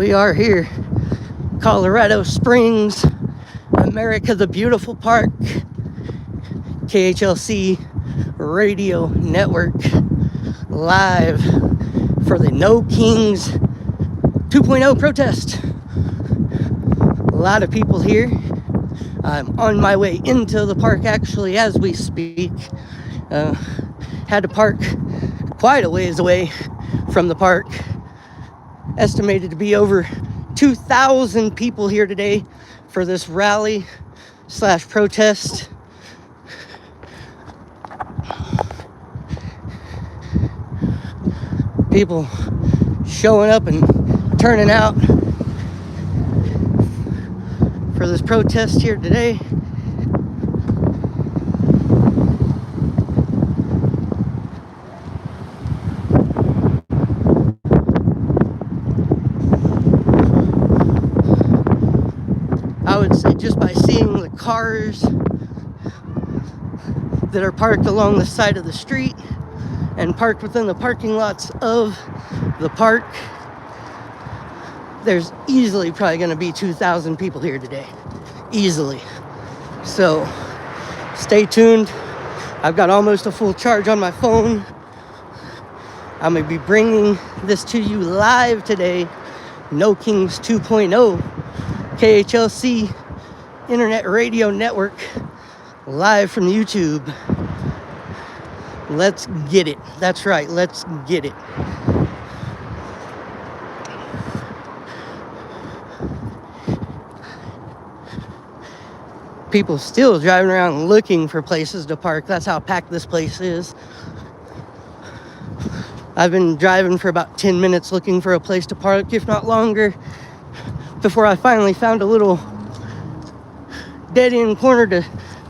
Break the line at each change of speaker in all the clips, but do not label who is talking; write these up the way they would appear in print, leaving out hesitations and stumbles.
We are here, Colorado Springs, America the Beautiful Park, KHLC Radio Network, live for the No Kings 2.0 protest. A lot of people here. I'm on my way into the park actually as we speak. Had to park quite a ways away from the park. Estimated to be over 2,000 people here today for this rally / protest. People showing up and turning out for this protest here today. I would say just by seeing the cars that are parked along the side of the street and parked within the parking lots of the park, there's easily probably going to be 2,000 people here today. Easily. So stay tuned. I've got almost a full charge on my phone. I'm going to be bringing this to you live today. No Kings 2.0, KHLC Internet Radio Network, live from YouTube. Let's get it. That's right, let's get it. People still driving around looking for places to park. That's how packed this place is. I've been driving for about 10 minutes looking for a place to park, if not longer, before I finally found a little dead-end corner to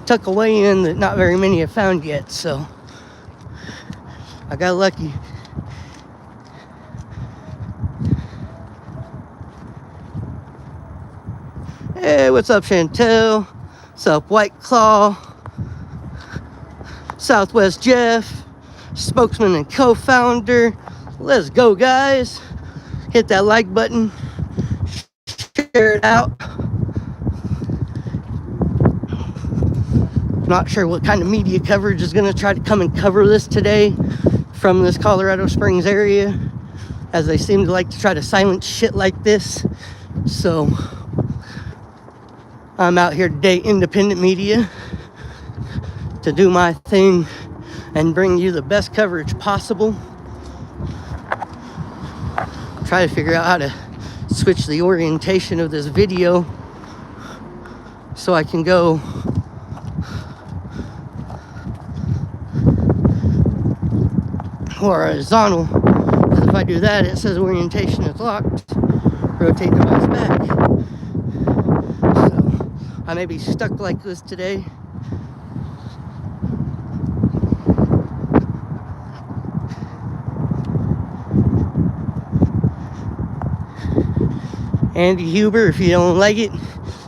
tuck away in that not very many have found yet, so I got lucky. Hey, what's up, Chantel? What's up, White Claw? Southwest Jeff, spokesman and co-founder. Let's go, guys. Hit that like button. Share it out. Not sure what kind of media coverage is going to try to come and cover this today from this Colorado Springs area, as they seem to like to try to silence shit like this. So I'm out here today, independent media, to do my thing and bring you the best coverage possible. Try to figure out how to switch the orientation of this video so I can go horizontal, because if I do that, it says orientation is locked. Rotate device back. So I may be stuck like this today. Andy Huber, if you don't like it,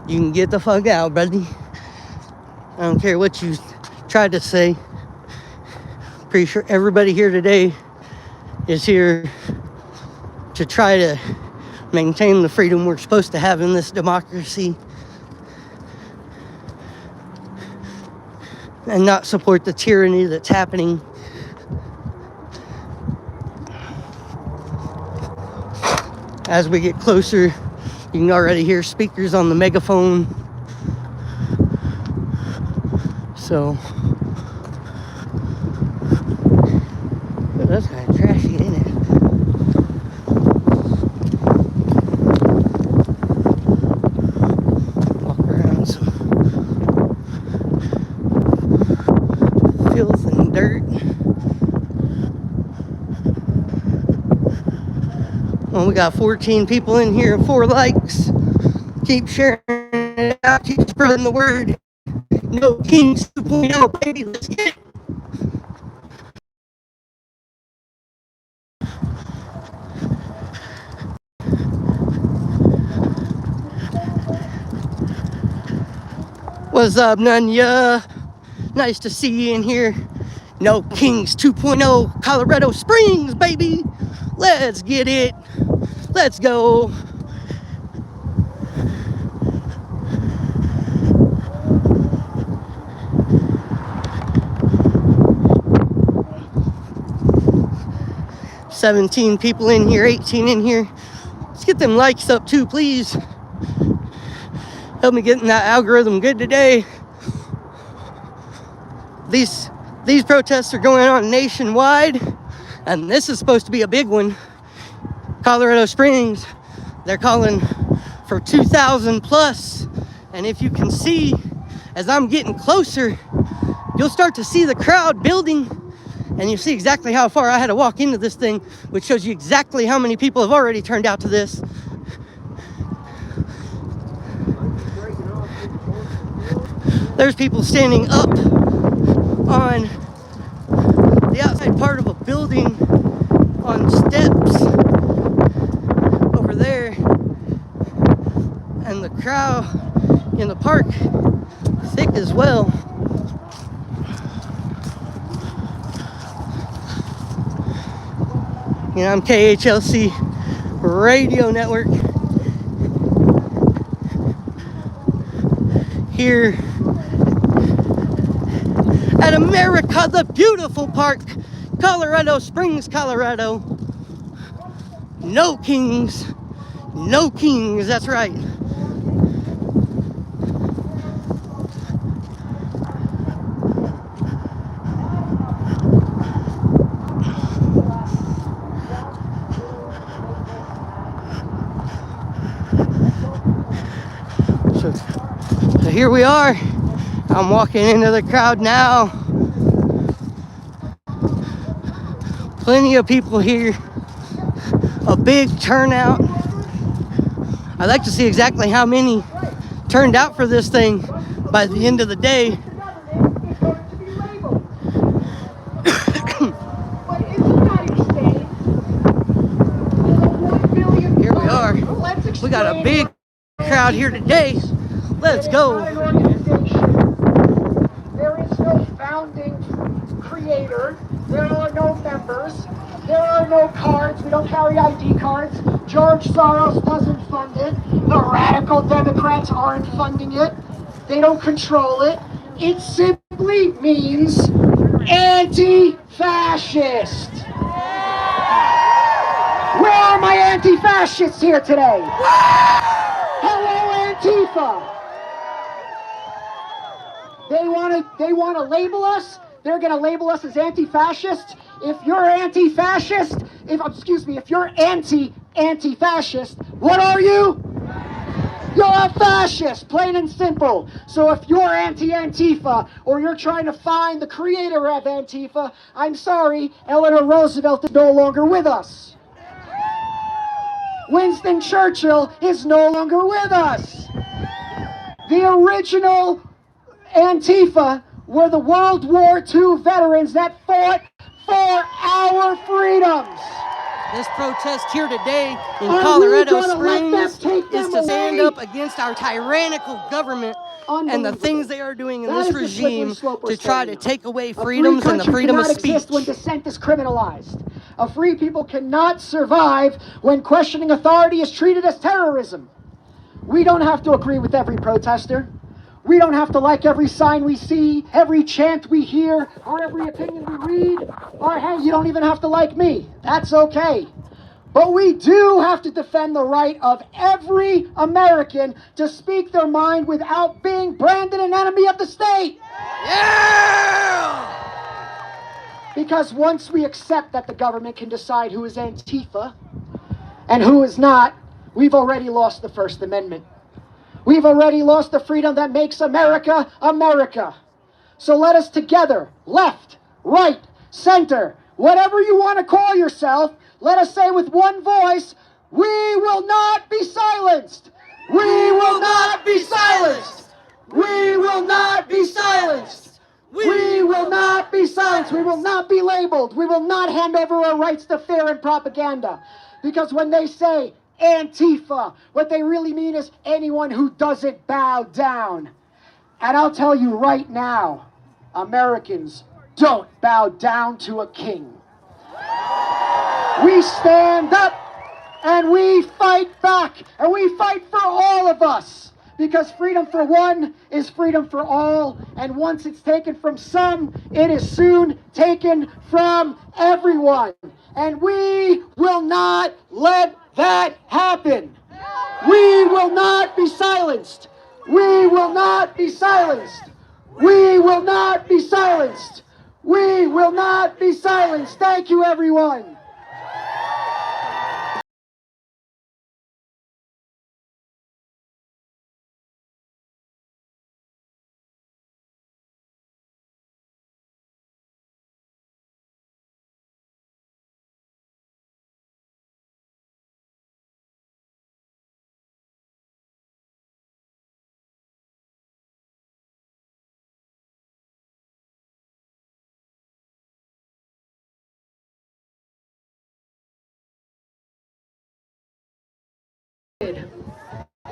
you can get the fuck out, buddy. I don't care what you tried to say. Pretty sure everybody here today is here to try to maintain the freedom we're supposed to have in this democracy and not support the tyranny that's happening. As we get closer, you can already hear speakers on the megaphone. So that's kind of trashy, ain't it? Walk around some filth and dirt. Well, we got 14 people in here and 4 likes. Keep sharing it out, keep spreading the word. No Kings 2.0, baby, let's get it. What's up, Nunya? Nice to see you in here. No Kings 2.0, Colorado Springs, baby. Let's get it. Let's go. 17 people in here, 18 in here. Let's get them likes up too, please. Help me get in that algorithm good today. These protests are going on nationwide, and this is supposed to be a big one. Colorado Springs, they're calling for 2,000 plus. And if you can see, as I'm getting closer, you'll start to see the crowd building, and you see exactly how far I had to walk into this thing, which shows you exactly how many people have already turned out to this. There's people standing up on the outside part of a building on steps over there, and the crowd in the park thick as well. You know, I'm KHLC Radio Network here at America the Beautiful Park, Colorado Springs, Colorado. No kings, no kings, that's right. So here we are. I'm walking into the crowd now. Plenty of people here. A big turnout. I'd like to see exactly how many turned out for this thing by the end of the day. Here we are. We got a big crowd here today. Let's go.
There is no founding creator. There are no members. There are no cards. We don't carry ID cards. George Soros doesn't fund it. The radical Democrats aren't funding it. They don't control it. It simply means anti-fascist. Where are my anti-fascists here today? Hello, Antifa. They want to label us. They're going to label us as anti-fascist. If you're anti-fascist, if you're anti-fascist, what are you? You're a fascist, plain and simple. So if you're anti-Antifa, or you're trying to find the creator of Antifa, I'm sorry, Eleanor Roosevelt is no longer with us. Winston Churchill is no longer with us. The original Antifa were the World War II veterans that fought for our freedoms.
This protest here today in Colorado Springs is to stand up against our tyrannical government and the things they are doing in this regime to try to take away freedoms and the freedom of speech.
Exist when dissent is criminalized. A free people cannot survive when questioning authority is treated as terrorism. We don't have to agree with every protester. We don't have to like every sign we see, every chant we hear, or every opinion we read, or hey, you don't even have to like me. That's okay. But we do have to defend the right of every American to speak their mind without being branded an enemy of the state.
Yeah!
Because once we accept that the government can decide who is Antifa and who is not, we've already lost the First Amendment. We've already lost the freedom that makes America, America. So let us together, left, right, center, whatever you want to call yourself, let us say with one voice, we will not be silenced. We will not be silenced. We will not be silenced. We will not be silenced. We will not be labeled. We will not hand over our rights to fear and propaganda. Because when they say Antifa, what they really mean is anyone who doesn't bow down. And I'll tell you right now, Americans don't bow down to a king. We stand up and we fight back, and we fight for all of us, because freedom for one is freedom for all, and once it's taken from some, it is soon taken from everyone. And we will not let that happen. We will not be silenced. We will not be silenced. We will not be silenced. We will not be silenced. Thank you, everyone.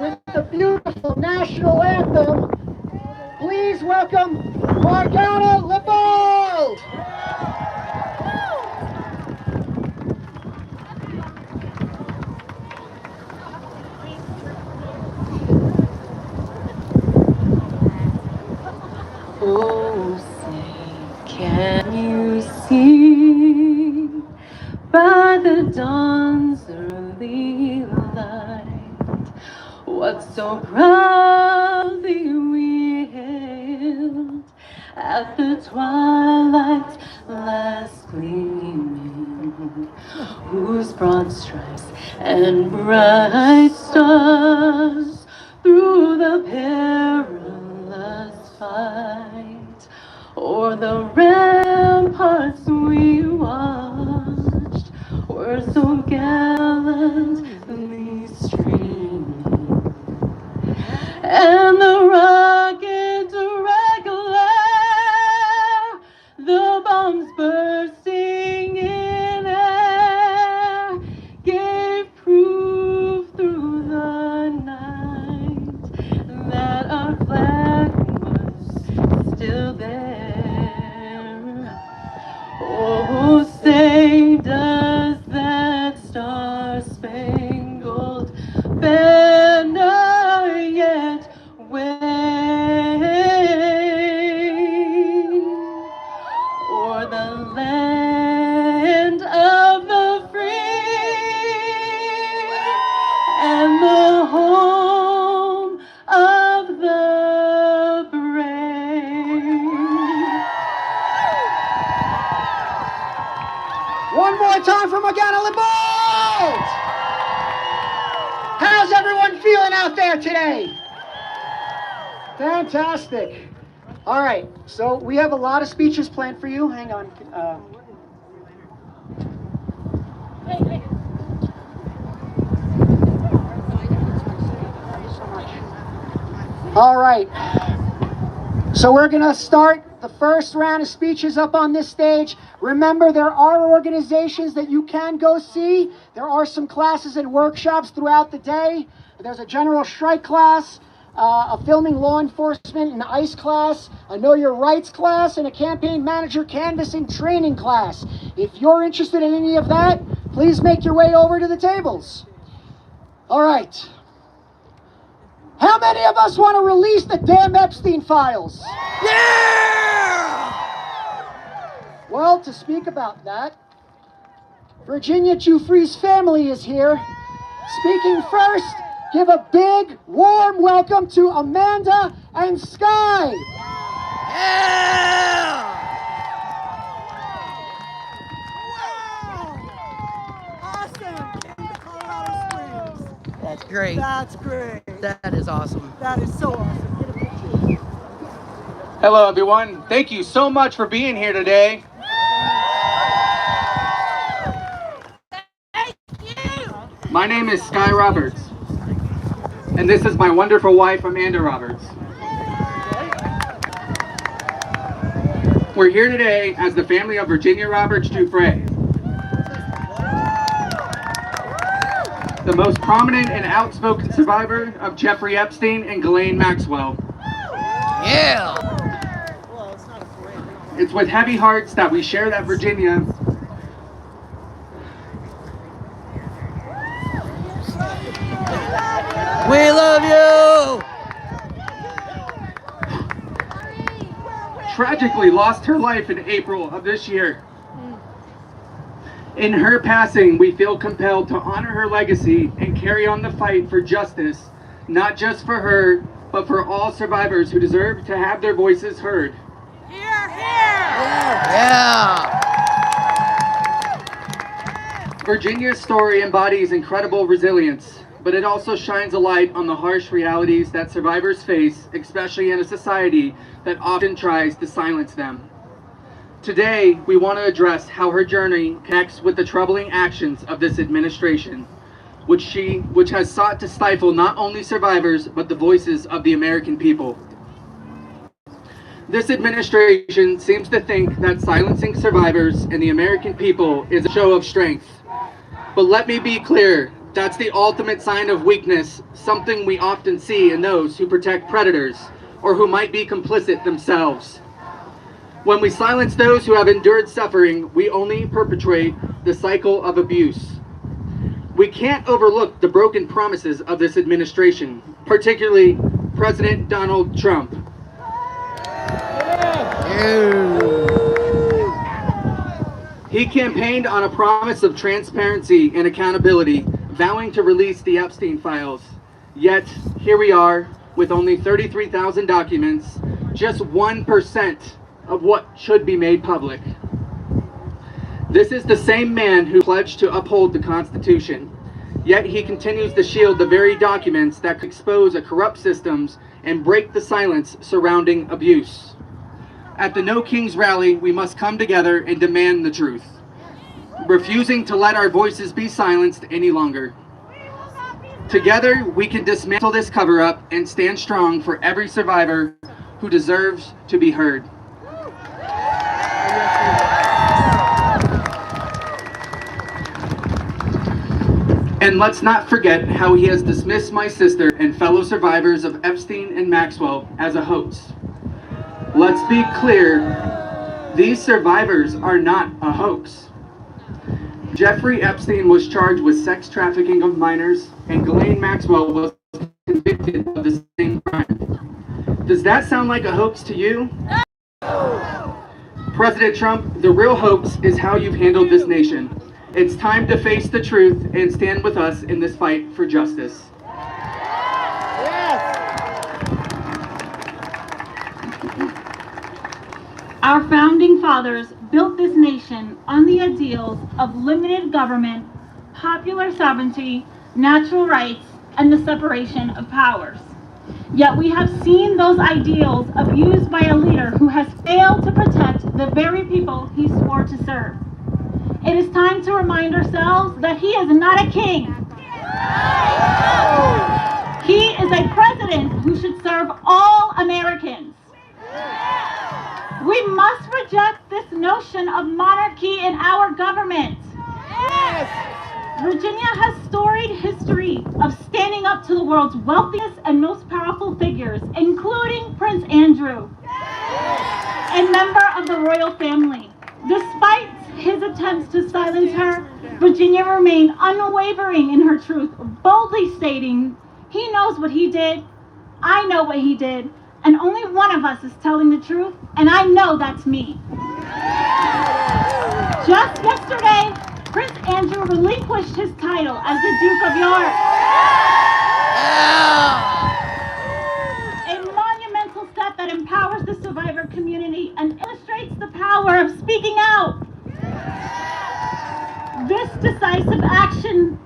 With the beautiful national anthem, please welcome Morgana Libold.
Oh, say, can you see by the dawn's early light what so proudly we hailed at the twilight's last gleaming, whose broad stripes and bright stars through the perilous fight o'er the ramparts we watched were so gallantly streaming, and the rocket regular, the bombs bursting in air, gave proof through the night that our flag was still there. Oh, say does that star-spangled banner yet wave o'er the land of the free and the home of the brave?
One more time for Morgana Libold. How's everyone feeling out there today? Fantastic. All right, so we have a lot of speeches planned for you. Hang on. All right. So we're going to start the first round of speeches up on this stage. Remember, there are organizations that you can go see. There are some classes and workshops throughout the day. There's a general strike class, a filming law enforcement and ICE class, a know your rights class, and a campaign manager canvassing training class. If you're interested in any of that, please make your way over to the tables. All right. How many of us want to release the damn Epstein files?
Yeah!
Well, to speak about that, Virginia Giuffre's family is here. Speaking first, give a big, warm welcome to Amanda and Sky.
Yeah!
Awesome! Came to Colorado Springs.
That's great.
That's great.
That is awesome.
That is so awesome. Get a picture.
Hello, everyone. Thank you so much for being here today. My name is Sky Roberts, and this is my wonderful wife, Amanda Roberts. We're here today as the family of Virginia Roberts Giuffre, the most prominent and outspoken survivor of Jeffrey Epstein and Ghislaine Maxwell.
Yeah!
It's with heavy hearts that we share that Virginia
We love you!
tragically lost her life in April of this year. In her passing, we feel compelled to honor her legacy and carry on the fight for justice, not just for her, but for all survivors who deserve to have their voices heard.
Here, here!
Yeah.
Virginia's story embodies incredible resilience, but it also shines a light on the harsh realities that survivors face, especially in a society that often tries to silence them. Today, we want to address how her journey connects with the troubling actions of this administration, which has sought to stifle not only survivors, but the voices of the American people. This administration seems to think that silencing survivors and the American people is a show of strength. But let me be clear, that's the ultimate sign of weakness, something we often see in those who protect predators, or who might be complicit themselves. When we silence those who have endured suffering, we only perpetuate the cycle of abuse. We can't overlook the broken promises of this administration, particularly President Donald Trump. He campaigned on a promise of transparency and accountability, vowing to release the Epstein files. Yet, here we are, with only 33,000 documents, just 1% of what should be made public. This is the same man who pledged to uphold the Constitution, yet he continues to shield the very documents that could expose a corrupt systems and break the silence surrounding abuse. At the No Kings rally, we must come together and demand the truth, refusing to let our voices be silenced any longer. Together, we can dismantle this cover-up and stand strong for every survivor who deserves to be heard. And let's not forget how he has dismissed my sister and fellow survivors of Epstein and Maxwell as a hoax. Let's be clear, these survivors are not a hoax. Jeffrey Epstein was charged with sex trafficking of minors, and Ghislaine Maxwell was convicted of the same crime. Does that sound like a hoax to you? President Trump, the real hoax is how you've handled this nation. It's time to face the truth and stand with us in this fight for justice.
Our founding fathers built this nation on the ideals of limited government, popular sovereignty, natural rights, and the separation of powers. Yet we have seen those ideals abused by a leader who has failed to protect the very people he swore to serve. It is time to remind ourselves that he is not a king. He is a president who should serve all Americans. We must reject this notion of monarchy in our government. Virginia has storied history of standing up to the world's wealthiest and most powerful figures, including Prince Andrew, a member of the royal family. Despite his attempts to silence her, Virginia remained unwavering in her truth, boldly stating, "He knows what he did, I know what he did, and only one of us is telling the truth, and I know that's me." Just yesterday, Prince Andrew relinquished his title as the Duke of York. A monumental step that empowers the survivor community and illustrates the power of speaking out. This decisive action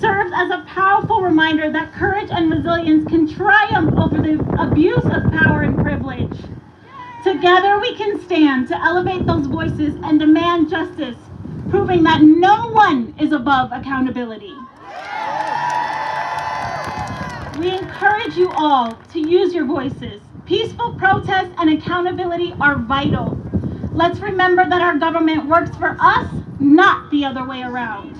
serves as a powerful reminder that courage and resilience can triumph over the abuse of power and privilege. Together we can stand to elevate those voices and demand justice, proving that no one is above accountability. We encourage you all to use your voices. Peaceful protest and accountability are vital. Let's remember that our government works for us, not the other way around.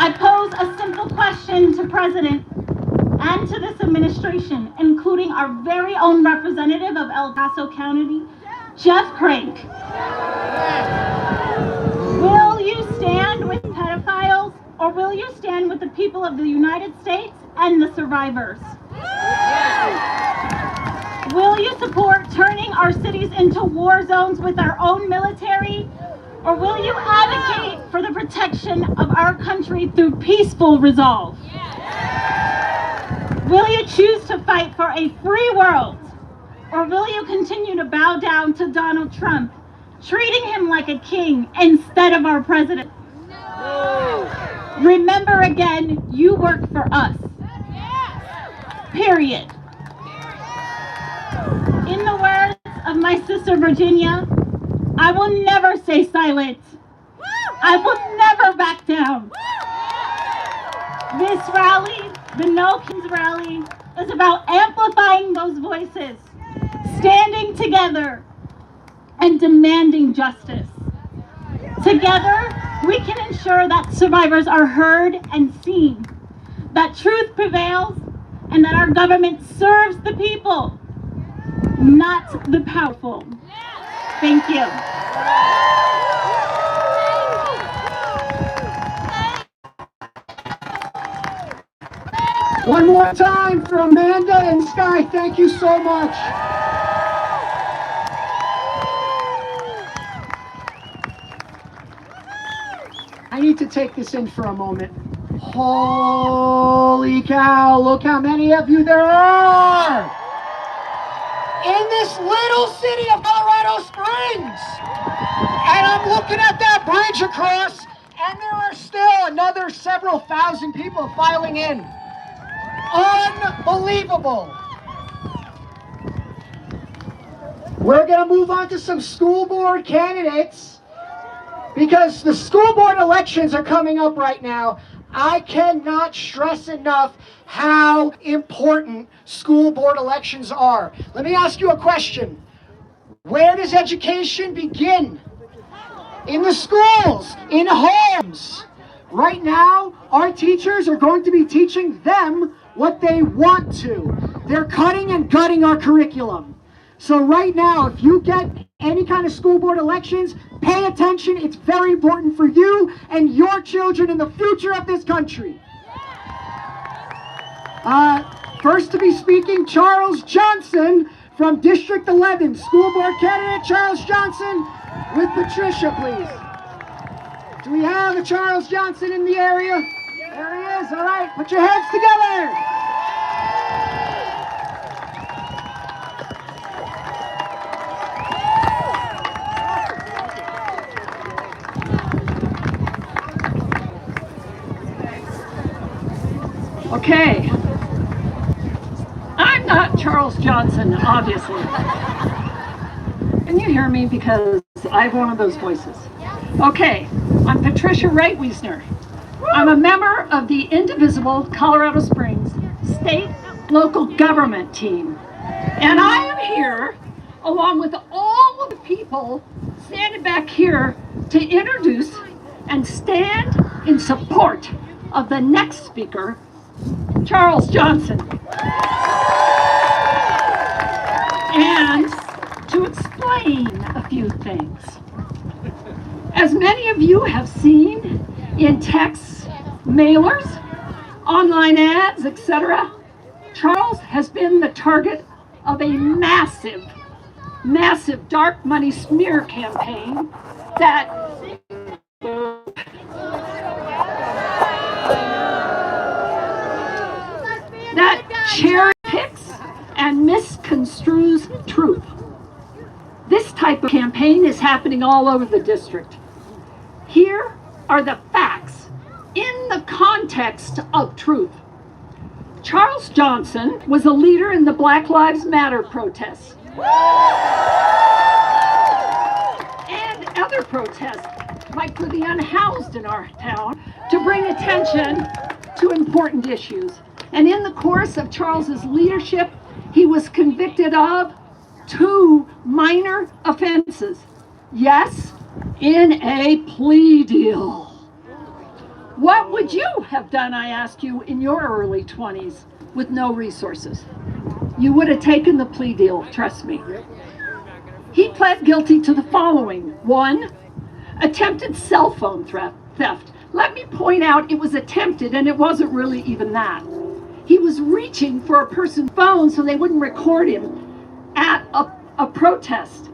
I pose a simple question to President and to this administration, including our very own representative of El Paso County, Jeff Crank. Will you stand with pedophiles, or will you stand with the people of the United States and the survivors? Will you support turning our cities into war zones with our own military? Or will you advocate for the protection of our country through peaceful resolve? Will you choose to fight for a free world? Or will you continue to bow down to Donald Trump, treating him like a king instead of our president? Remember again, you work for us. Period. In the words of my sister Virginia, I will never stay silent. I will never back down. This rally, the No Kings rally, is about amplifying those voices, standing together, and demanding justice. Together, we can ensure that survivors are heard and seen, that truth prevails, and that our government serves the people, not the powerful. Thank you.
One more time for Amanda and Sky. Thank you so much. I need to take this in for a moment. Holy cow, look how many of you there are in this little city of Colorado Springs. And I'm looking at that bridge across, and there are still another several thousand people filing in. Unbelievable. We're going to move on to some school board candidates because the school board elections are coming up right now. I cannot stress enough how important school board elections are. Let me ask you a question. Where does education begin? In the schools, in homes. Right now, our teachers are going to be teaching them what they want to. They're cutting and gutting our curriculum. So right now, if you get any kind of school board elections, pay attention. It's very important for you and your children and the future of this country. First to be speaking, Charles Johnson from District 11. School board candidate Charles Johnson with Patricia, please. Do we have a Charles Johnson in the area? There he is. All right, put your hands together.
Okay, I'm not Charles Johnson, obviously. Can you hear me? Because I have one of those voices. Okay, I'm Patricia Reitwiesner. I'm a member of the indivisible Colorado Springs state local government team. And I am here, along with all of the people standing back here, to introduce and stand in support of the next speaker, Charles Johnson. And to explain a few things. As many of you have seen in texts, mailers, online ads, etc., Charles has been the target of a massive dark money smear campaign that cherry picks and misconstrues truth. This type of campaign is happening all over the district. Here are the facts in the context of truth. Charles Johnson was a leader in the Black Lives Matter protests and other protests, like for the unhoused in our town, to bring attention to important issues. And in the course of Charles's leadership, he was convicted of 2 minor offenses. Yes, in a plea deal. What would you have done, I ask you, in your early 20s with no resources? You would have taken the plea deal, trust me. He pled guilty to the following. 1, attempted cell phone theft. Let me point out it was attempted and it wasn't really even that. He was reaching for a person's phone so they wouldn't record him at of protest.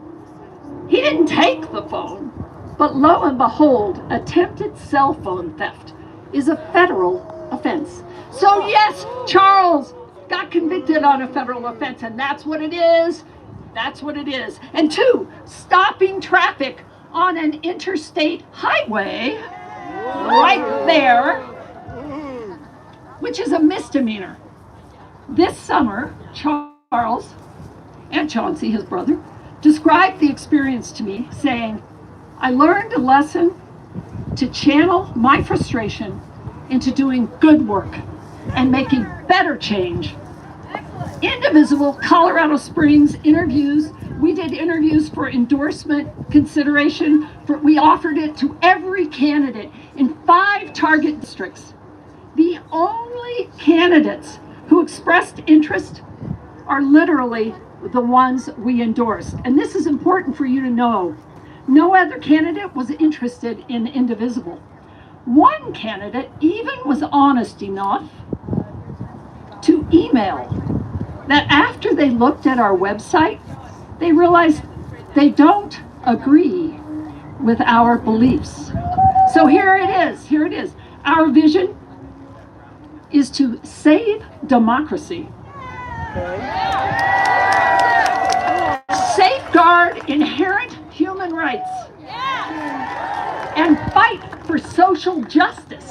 He didn't take the phone, but lo and behold, attempted cell phone theft is a federal offense. So yes, Charles got convicted on a federal offense, and that's what it is. That's what it is. And 2, stopping traffic on an interstate highway right there, which is a misdemeanor. This summer, Charles and Chauncey, his brother, described the experience to me, saying, I learned a lesson to channel my frustration into doing good work and making better change. Indivisible Colorado Springs interviews, we did interviews for endorsement consideration. We offered it to every candidate in 5 target districts. The only candidates who expressed interest are literally the ones we endorsed. And this is important for you to know. No other candidate was interested in Indivisible. One candidate even was honest enough to email that after they looked at our website, they realized they don't agree with our beliefs. So here it is. Our vision is to save democracy, safeguard inherent human rights, and fight for social justice.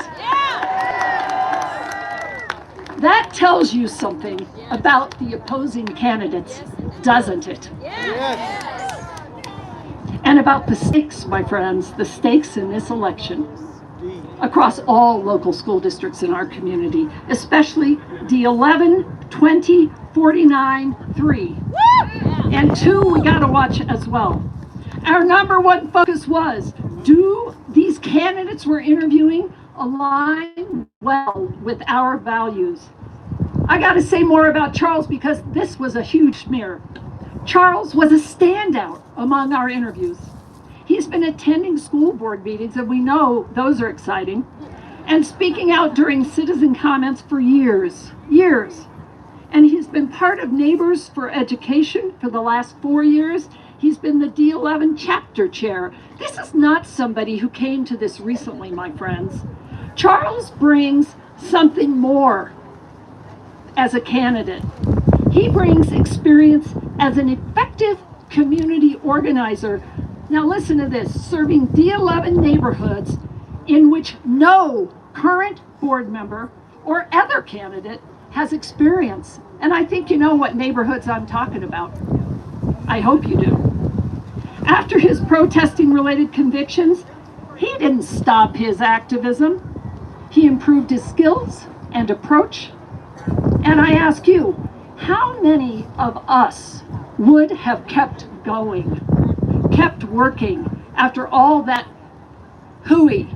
That tells you something about the opposing candidates, doesn't it? And about the stakes, my friends, the stakes in this election across all local school districts in our community, especially D11, 20, 49, 3. And 2 we gotta watch as well. Our number 1 focus was, do these candidates we're interviewing align well with our values? I gotta say more about Charles because this was a huge smear. Charles was a standout among our interviews. He's been attending school board meetings, and we know those are exciting, and speaking out during citizen comments for years. And he's been part of Neighbors for Education for the last 4 years. He's been the D11 chapter chair. This is not somebody who came to this recently, my friends. Charles brings something more as a candidate. He brings experience as an effective community organizer. Now listen to this, serving D11 neighborhoods in which no current board member or other candidate has experience. And I think you know what neighborhoods I'm talking about. I hope you do. After his protesting related convictions, he didn't stop his activism. He improved his skills and approach. And I ask you, how many of us would have kept going, kept working after all that hooey?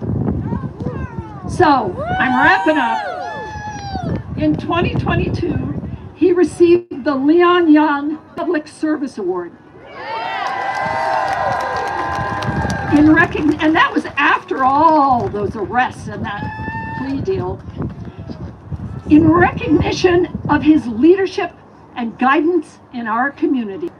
So I'm wrapping up. In 2022, he received the Leon Young Public Service Award. And that was after all those arrests and that plea deal. In recognition of his leadership and guidance in our community.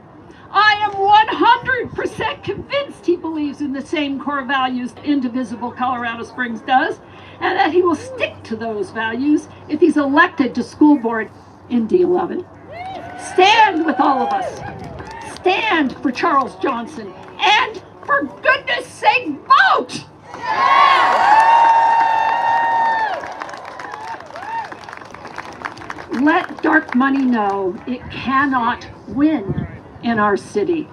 I am 100% convinced he believes in the same core values Indivisible Colorado Springs does, and that he will stick to those values if he's elected to school board in D11. Stand with all of us. Stand for Charles Johnson, and for goodness sake, vote! Let dark money know it cannot win in our city.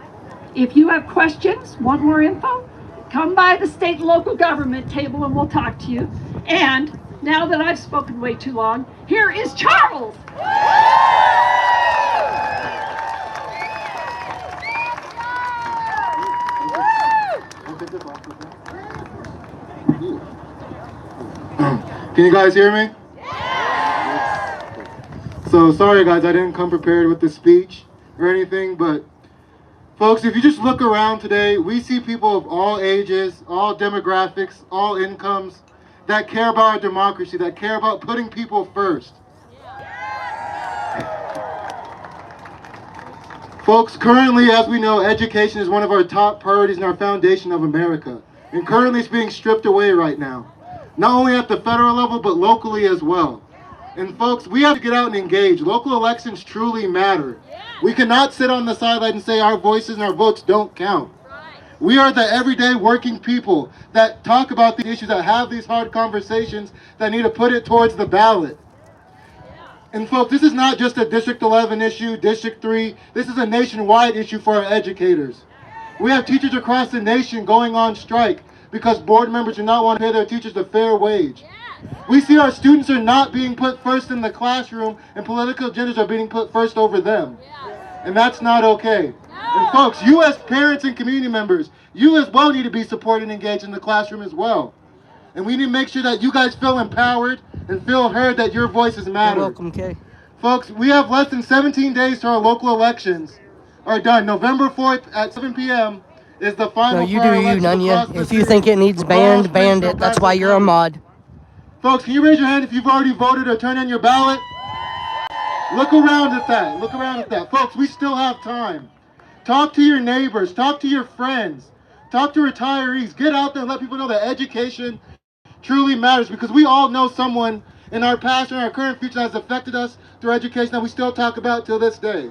If you have questions, want more info, come by the state and local government table and we'll talk to you. And now that I've spoken way too long, here is Charles!
Can you guys hear me? So sorry guys, I didn't come prepared with the speech or anything, but folks, if you just look around today, we see people of all ages, all demographics, all incomes that care about our democracy, that care about putting people first. Folks, currently, as we know, education is one of our top priorities and our foundation of America. And currently it's being stripped away right now. Not only at the federal level, but locally as well. And folks, we have to get out and engage. Local elections truly matter. We cannot sit on the sideline and say our voices and our votes don't count. We are the everyday working people that talk about the issues, that have these hard conversations, that need to put it towards the ballot. And folks, this is not just a District 11 issue, District 3. This is a nationwide issue for our educators. We have teachers across the nation going on strike because board members do not want to pay their teachers a fair wage. We see our students are not being put first in the classroom, and political agendas are being put first over them. And that's not okay. And folks, you as parents and community members, you as well need to be supported and engaged in the classroom as well. And we need to make sure that you guys feel empowered and feel heard, that your voices matter.
You're welcome, Kay.
Folks, we have less than 17 days to our local elections are done. November 4th at 7 p.m. is the final.
No, you do you, Nunya. If you think it needs banned, ban it. That's why you're a mod.
Folks, can you raise your hand if you've already voted or turned in your ballot? Look around at that. Look around at that. Folks, we still have time. Talk to your neighbors. Talk to your friends. Talk to retirees. Get out there and let people know that education truly matters, because we all know someone in our past and our current future that has affected us through education that we still talk about till this day.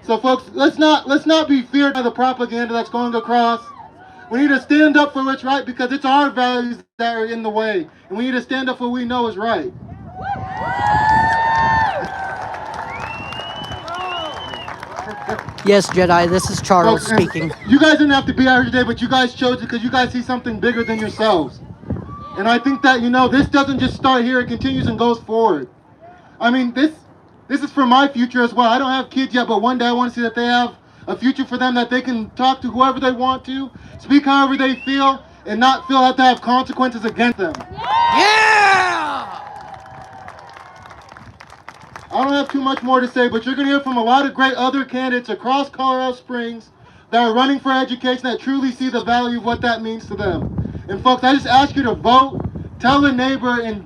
So folks, let's not be feared by the propaganda that's going across. We need to stand up for what's right, because it's our values that are in the way, and we need to stand up for what we know is right.
Yes, Jedi, this is Charles speaking.
You guys didn't have to be out here today, but you guys chose it because you guys see something bigger than yourselves. And I think that, you know, this doesn't just start here, it continues and goes forward. I mean, this is for my future as well. I don't have kids yet, but one day I want to see that they have a future for them, that they can talk to whoever they want to, speak however they feel, and not feel that they have consequences against them.
Yeah!
I don't have too much more to say, but you're going to hear from a lot of great other candidates across Colorado Springs that are running for education, that truly see the value of what that means to them. And folks, I just ask you to vote, tell a neighbor, and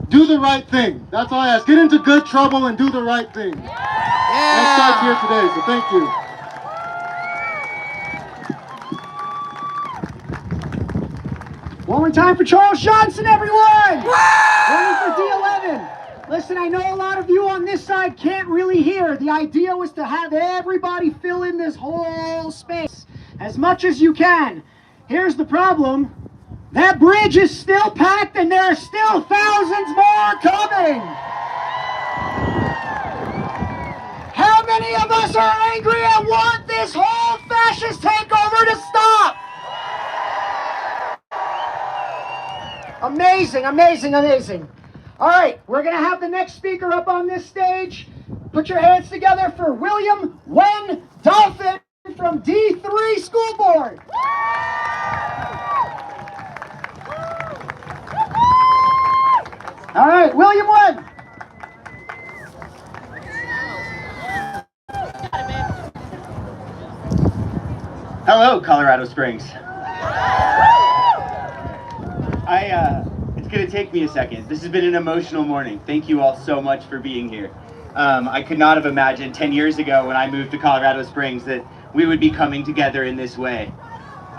do the right thing. That's all I ask. Get into good trouble and do the right thing. That starts here today, so thank you.
One more time for Charles Johnson, everyone! Running for D11. Listen, I know a lot of you on this side can't really hear. The idea was to have everybody fill in this whole space as much as you can. Here's the problem. That bridge is still packed, and there are still thousands more coming. How many of us are angry and want this whole fascist takeover to stop? Amazing, amazing, amazing. All right, we're going to have the next speaker up on this stage. Put your hands together for William Wen Dolphin from D3 School Board. All right, William Wen.
Hello, Colorado Springs. It's going to take me a second. This has been an emotional morning. Thank you all so much for being here. I could not have imagined 10 years ago when I moved to Colorado Springs that we would be coming together in this way.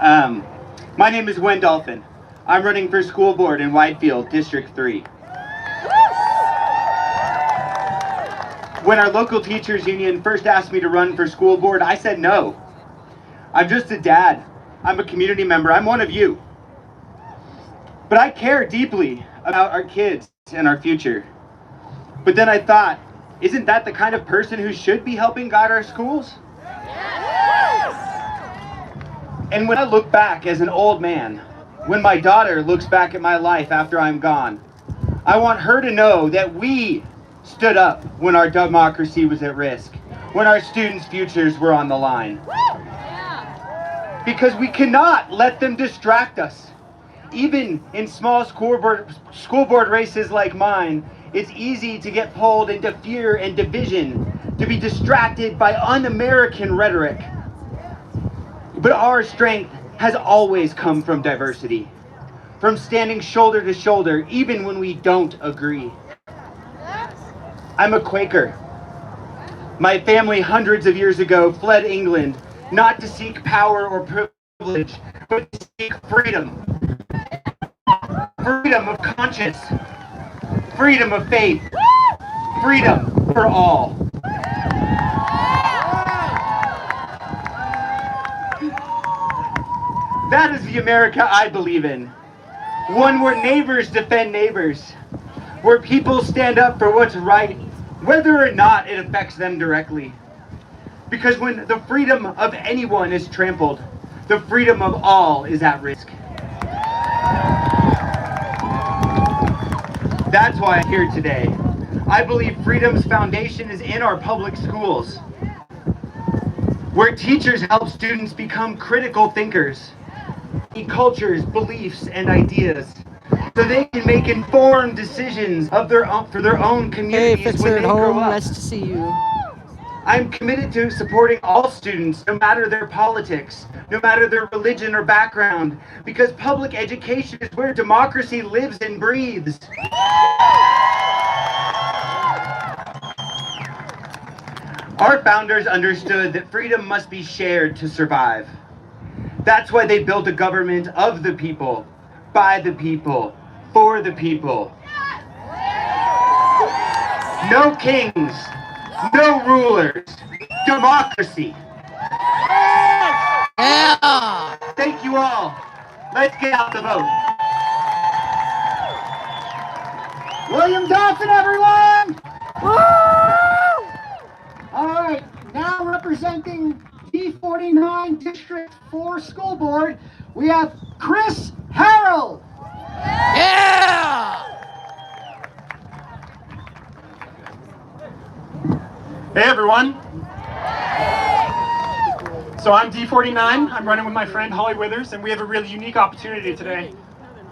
My name is Wen Dolphin. I'm running for school board in Whitefield, District 3. When our local teachers union first asked me to run for school board, I said no. I'm just a dad. I'm a community member. I'm one of you. But I care deeply about our kids and our future. But then I thought, isn't that the kind of person who should be helping guide our schools? Yes! And when I look back as an old man, when my daughter looks back at my life after I'm gone, I want her to know that we stood up when our democracy was at risk, when our students' futures were on the line. Because we cannot let them distract us. Even in small school board races like mine, it's easy to get pulled into fear and division, to be distracted by un-American rhetoric. But our strength has always come from diversity, from standing shoulder to shoulder, even when we don't agree. I'm a Quaker. My family hundreds of years ago fled England, not to seek power or privilege, but to seek freedom. Freedom of conscience, freedom of faith, freedom for all. That is the America I believe in. One where neighbors defend neighbors, where people stand up for what's right, whether or not it affects them directly. Because when the freedom of anyone is trampled, the freedom of all is at risk. That's why I'm here today. I believe freedom's foundation is in our public schools, where teachers help students become critical thinkers, cultures, beliefs, and ideas, so they can make informed decisions of their own, for their own
Hey,
communities when
Fitzer
they
at
grow
home,
up.
nice to see you.
I'm committed to supporting all students, no matter their politics, no matter their religion or background, because public education is where democracy lives and breathes. Our founders understood that freedom must be shared to survive. That's why they built a government of the people, by the people, for the people. No kings, no rulers, democracy.
Yeah!
Thank you all. Let's get out the vote.
William Dawson, everyone! All right, now representing D49 District 4 School Board, we have Chris Harrell.
Yeah!
Hey everyone. So I'm D49, I'm running with my friend Holly Withers, and we have a really unique opportunity today.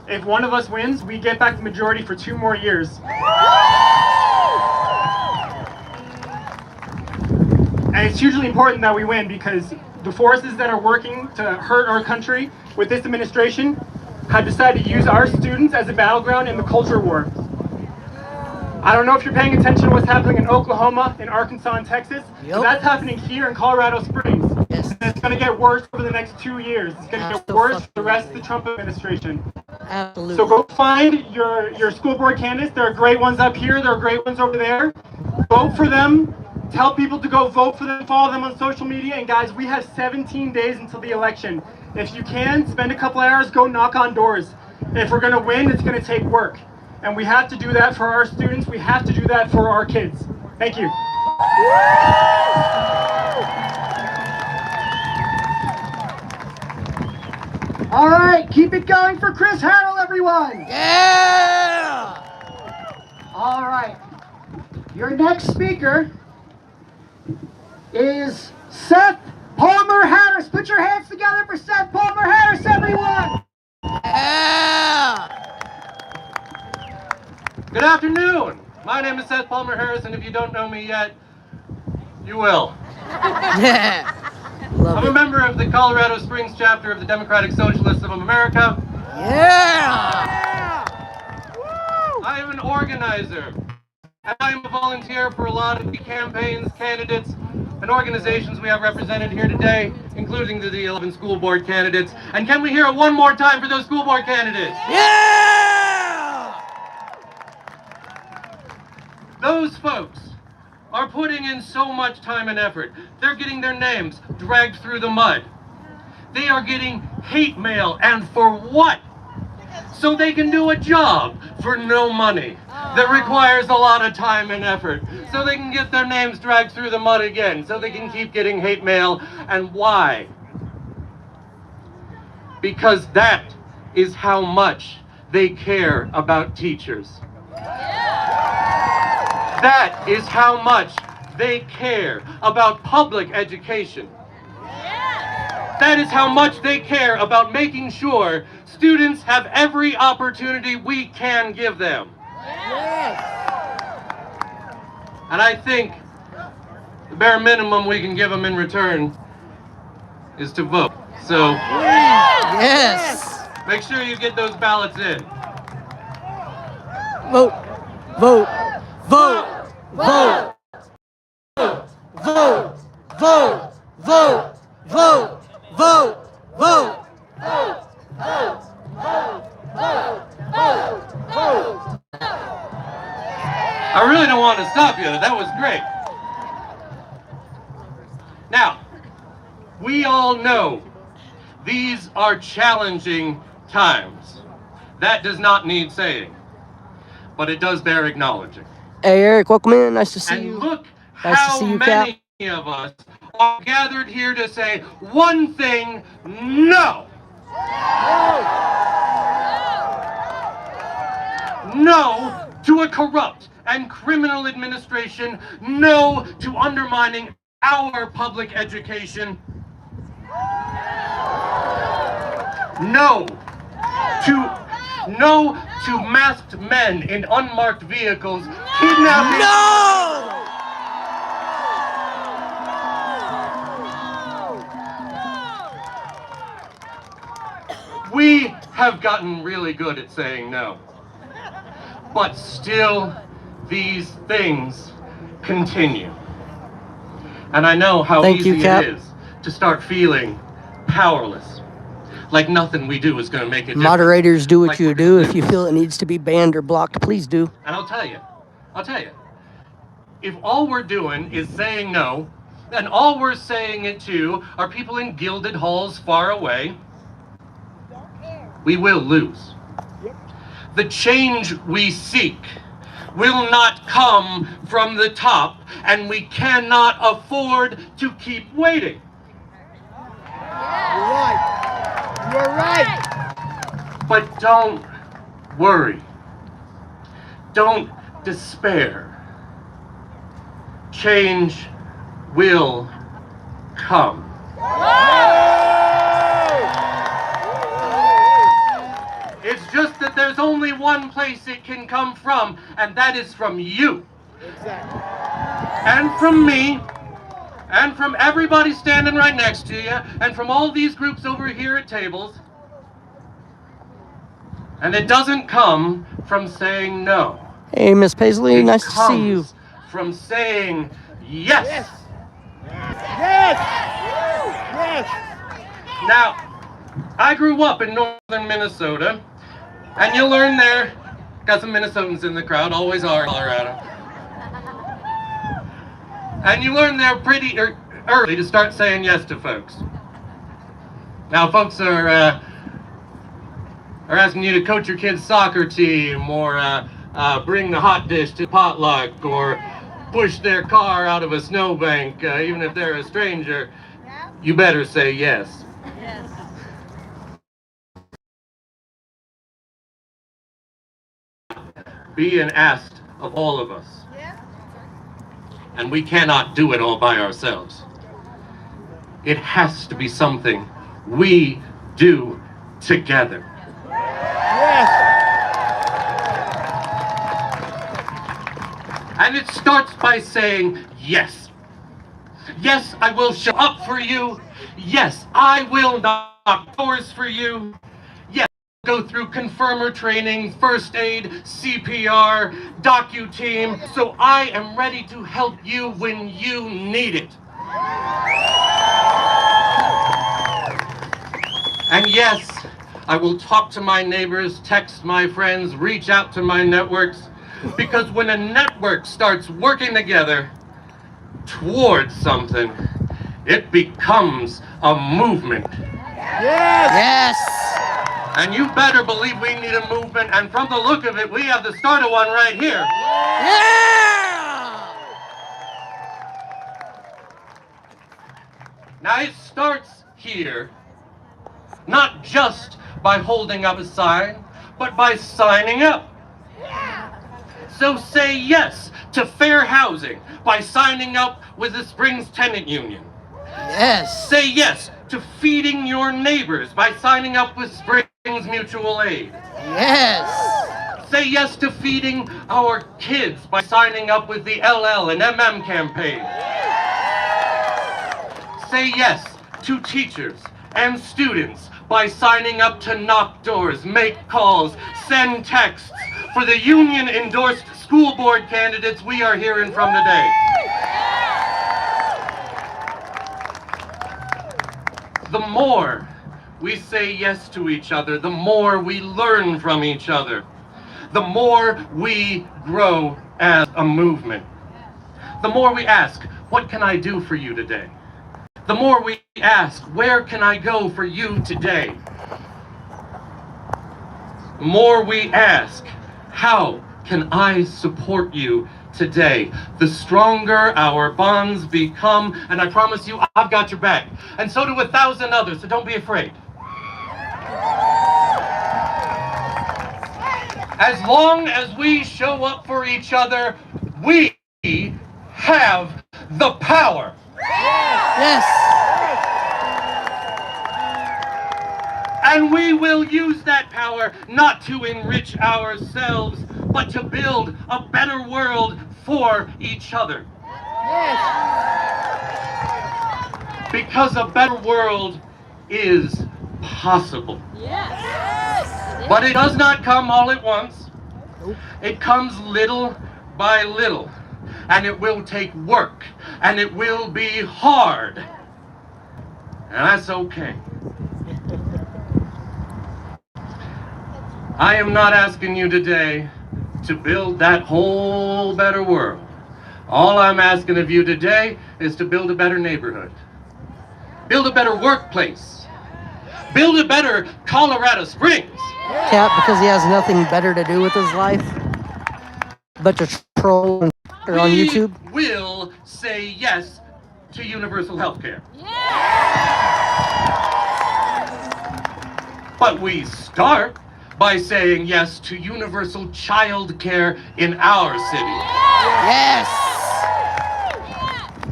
If one of us wins, we get back the majority for 2 more years. And it's hugely important that we win because the forces that are working to hurt our country with this administration have decided to use our students as a battleground in the culture war. I don't know if you're paying attention to what's happening in Oklahoma, in Arkansas, and Texas, but that's happening here in Colorado Springs.
Yes.
And it's going to get worse over the next 2 years. It's going to get worse for the rest of the Trump administration.
Absolutely.
So go find your school board candidates. There are great ones up here. There are great ones over there. Vote for them. Tell people to go vote for them. Follow them on social media. And guys, we have 17 days until the election. If you can, spend a couple hours, go knock on doors. If we're going to win, it's going to take work. And we have to do that for our students. We have to do that for our kids. Thank you.
All right, keep it going for Chris Harrell, everyone.
Yeah!
All right, your next speaker is Seth Palmer Harris. Put your hands together for Seth Palmer Harris, everyone.
Yeah!
Good afternoon. My name is Seth Palmer Harris, and if you don't know me yet, you will.
Yeah!
I'm a member of the Colorado Springs chapter of the Democratic Socialists of America.
Yeah!
I am an organizer, and I am a volunteer for a lot of the campaigns, candidates, and organizations we have represented here today, including the 11 school board candidates. And can we hear it one more time for those school board candidates?
Yeah!
Those folks are putting in so much time and effort. They're getting their names dragged through the mud. They are getting hate mail, and for what? So they can do a job for no money that requires a lot of time and effort. So they can get their names dragged through the mud again, so they can keep getting hate mail. And why? Because that is how much they care about teachers. That is how much they care about public education. That is how much they care about making sure students have every opportunity we can give them. And I think the bare minimum we can give them in return is to vote. So,
Yes!
make sure you get those ballots in.
Vote! Vote! Vote! Vote! vote, vote, vote, vote, vote, vote.
I really don't want to stop you. That was great. Now, we all know these are challenging times. That does not need saying, but it does bear acknowledging.
Hey, Eric, welcome in. Nice to see
And
you.
look
Nice to
how
see you, Cap.
many of us are gathered here to say one thing: no. No to a corrupt and criminal administration. No to undermining our public education. No to masked men in unmarked vehicles kidnapping.
No!
We have gotten really good at saying no. But still, these things continue. And I know how
Thank
easy
you, Cap.
it is to start feeling powerless. Like nothing we do is going to make a difference.
Moderators, do what
Like
you
we're
do.
gonna
If you feel it needs to be banned or blocked, please do.
And I'll tell you, if all we're doing is saying no, and all we're saying it to are people in gilded halls far away, we will lose. The change we seek will not come from the top, and we cannot afford to keep waiting.
You're right. You're right.
But don't worry. Don't despair. Change will come. It's just that there's only one place it can come from, and that is from you.
Exactly.
And from me, and from everybody standing right next to you, and from all these groups over here at tables. And it doesn't come from saying no.
Hey, Miss Paisley,
It
nice to see you.
comes from saying yes.
Yes. Yes.
Now, I grew up in northern Minnesota, and you learn there, got some Minnesotans in the crowd, always are in Colorado. And you learn there pretty early to start saying yes to folks. Now, folks are asking you to coach your kid's soccer team, or bring the hot dish to potluck, or push their car out of a snowbank, even if they're a stranger. You better say yes. Being asked of all of us. And we cannot do it all by ourselves. It has to be something we do together. And it starts by saying yes. Yes, I will show up for you. Yes, I will knock doors for you. Yes, go through confirmer training, first aid, CPR, docu-team, so I am ready to help you when you need it. And yes, I will talk to my neighbors, text my friends, reach out to my networks, because when a network starts working together towards something, it becomes a movement.
Yes.
And you better believe we need a movement, and from the look of it, we have the start of one right here.
Yeah.
Now it starts here, not just by holding up a sign, but by signing up. So say yes to fair housing by signing up with the Springs Tenant Union.
Yes.
Say yes to feeding your neighbors by signing up with Springs Mutual Aid.
Yes.
Say yes to feeding our kids by signing up with the LL and MM campaign. Say yes to teachers and students by signing up to knock doors, make calls, send texts for the union-endorsed school board candidates we are hearing from today. the more we say yes to each other, the more we learn from each other, the more we grow as a movement. The more we ask, what can I do for you today? The more we ask, where can I go for you today? The more we ask, how can I support you today? The stronger our bonds become, and I promise you, I've got your back. And so do 1,000 others, so don't be afraid. As long as we show up for each other, we have the power.
Yes.
And we will use that power not to enrich ourselves, but to build a better world for each other.
Yes.
Because a better world is possible.
Yes.
But it does not come all at once. It comes little by little. And it will take work. And it will be hard. And that's okay. I am not asking you today to build that whole better world. All I'm asking of you today is to build a better neighborhood. Build a better workplace. Build a better Colorado Springs.
Cap, because he has nothing better to do with his life but to troll on YouTube.
We will say yes to universal health care. But we start by saying yes to universal child care in our city.
Yes!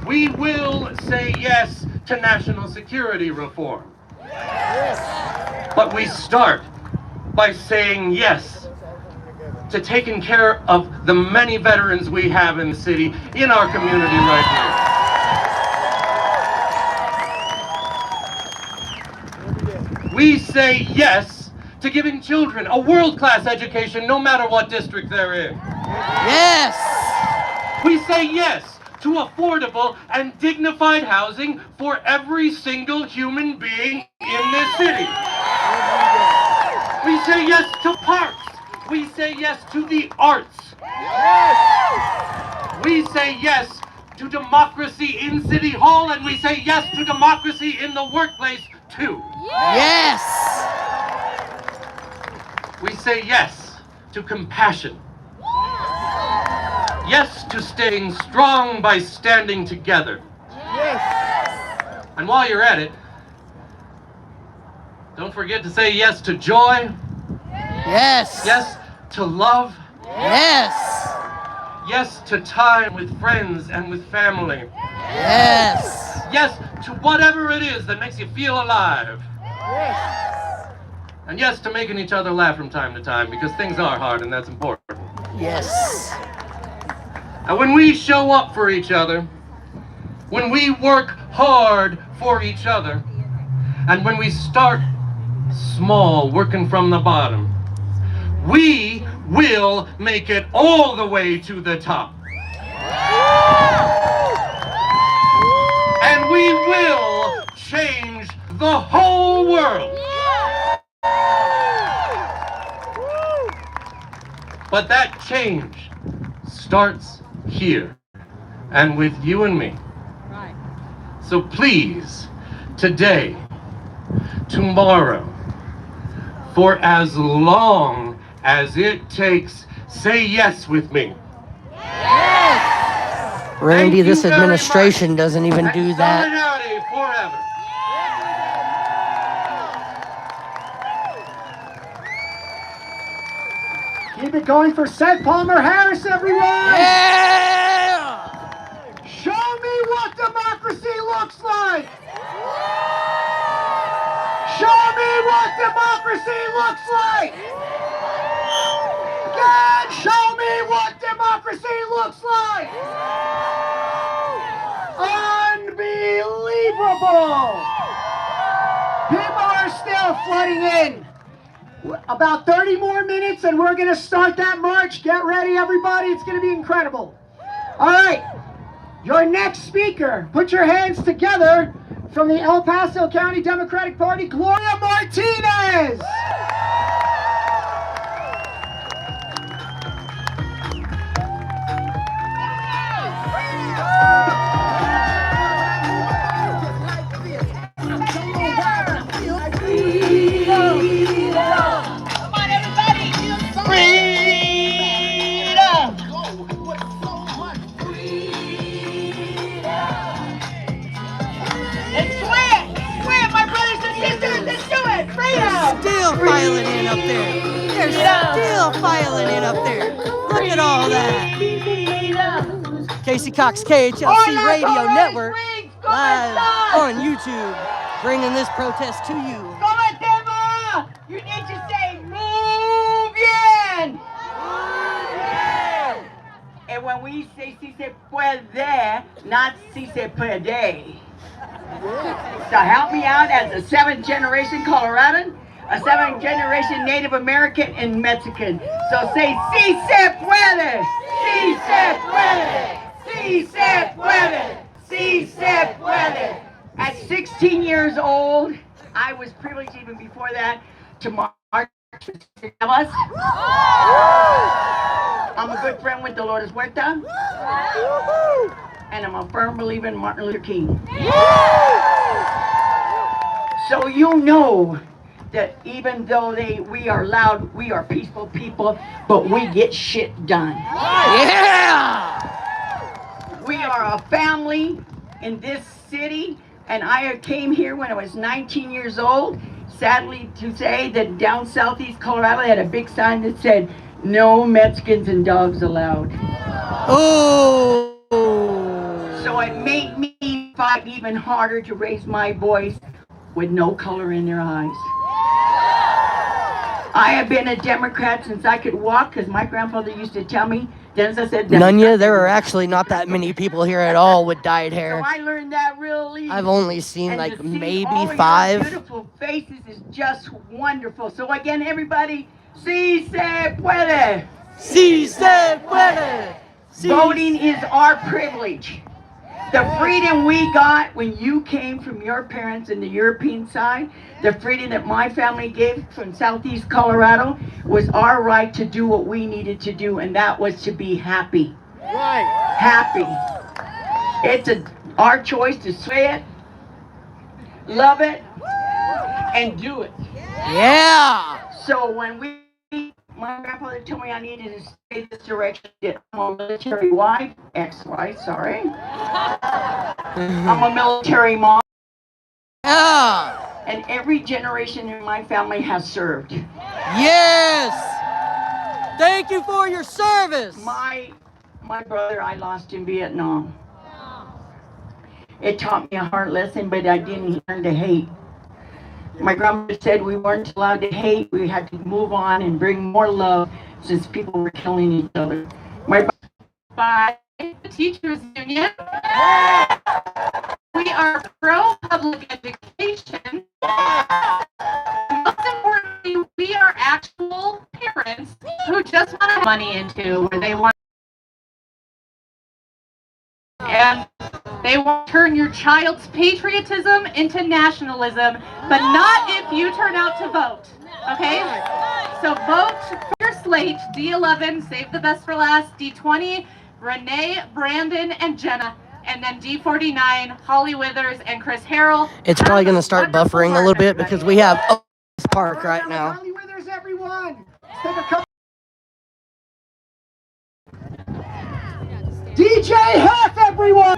We will say yes to national security reform. But we start by saying yes to taking care of the many veterans we have in the city, in our community right here. We say yes to giving children a world-class education no matter what district they're in.
Yes!
We say yes to affordable and dignified housing for every single human being in this city. We say yes to parks. We say yes to the arts. We say yes to democracy in City Hall, and we say yes to democracy in the workplace too.
Yes!
We say yes to compassion. Yes to staying strong by standing together. Yes. And while you're at it, don't forget to say yes to joy.
Yes!
Yes to love.
Yes!
Yes to time with friends and with family.
Yes!
Yes to whatever it is that makes you feel alive.
Yes!
And yes to making each other laugh from time to time, because things are hard and that's important.
Yes!
And when we show up for each other, when we work hard for each other, and when we start small, working from the bottom, we will make it all the way to the top. And we will change the whole world. But that change starts here and with you and me.
Right.
So please, today, tomorrow, for as long as it takes, say yes with me.
Yes! Randy,
Thank
this
you very
administration
much.
doesn't even
And
do that.
Solidarity forever.
Keep it going for Seth Palmer Harris, everyone!
Yeah!
Show me what democracy looks like! Show me what democracy looks like! God, show me what democracy looks like! Unbelievable! People are still flooding in. About 30 more minutes and we're going to start that march. Get ready, everybody. It's going to be incredible. All right. Your next speaker, put your hands together From the El Paso County Democratic Party, Gloria Martinez.
Still filing in up there. They're still filing in up there. Look at all that. Casey Cox, KHLC Radio Network, live on YouTube, bringing this protest to you.
You need to say, move in! And when we say si se puede, not si se puede. So help me out as a 7th generation Coloradan, a 7th generation Native American and Mexican. So say si se puede, si se puede, si se puede, si se puede. At 16 years old, I was privileged even before that to march for us. I'm a good friend with Dolores Huerta, and I'm a firm believer in Martin Luther King. So you know that even though we are loud, we are peaceful people, but we get shit done.
Yeah!
We are a family in this city, and I came here when I was 19 years old. Sadly to say that down southeast Colorado, they had a big sign that said, "No Mexicans and dogs allowed."
Oh!
So it made me fight even harder to raise my voice with no color in their eyes. I have been a Democrat since I could walk, because my grandfather used to tell me, then I said,
Nunya, there are actually not that many people here at all with dyed hair.
So I learned that real easy.
I've only seen
and
like
to see
maybe
all
5.
Your beautiful faces is just wonderful. So again, everybody, si se puede.
Si se puede. Si
Voting is our privilege. The freedom we got when you came from your parents in the European side, the freedom that my family gave from southeast Colorado, was our right to do what we needed to do, and that was to be happy.
Right.
Happy. It's our choice to say it, love it, and do it.
Yeah!
So when my grandfather told me I needed to stay this direction, I'm a military wife, ex-wife, sorry. I'm a military mom.
Yeah!
And every generation in my family has served.
Yes! Thank you for your service!
My brother I lost in Vietnam. It taught me a hard lesson, but I didn't learn to hate. My grandmother said we weren't allowed to hate, we had to move on and bring more love since people were killing each other.
By the Teachers Union. We are pro-public education. Most importantly, we are actual parents who just want to have money into where they want, and they will turn your child's patriotism into nationalism, but not if you turn out to vote, okay? So vote for your slate, D11, save the best for last, D20, Renee, Brandon, and Jenna, and then D49, Holly Withers and Chris Harrell.
It's probably going to start buffering a little bit because we have Park right now.
Holly Withers, everyone. Let's take a couple. DJ Hef, everyone.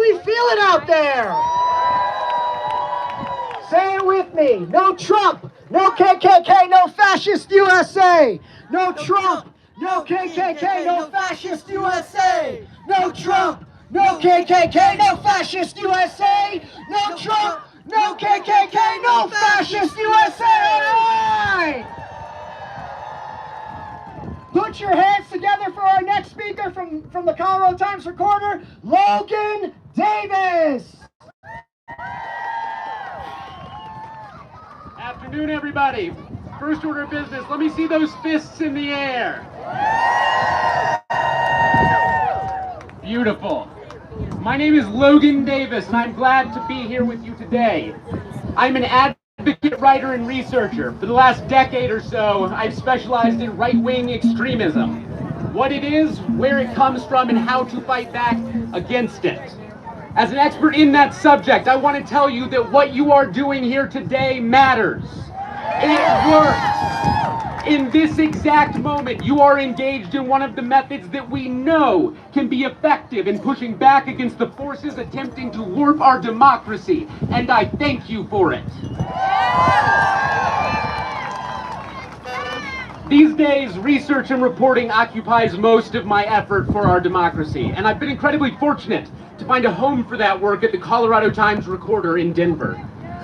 we feel it out there? Say it with me. No Trump, no KKK, no fascist USA. No Trump, no KKK, no fascist USA. No Trump, no KKK, no fascist USA. No Trump, no KKK, no fascist USA. All right. Put your hands together for our next speaker from the Colorado Times Recorder, Logan Davis.
Afternoon, everybody. First order of business, let me see those fists in the air. Beautiful. My name is Logan Davis, and I'm glad to be here with you today. I'm an advocate, writer, and researcher. For the last decade or so, I've specialized in right-wing extremism. What it is, where it comes from, and how to fight back against it. As an expert in that subject, I want to tell you that what you are doing here today matters. It works. In this exact moment, you are engaged in one of the methods that we know can be effective in pushing back against the forces attempting to warp our democracy, and I thank you for it. These days, research and reporting occupies most of my effort for our democracy, and I've been incredibly fortunate to find a home for that work at the Colorado Times Recorder in Denver.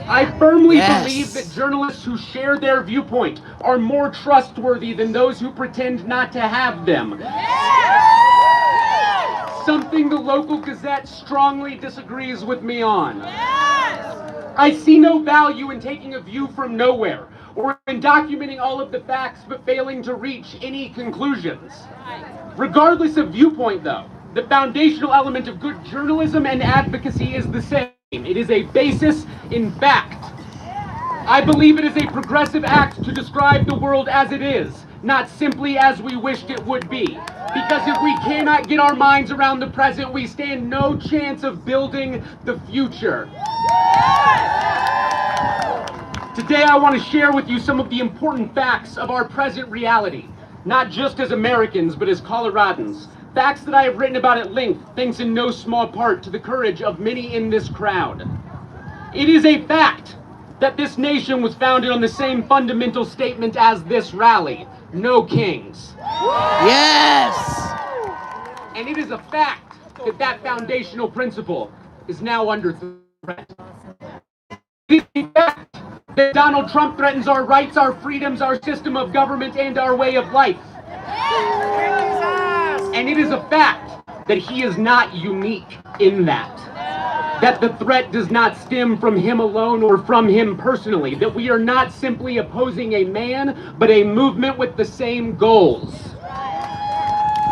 I firmly believe that journalists who share their viewpoint are more trustworthy than those who pretend not to have them. Something the local Gazette strongly disagrees with me on. I see no value in taking a view from nowhere, or in documenting all of the facts but failing to reach any conclusions. Regardless of viewpoint, though, the foundational element of good journalism and advocacy is the same. It is a basis in fact. I believe it is a progressive act to describe the world as it is, not simply as we wished it would be. Because if we cannot get our minds around the present, we stand no chance of building the future. Today I want to share with you some of the important facts of our present reality, not just as Americans, but as Coloradans. Facts that I have written about at length, thanks in no small part to the courage of many in this crowd. It is a fact that this nation was founded on the same fundamental statement as this rally: no kings.
Yes!
And it is a fact that that foundational principle is now under threat. It is a fact that Donald Trump threatens our rights, our freedoms, our system of government, and our way of life. And it is a fact that he is not unique in that. That the threat does not stem from him alone or from him personally. That we are not simply opposing a man, but a movement with the same goals.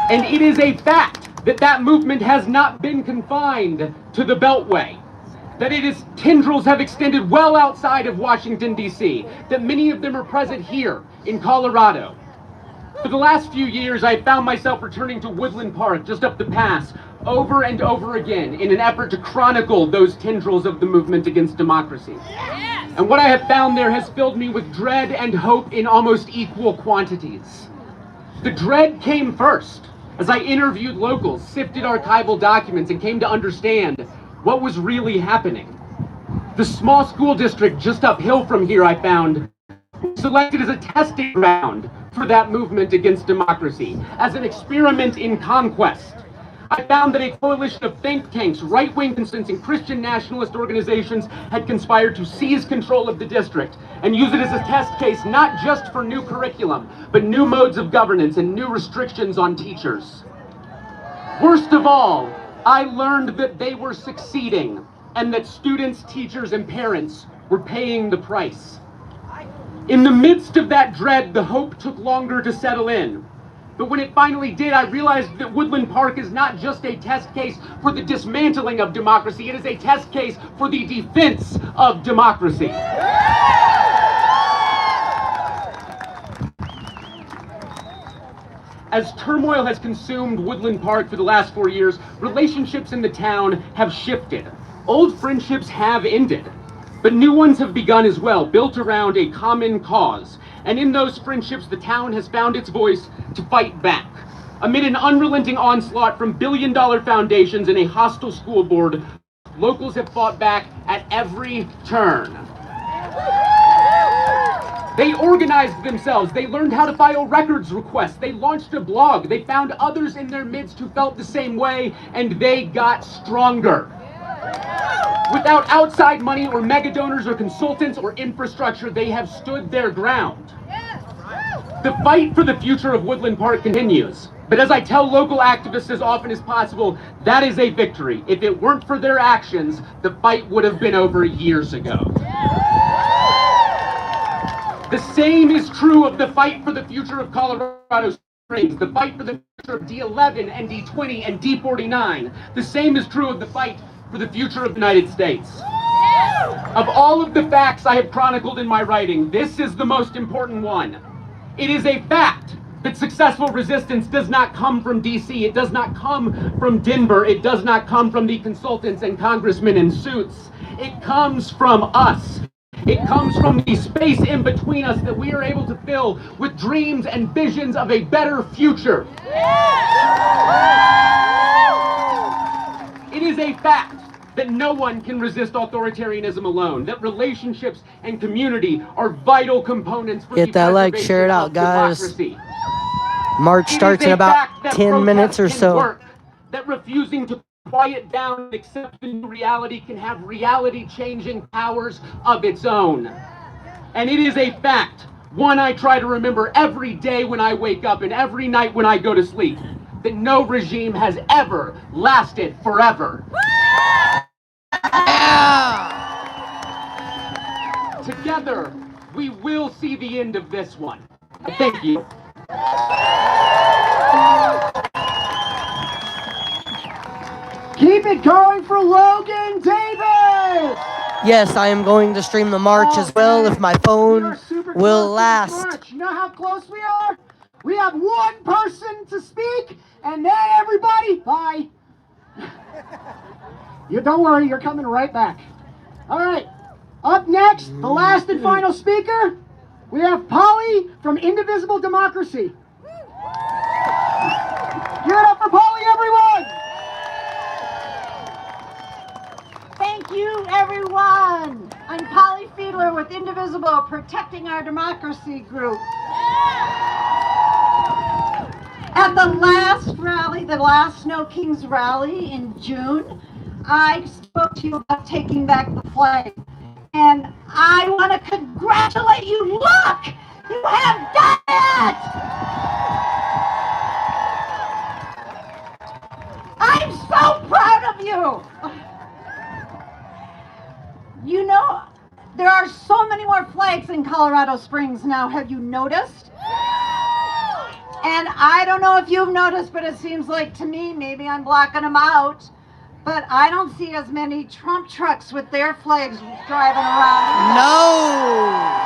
And it is a fact that that movement has not been confined to the Beltway. That its tendrils have extended well outside of Washington, D.C. That many of them are present here in Colorado. For the last few years, I found myself returning to Woodland Park, just up the pass, over and over again, in an effort to chronicle those tendrils of the movement against democracy. Yes. And what I have found there has filled me with dread and hope in almost equal quantities. The dread came first, as I interviewed locals, sifted archival documents, and came to understand what was really happening. The small school district just uphill from here, I found, selected as a testing ground for that movement against democracy, as an experiment in conquest. I found that a coalition of think tanks, right-wing consenting Christian nationalist organizations had conspired to seize control of the district and use it as a test case not just for new curriculum, but new modes of governance and new restrictions on teachers. Worst of all, I learned that they were succeeding and that students, teachers, and parents were paying the price. In the midst of that dread, the hope took longer to settle in. But when it finally did, I realized that Woodland Park is not just a test case for the dismantling of democracy, it is a test case for the defense of democracy. As turmoil has consumed Woodland Park for the last 4 years, relationships in the town have shifted. Old friendships have ended. But new ones have begun as well, built around a common cause. And in those friendships, the town has found its voice to fight back. Amid an unrelenting onslaught from billion-dollar foundations and a hostile school board, locals have fought back at every turn. They organized themselves. They learned how to file records requests. They launched a blog. They found others in their midst who felt the same way, and they got stronger. Without outside money or mega donors or consultants or infrastructure, they have stood their ground. The fight for the future of Woodland Park continues. But as I tell local activists as often as possible, that is a victory. If it weren't for their actions, the fight would have been over years ago. The same is true of the fight for the future of Colorado Springs, the fight for the future of D11 and D20 and D49. The same is true of the fight for the future of the United States. Of all of the facts I have chronicled in my writing, this is the most important one. It is a fact that successful resistance does not come from DC. It does not come from Denver. It does not come from the consultants and congressmen in suits. It comes from us. It comes from the space in between us that we are able to fill with dreams and visions of a better future. It is a fact that no one can resist authoritarianism alone, that relationships and community are vital components for
Hit that like, share it out, guys.
Democracy.
March starts in about 10 minutes or so.
Work, that refusing to quiet down and accept the new reality can have reality-changing powers of its own. And it is a fact, one I try to remember every day when I wake up and every night when I go to sleep, that no regime has ever lasted forever. Together, we will see the end of this one. Thank you.
Keep it going for Logan Davis!
Yes, I am going to stream the march as well if my phone will last.
You know how close we are? We have one person to speak, and then everybody, bye. You don't worry, you're coming right back. All right, up next, the last and final speaker, we have Polly from Indivisible Democracy. Give it up for Polly, everyone!
Thank you, everyone. I'm Polly Fiedler with Indivisible, Protecting Our Democracy group. At the last rally, the last Snow Kings rally in June, I spoke to you about taking back the flag. And I want to congratulate you. Look, you have done it! I'm so proud of you. You know, there are so many more flags in Colorado Springs now. Have you noticed? And I don't know if you've noticed, but it seems like to me, maybe I'm blocking them out, but I don't see as many Trump trucks with their flags driving around.
No!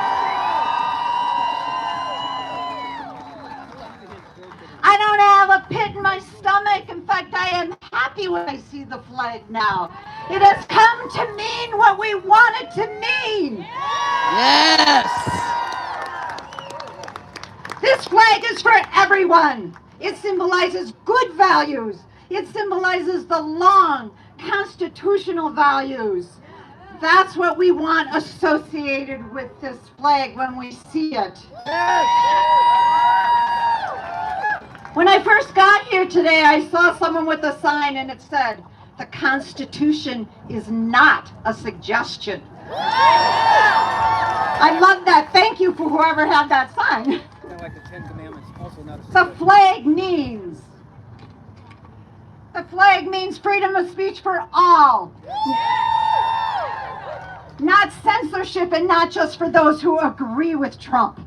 I don't have a pit in my stomach. In fact, I am happy when I see the flag now. It has come to mean what we want it to mean.
Yes!
This flag is for everyone. It symbolizes good values. It symbolizes the long constitutional values. That's what we want associated with this flag when we see it. When I first got here today, I saw someone with a sign and it said, "The Constitution is not a suggestion." I love that. Thank you for whoever had that sign.
Like the 10 Commandments, also not a
The flag means freedom of speech for all. Not censorship, and not just for those who agree with Trump.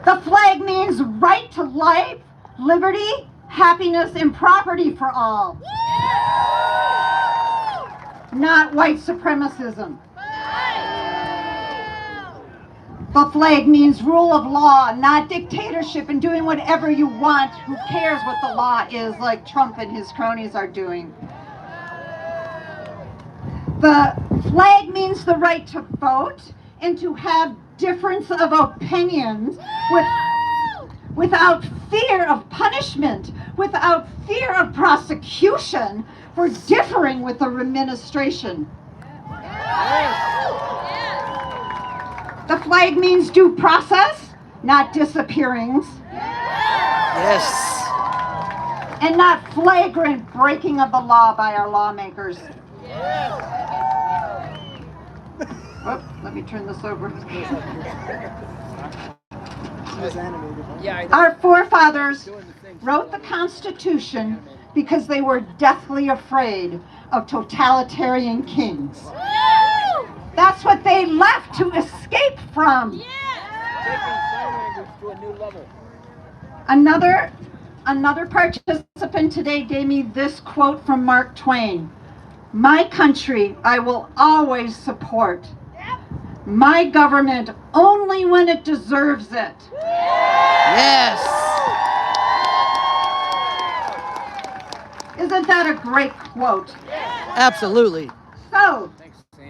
The flag means right to life, liberty, happiness, and property for all. Not white supremacism. The flag means rule of law, not dictatorship and doing whatever you want. Who cares what the law is, like Trump and his cronies are doing. The flag means the right to vote and to have difference of opinions without fear of punishment, without fear of prosecution for differing with the administration. The flag means due process, not disappearings.
Yes.
And not flagrant breaking of the law by our lawmakers. Whoop, let me turn this over. Our forefathers wrote the Constitution because they were deathly afraid of totalitarian kings. That's what they left to escape from. Another participant today gave me this quote from Mark Twain. "My country I will always support. My government only when it deserves it."
Yes.
Isn't that a great quote?
Absolutely.
So,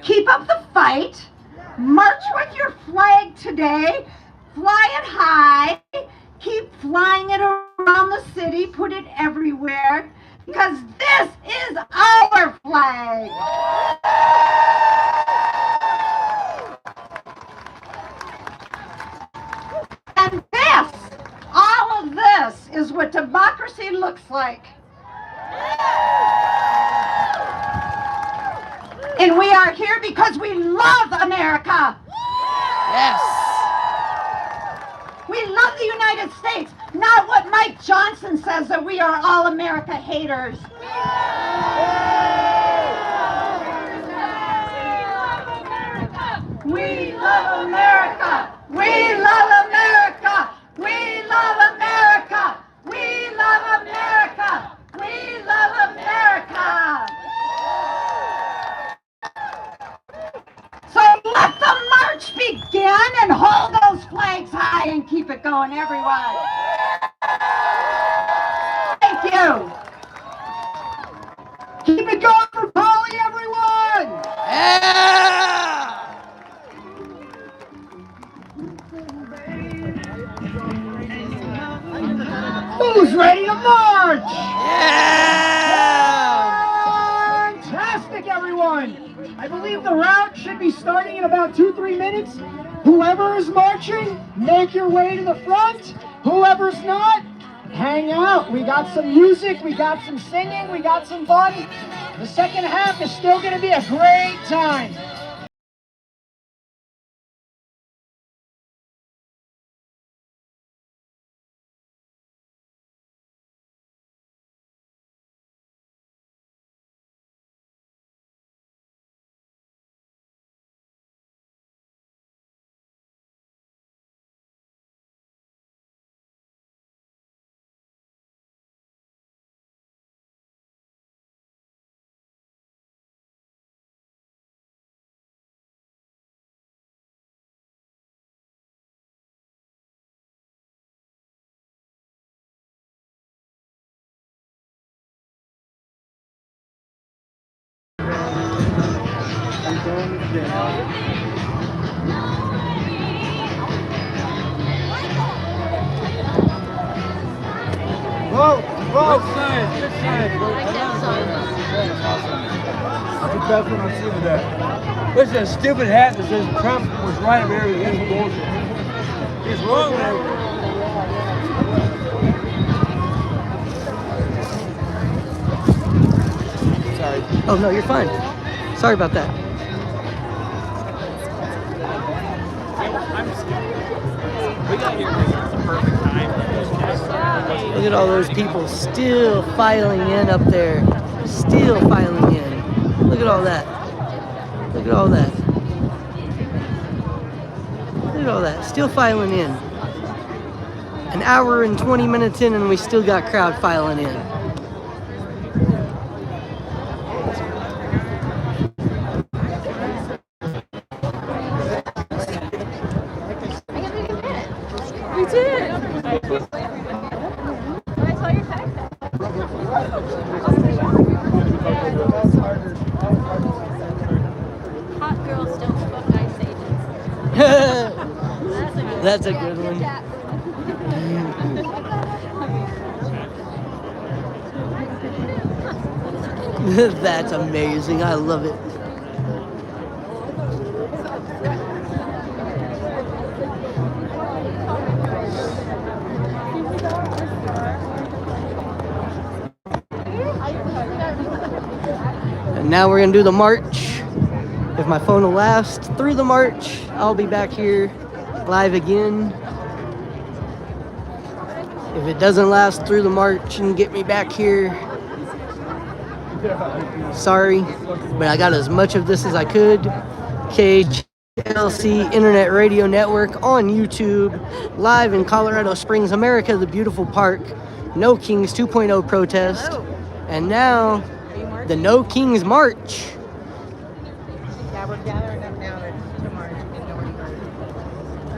keep up the fight. March with your flag today. Fly it high. Keep flying it around the city. Put it everywhere. Because this is our flag. And this, all of this, is what democracy looks like. And we are here because we love America.
Yes.
We love the United States, not what Mike Johnson says that we are all America haters. We love America. We love America. We love America. We love America. We love America. So let the march begin and hold those flags high and keep it going, everyone. Thank you.
Keep it going for Polly, everyone!
Yeah.
Who's ready to march?
Yeah.
Fantastic, everyone! I believe the route should be starting in about 2-3 minutes. Whoever is marching, make your way to the front. Whoever's not, hang out. We got some music, we got some singing, we got some fun. The second half is still going to be a great time.
Whoa, whoa! Good sign, good sign. That's the best one I've seen today. What's that stupid hat that says Trump was right over here with his bullshit? He's wrong, man.
Sorry. Oh, no, you're fine. Sorry about that.
We got here at the perfect time.
Look at all those people still filing in up there. Still filing in. Look at all that. Look at all that. Look at all that. Still filing in. An hour and 20 minutes in and we still got crowd filing in.
We did. I saw your text. Hot girls don't smoke ice agents.
That's a good one. That's amazing. I love it. And now we're gonna do the march. If my phone will last through the march, I'll be back here live again. If it doesn't last through the march and get me back here, sorry, but I got as much of this as I could. KHLC Internet Radio Network on YouTube, live in Colorado Springs, America, the beautiful park. No Kings 2.0 protest. And now, the No Kings March.
Yeah, we're gathering up now to march.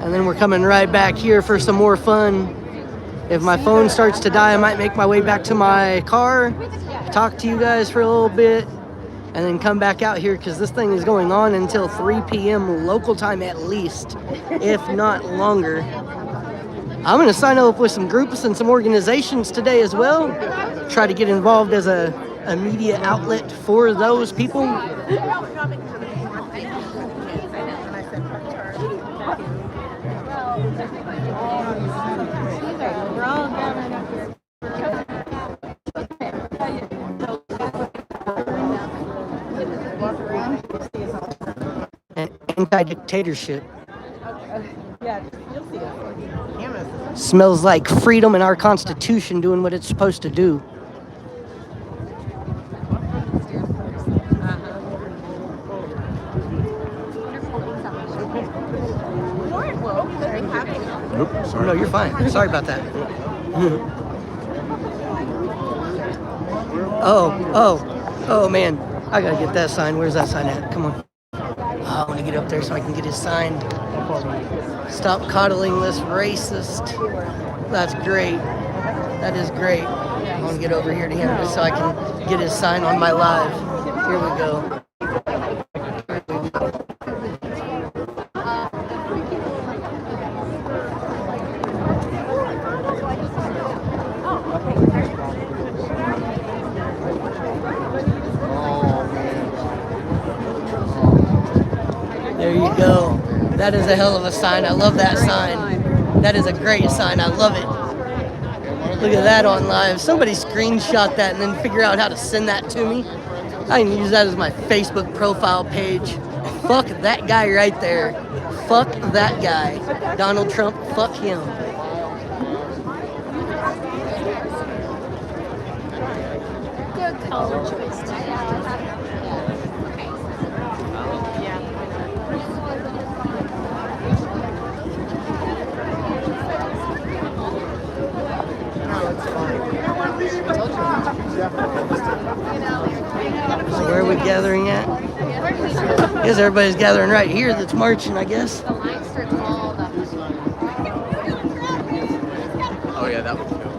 And then we're coming right back here for some more fun. If my phone starts to die, I might make my way back to my car, talk to you guys for a little bit, and then come back out here because this thing is going on until 3 p.m. local time at least, if not longer. I'm going to sign up with some groups and some organizations today as well. Try to get involved as a media outlet for those people. And anti-dictatorship.
Yeah, you'll see it.
Smells like freedom and our Constitution doing what it's supposed to do.
Nope, sorry.
No, you're fine. Sorry about that. Oh, man. I gotta get that sign. Where's that sign at? Come on. I want to get up there so I can get his sign. Stop coddling this racist. That's great. That is great. I want to get over here to him just so I can get his sign on my live. Here we go. There you go. That is a hell of a sign. I love that sign. That is a great sign. I love it. Look at that on live. Somebody screenshot that and then figure out how to send that to me. I can use that as my Facebook profile page. Fuck that guy right there. Fuck that guy. Donald Trump, fuck him.
Good color choice.
So where are we gathering at? I guess everybody's gathering right here that's marching, I guess.
Oh yeah, that would kill.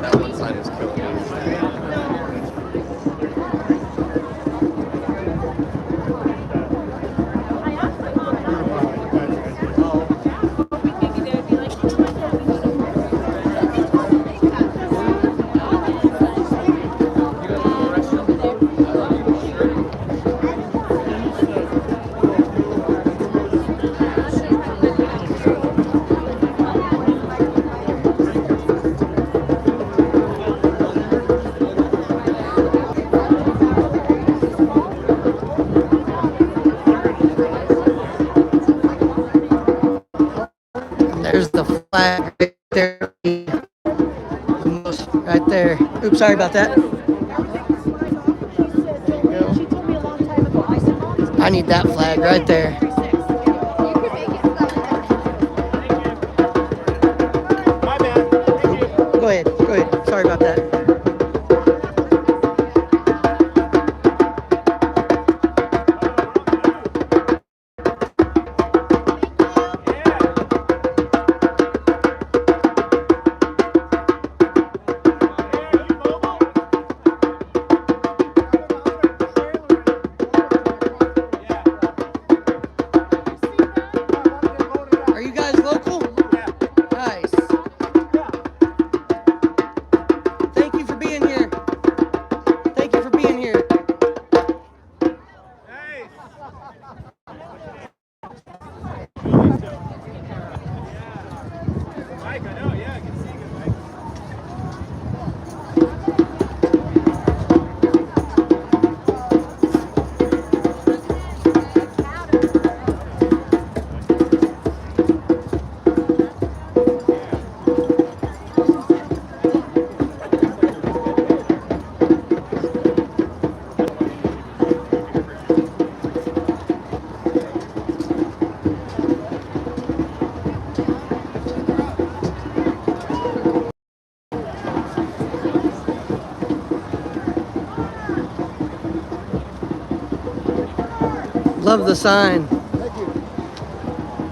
That one sign is killing.
There's the flag right there. Right there. Oops, sorry about that. I need that flag right there. Go ahead. Sorry about that. Are you guys local? Love the sign.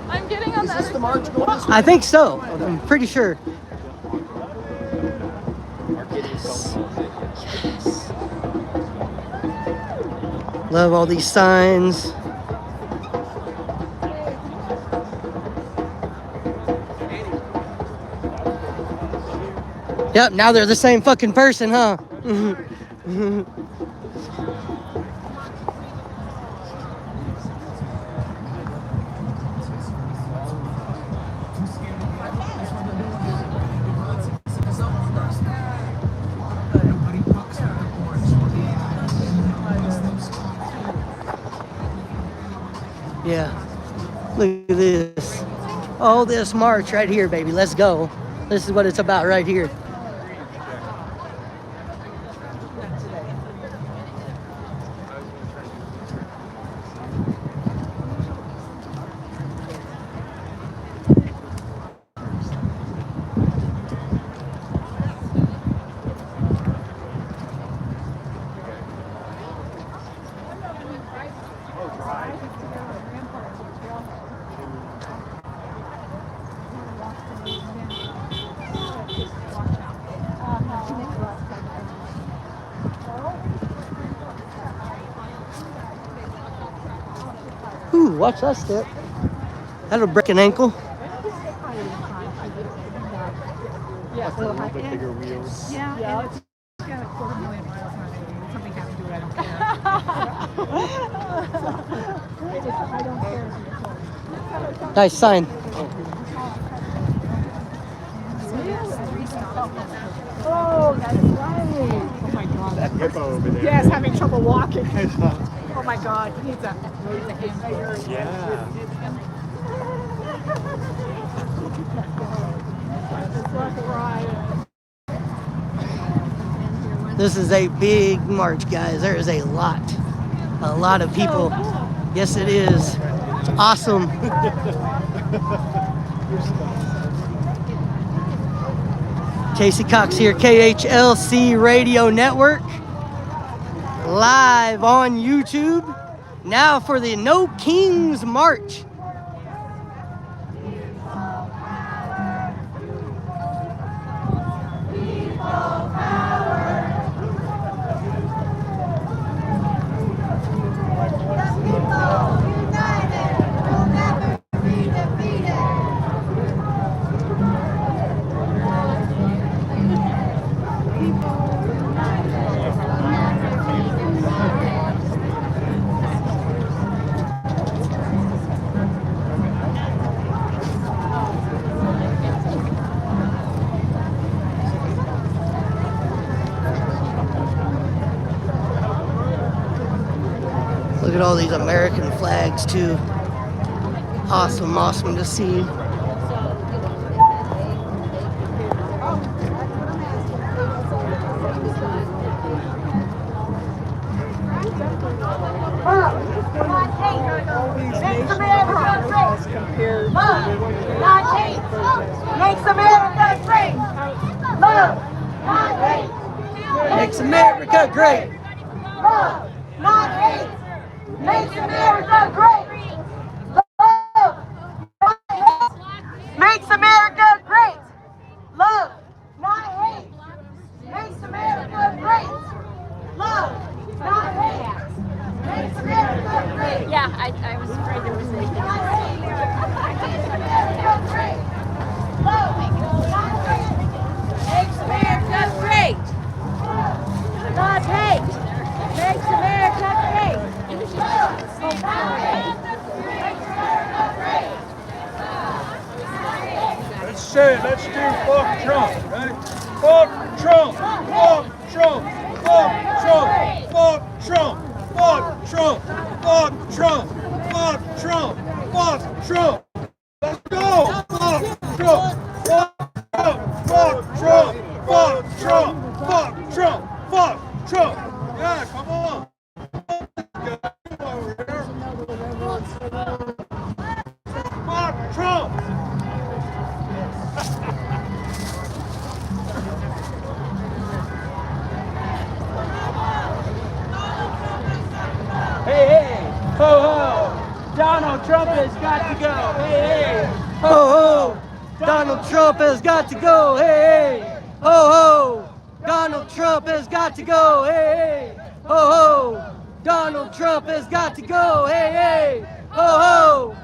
I'm getting on the other
March going this way?
I think so. I'm pretty sure. Yes. Love all these signs. Yep, now they're the same fucking person, huh? Yeah, look at this. All this march right here, baby. Let's go. This is what it's about right here. Ooh, watch that step. That'll break an ankle.
Yeah, a little bit bigger wheels. Yeah, it's got a 250,000 miles on it. Something happened to it, I don't care. I don't care.
Nice sign.
Oh, that's right. Oh my God. That hippo over there. Yes, having trouble walking. Oh my God, he needs a hamburger. Yeah.
This is a big march, guys. There is a lot of people. Yes, it is. It's awesome. Casey Cox here, KHLC Radio Network, live on YouTube. Now for the No Kings March. Look at all these American flags too. Awesome, awesome to see.
Makes America great. Love, not hate.
Makes America great.
Love, not hate. Makes America great. Love, not hate. Makes America great. Love, not hate. Makes America great. Love, not hate. Makes America great.
Yeah, I was afraid there was anything.
Makes America great. Love, not hate. Makes America great. Not hate. Makes America great. Love, not hate. Makes America great.
say it. Let's do fuck Trump, right? Fuck Trump! Fuck Trump! Fuck Trump! Fuck Trump! Fuck Trump! Fuck Trump! Fuck Trump! Fuck Trump! Let's go! Fuck Trump! Fuck Trump! Fuck Trump! Fuck Trump! Fuck Trump! Fuck Trump! Yeah, come on! Fuck Trump!
Hey, hey, ho, ho, Donald Trump has got to go. Hey, hey,
Ho, ho, Donald Trump has got to go. Hey, hey, ho, ho, Donald Trump has got to go. Hey, hey, ho, ho, Donald Trump has got to go. Hey, hey, ho, ho,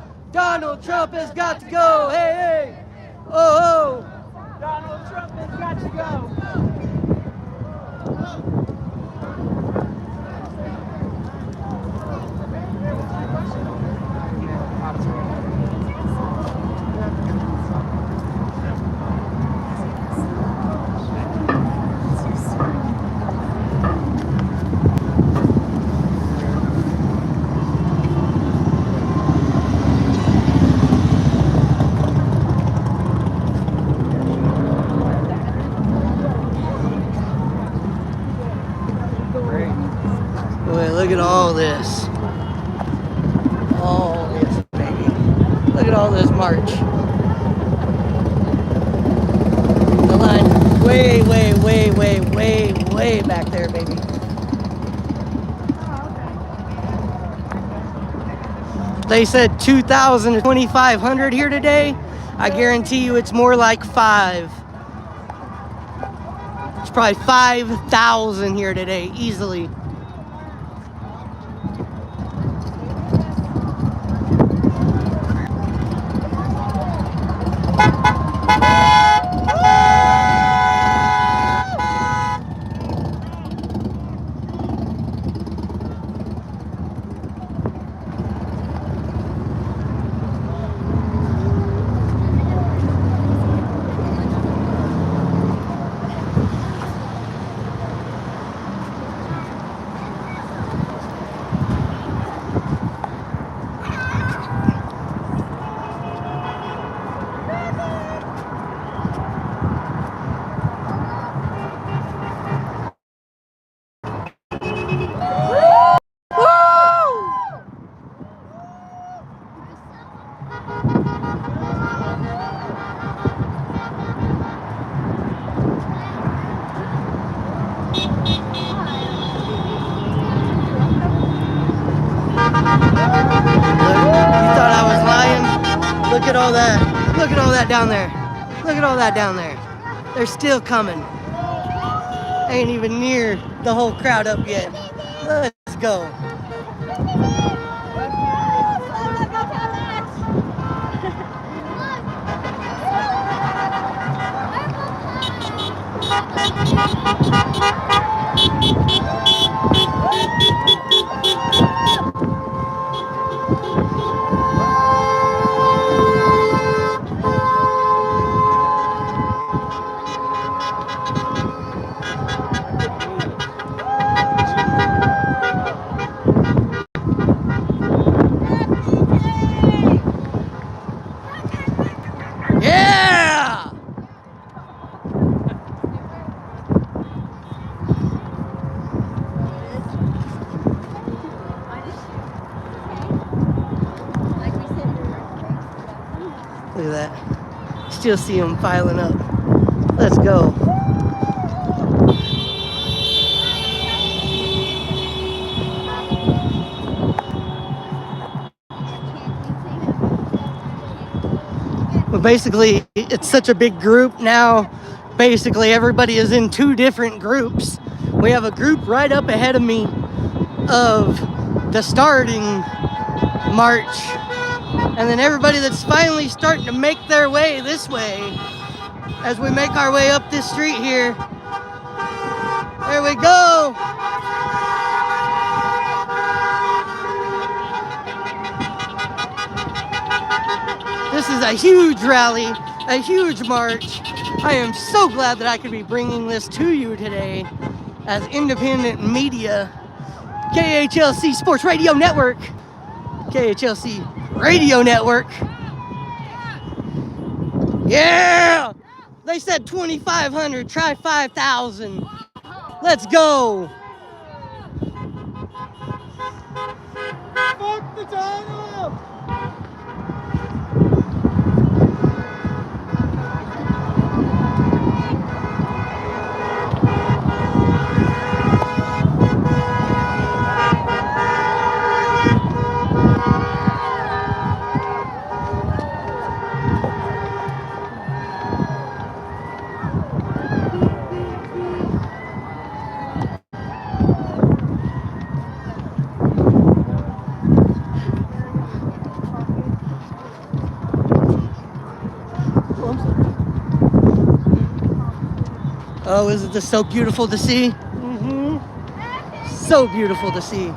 Donald Trump has got to go. Hey, hey, ho, ho,
Donald Trump has got to go.
Boy, look at all this. All this, baby. Look at all this march. The line way, way, way, way, way, way back there, baby. They said 2,000 to 2,500 here today. I guarantee you it's more like 5. It's probably 5,000 here today, easily. Look at all that. Look at all that down there. Look at all that down there. They're still coming. Ain't even near the whole crowd up yet. Let's go. Yeah! Look at that. Still see them piling up. Let's go. But basically, it's such a big group now. Basically, everybody is in 2 different groups. We have a group right up ahead of me of the starting march. And then everybody that's finally starting to make their way this way as we make our way up this street here. There we go. This is a huge rally, a huge march. I am so glad that I could be bringing this to you today as independent media. KHLC Sports Radio Network. KHLC Radio Network. Yeah! They said 2,500, try 5,000. Let's go.
Fuck the tunnel!
Oh, isn't this so beautiful to see?
Mm-hmm.
So beautiful to see.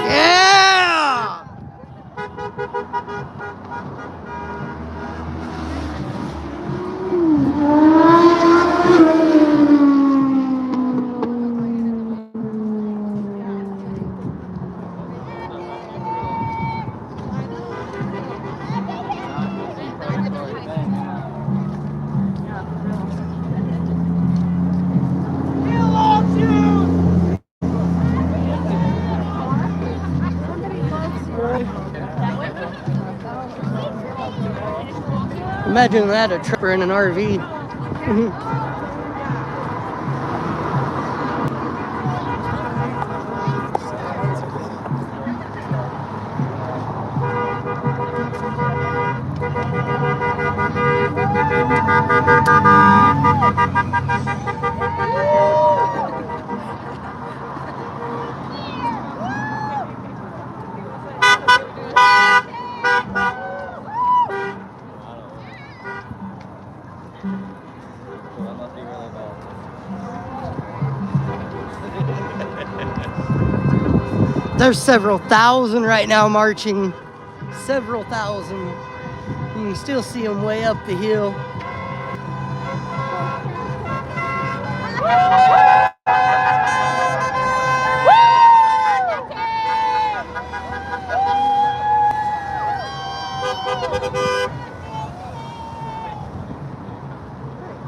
Yeah! Imagine that, a tripper in an RV. There's several thousand right now marching. Several thousand. You can still see them way up the hill.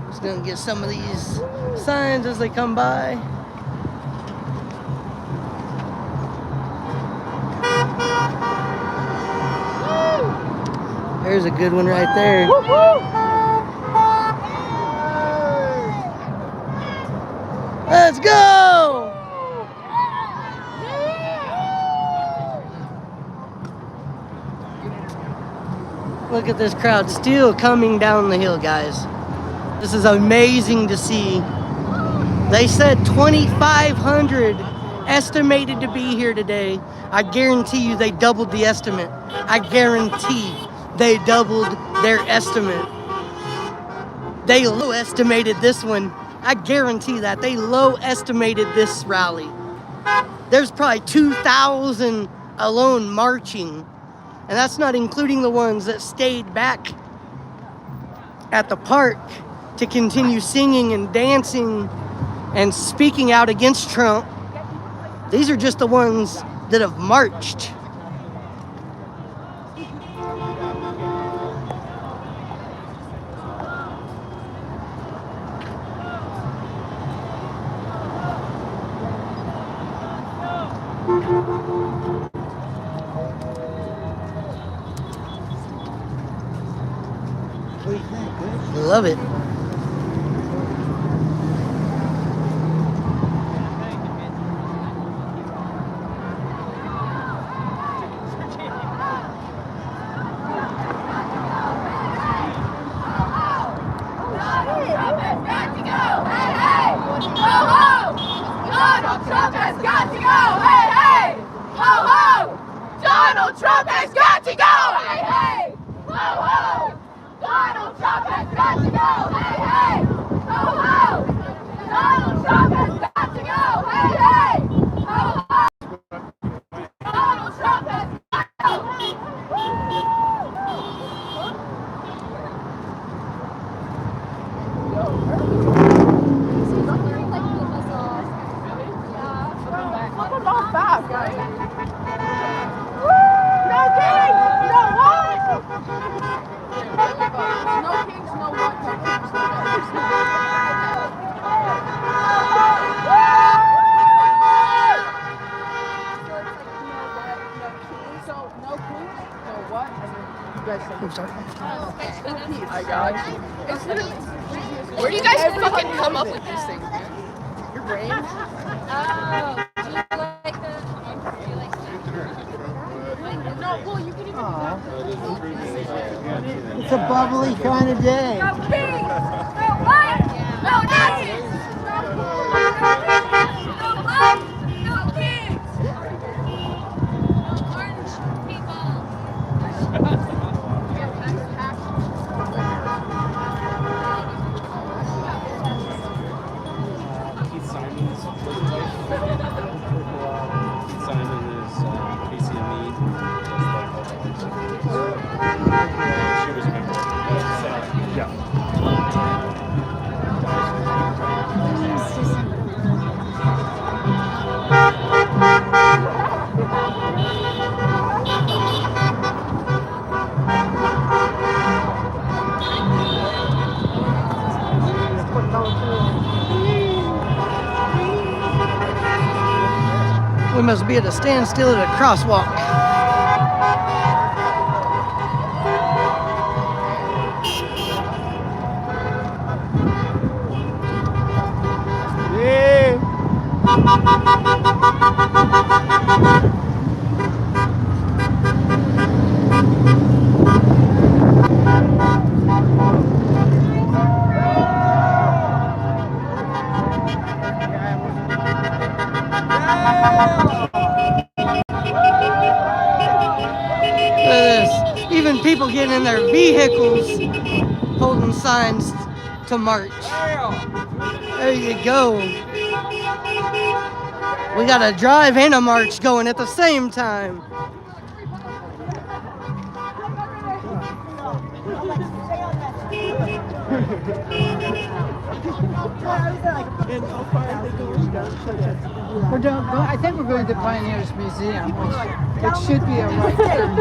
Just gonna get some of these signs as they come by. There's a good one right there. Let's go! Look at this crowd still coming down the hill, guys. This is amazing to see. They said 2,500 estimated to be here today. I guarantee you they doubled the estimate. I guarantee they doubled their estimate. They low estimated this one. I guarantee that. They low estimated this rally. There's probably 2,000 alone marching. And that's not including the ones that stayed back at the park to continue singing and dancing and speaking out against Trump. These are just the ones that have marched. Love it.
Donald Trump has got to go! Hey, hey! Ho, ho! Donald Trump has got to go! Hey, hey! Ho, ho! Donald Trump has got to go! Hey, hey! Ho, ho! Donald Trump has got to go! Flip them off fast, guys. No kings, no what? No kings, no what? No kings, no So no kings, no what? You guys said I'm sorry. I got you. It's literally. Where do you guys fucking come up with these things, man? Your brain? Oh, do you like the? No, well, you can even do that.
It's a bubbly kind of day.
No kings! No what? No Nazis! No what? No kings! No orange people!
Keith Simon's wife. Keith Simon is KCME. She was a member of yeah.
We must be at a standstill at a crosswalk. Even people getting in their vehicles holding signs to march. There you go. We got a drive and a march going at the same time.
I think we're going to Pioneers Museum, which it should be a right turn.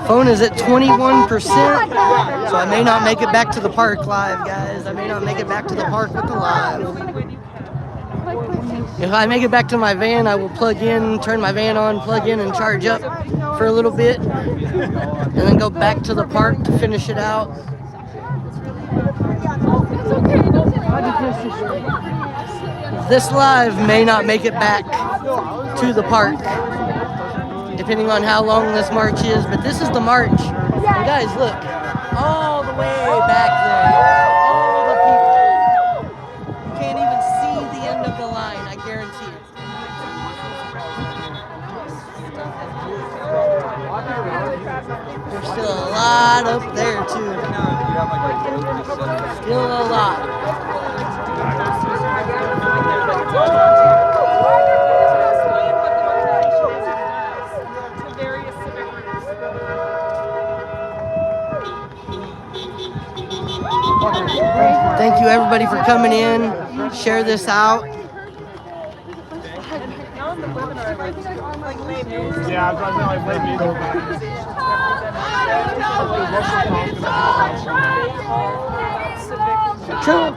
Phone is at 21%, so I may not make it back to the park live, guys. I may not make it back to the park with the live. If I make it back to my van, I will plug in, turn my van on, plug in, and charge up for a little bit, and then go back to the park to finish it out. This live may not make it back to the park, depending on how long this march is, but this is the march. And guys, look, all the way back there, all the people. You can't even see the end of the line, I guarantee it. There's still a lot up there too. Still a lot. Thank you everybody for coming in. Share this out.
Yeah, I'm trying to like play music.
Trump.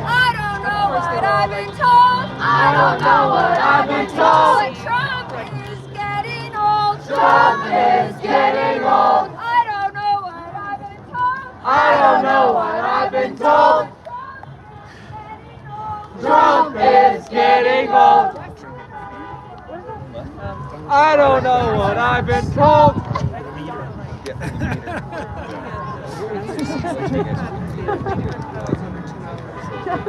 I don't know what I've been told. I don't know what I've been told. Trump is getting old. Trump is getting old. I don't know what I've been told. I don't know what I've been told.
Trump is getting old. I don't know what I've been told.
Pick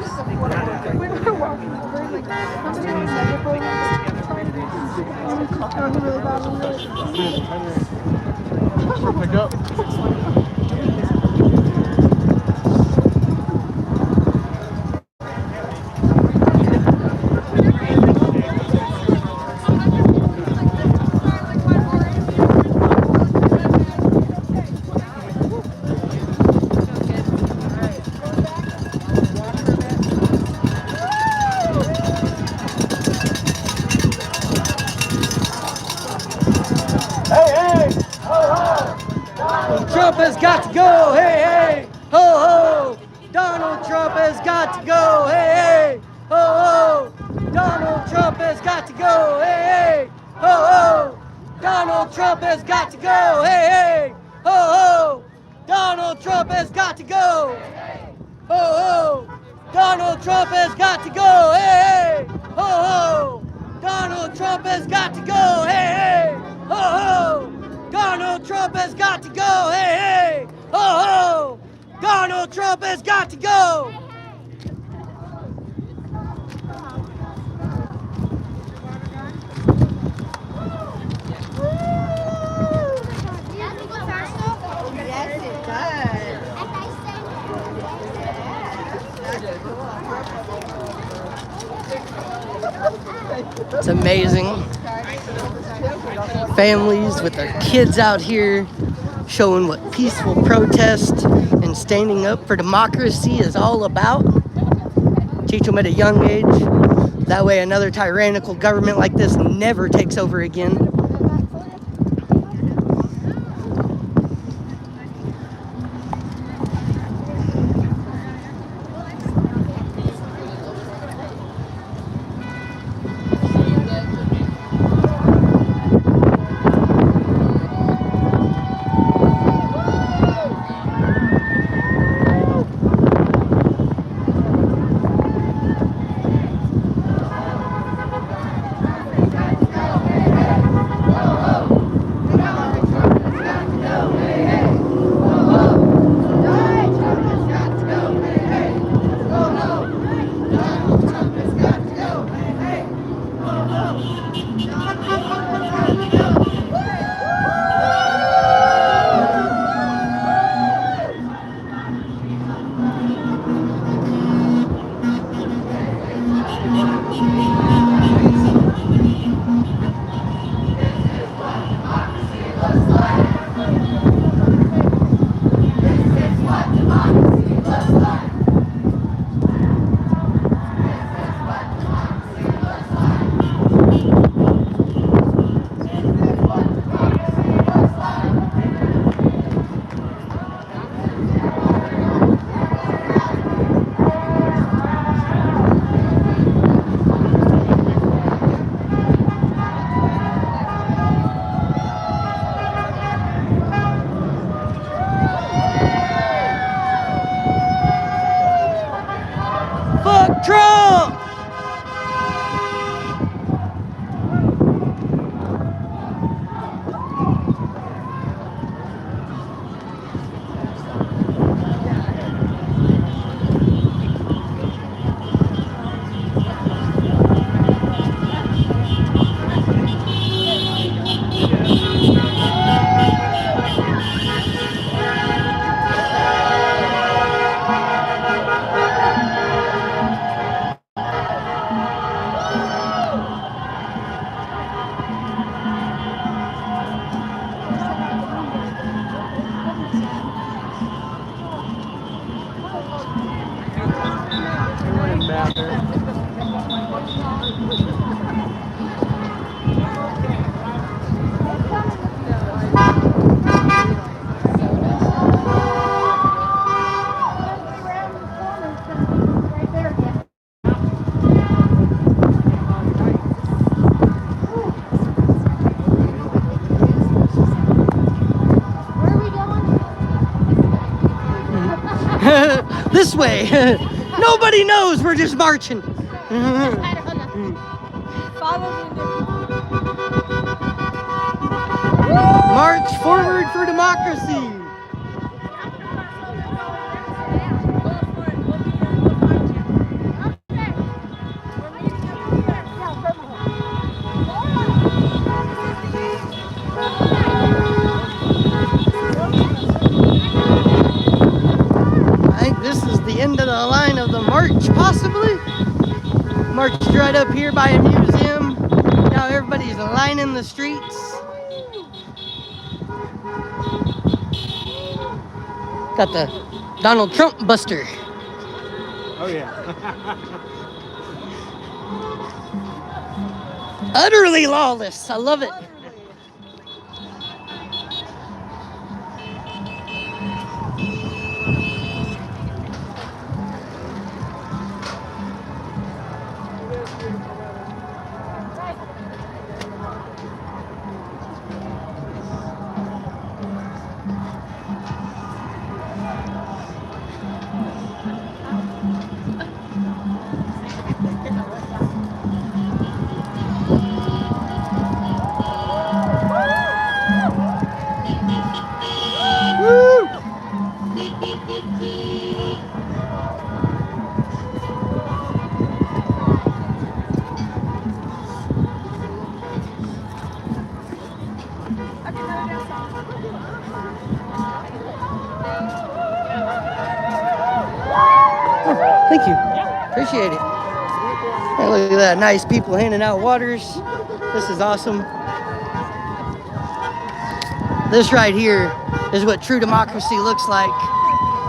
up.
Trump has got to go, hey, hey, ho, ho. Donald Trump has got to go, hey, hey, ho, ho. Donald Trump has got to go, hey, hey, ho, ho. Donald Trump has got to go, hey, hey, ho, ho. Donald Trump has got to go, ho, ho. Donald Trump has got to go, hey, hey, ho, ho. Donald Trump has got to go, hey, hey, ho, ho. Donald Trump has got to go, hey, hey, ho, ho. Donald Trump has got to go.
Yes, it does.
It's amazing. Families with their kids out here showing what peaceful protest and standing up for democracy is all about. Teach them at a young age. That way another tyrannical government like this never takes over again. Fuck Trump! This way. Nobody knows, we're just marching. March forward for democracy. right up here by a museum. Now everybody's lining the streets. Got the Donald Trump buster.
Oh yeah.
Utterly lawless. I love it. Thank you. Appreciate it. Hey, look at that. Nice people handing out waters. This is awesome. This right here is what true democracy looks like.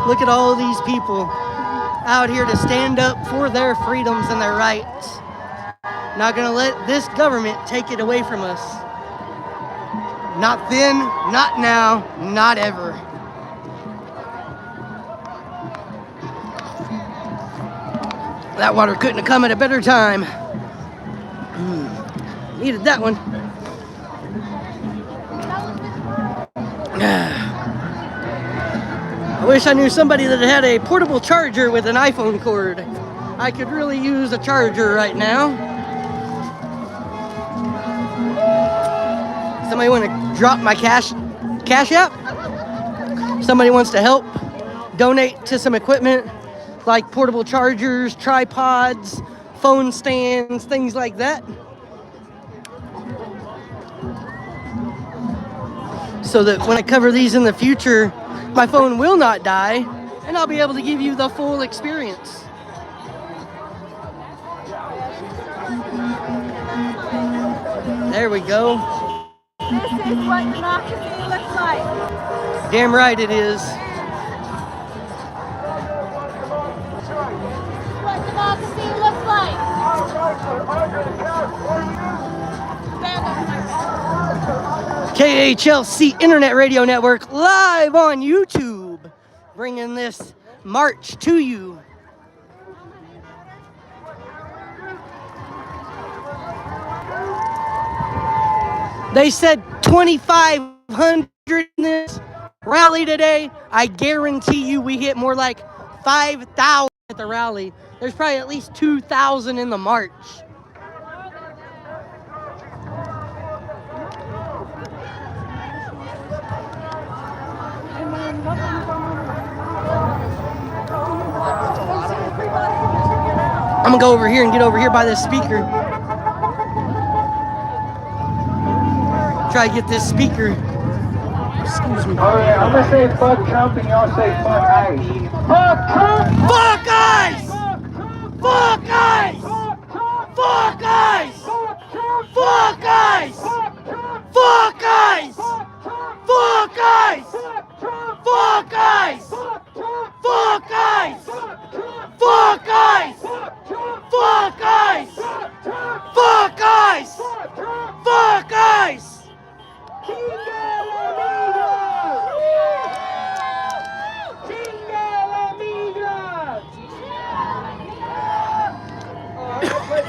Look at all these people out here to stand up for their freedoms and their rights. Not gonna let this government take it away from us. Not then, not now, not ever. That water couldn't have come at a better time. Needed that one. I wish I knew somebody that had a portable charger with an iPhone cord. I could really use a charger right now. Somebody want to drop my cash app? Somebody wants to help donate to some equipment like portable chargers, tripods, phone stands, things like that. So that when I cover these in the future, my phone will not die and I'll be able to give you the full experience. There we go.
This is what democracy looks like.
Damn right it is.
What democracy looks like.
KHLC Internet Radio Network live on YouTube, bringing this march to you. They said 2,500 in this rally today. I guarantee you we hit more like 5,000 at the rally. There's probably at least 2,000 in the march. I'm gonna go over here and get over here by this speaker. Try to get this speaker. Excuse me.
Alright, I'm gonna say fuck Trump and y'all say fuck ICE. Fuck Trump!
Fuck ICE! Fuck ICE! Fuck ICE! Fuck ICE! Fuck ICE! Fuck ICE! Fuck ICE! Fuck ICE! Fuck ICE! Fuck ICE! Fuck ICE! Fuck ICE!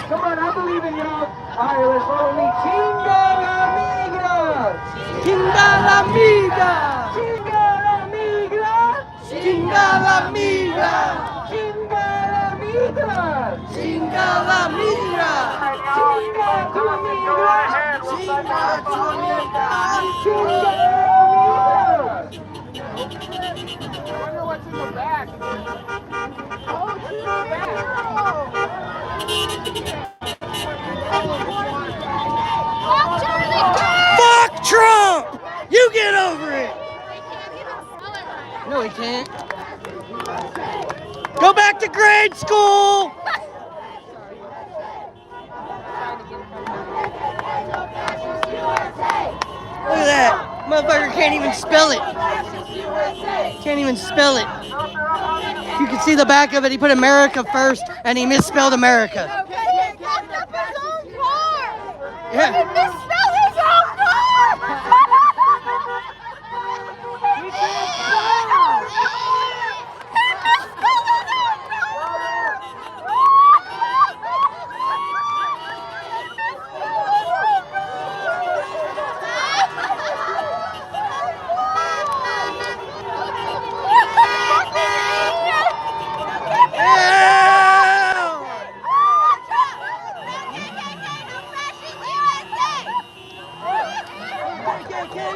Come on, I believe in y'all. Alright, let's follow me. Chinga la migra!
Chinga la migra!
Chinga la migra!
Chinga la migra!
Chinga la migra!
Chinga la migra!
Chinga tu migra!
Chinga tu migra!
Chinga la migra! I wonder what's in the back. Oh, it's in the back.
Fuck Trump! You get over it! No, he can't. Go back to grade school! Motherfucker can't even spell it. Can't even spell it. You can see the back of it. He put America first, and he misspelled America. Yeah.
He misspelled his own car!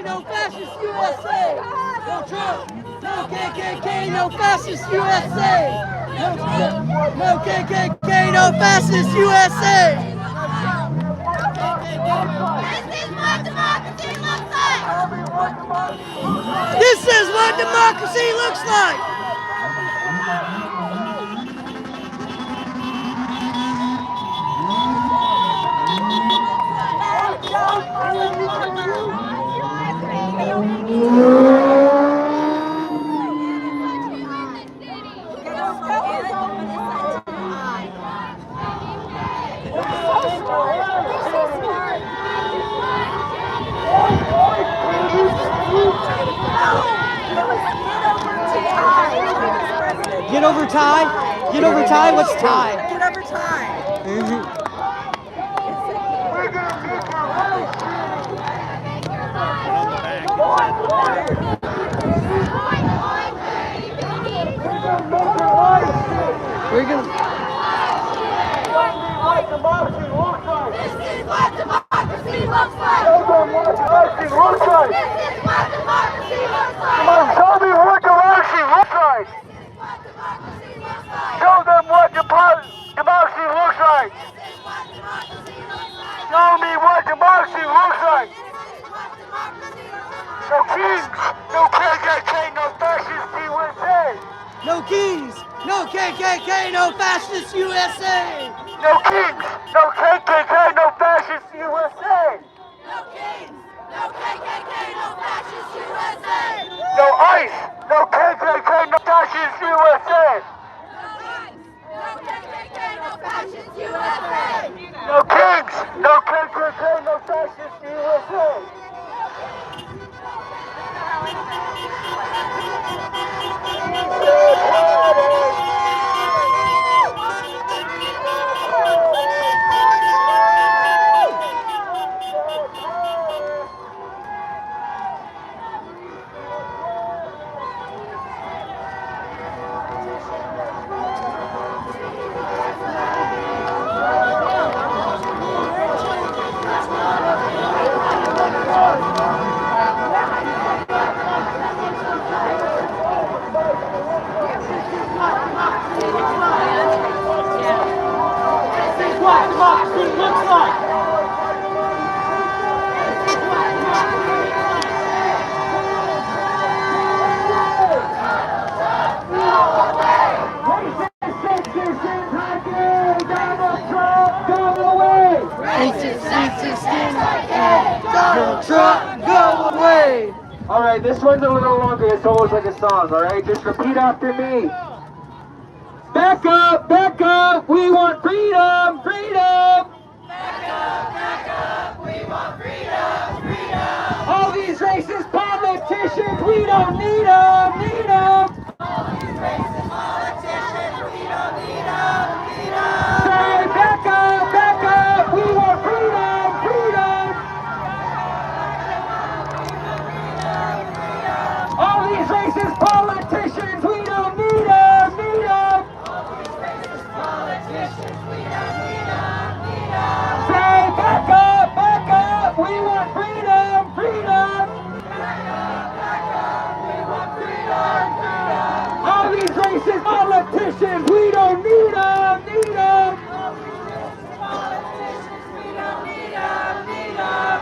No fascist USA! No Trump! No KKK! No fascist USA! No KKK! No fascist USA! This is what democracy looks like! Get over tie? Get over tie? What's tie?
Get over time.
We're gonna.
This is what democracy looks like.
Democracy looks like.
This is what democracy looks like.
Come on, tell me what democracy looks like. Show them what democracy looks like. Show me what democracy looks like. No kings, no KKK, no fascist USA.
No kings, no KKK, no fascist USA.
No kings, no KKK, no fascist USA.
No kings, no KKK, no fascist USA.
No ICE, no KKK, no fascist USA.
No KKK, no fascist USA.
No kings, no KKK, no fascist USA.
Alright, this one's a little longer, it's almost like a song, alright? Just repeat after me. Back up, we want freedom, freedom!
Back up, we want freedom, freedom!
All these racist politicians, we don't need them, need them!
All these racist politicians, we don't need them, need them!
Say back up, we want freedom, freedom! All these racist politicians, we don't need them, need them!
All these racist politicians, we don't need them, need them!
Say back up, we want freedom, freedom!
Back up, we want freedom, freedom!
All these racist politicians, we don't need them, need them!
All these racist politicians, we don't need them, need them!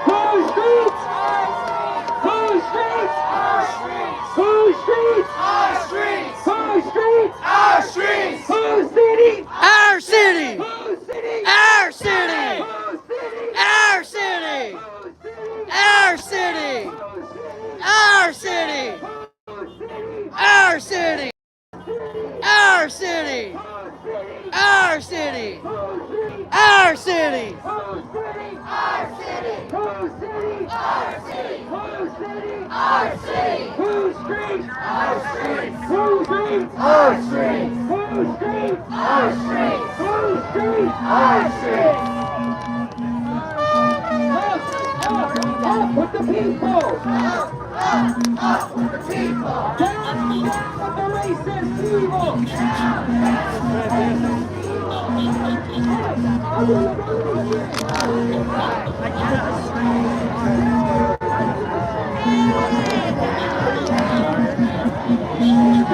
Whose streets? Whose streets?
Our streets!
Whose streets?
Our streets!
Whose streets?
Our streets!
Whose city?
Our city!
Whose city?
Our city! Our city!
Our city! Our city! Our city! Our city! Who screams? Our street! Who screams? Our street! Who screams? Our street! Who screams? Our street! Up with the people! Up with the people! Down with the racist evil!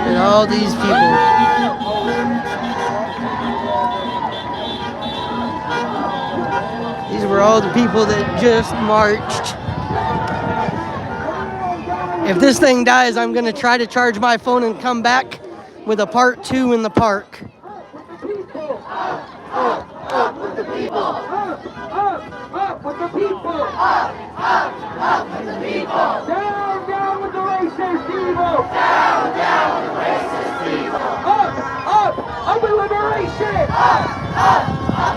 And all these people. These were all the people that just marched. If this thing dies, I'm going to try to charge my phone and come back with a part 2 in the park.
Up with the people! Up with the people! Up with the people! Down with the racist evil! Down with the racist evil! Up with liberation! Up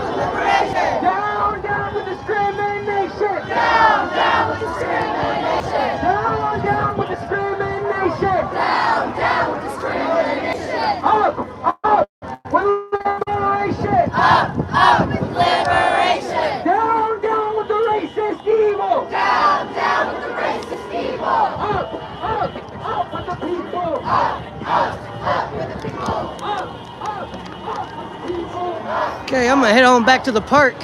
with liberation! Down with discrimination! Down with discrimination! Down with discrimination! Down with discrimination! Up with liberation! Up with liberation! Down with the racist evil! Down with the racist evil! Up with the people! Up with the people!
Okay, I'm gonna head on back to the park.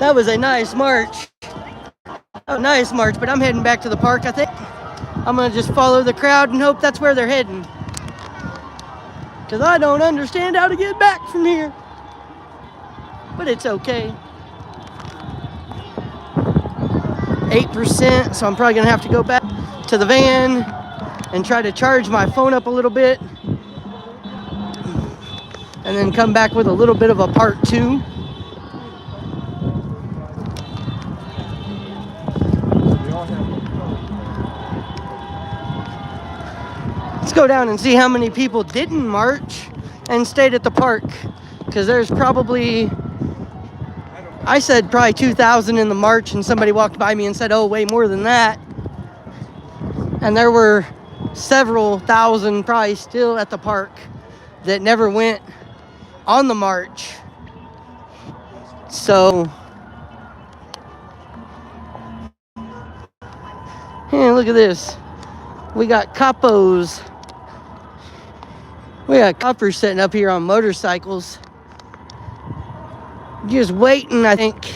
That was a nice march. A nice march, but I'm heading back to the park, I think. I'm gonna just follow the crowd and hope that's where they're heading. Because I don't understand how to get back from here. But it's okay. 8%, so I'm probably gonna have to go back to the van and try to charge my phone up a little bit. And then come back with a little bit of a part 2. Let's go down and see how many people didn't march and stayed at the park. Because there's probably, I said probably 2,000 in the march, and somebody walked by me and said, oh, way more than that. And there were several thousand probably still at the park that never went on the march. So, hey, look at this. We got capos. We got coppers sitting up here on motorcycles. Just waiting, I think.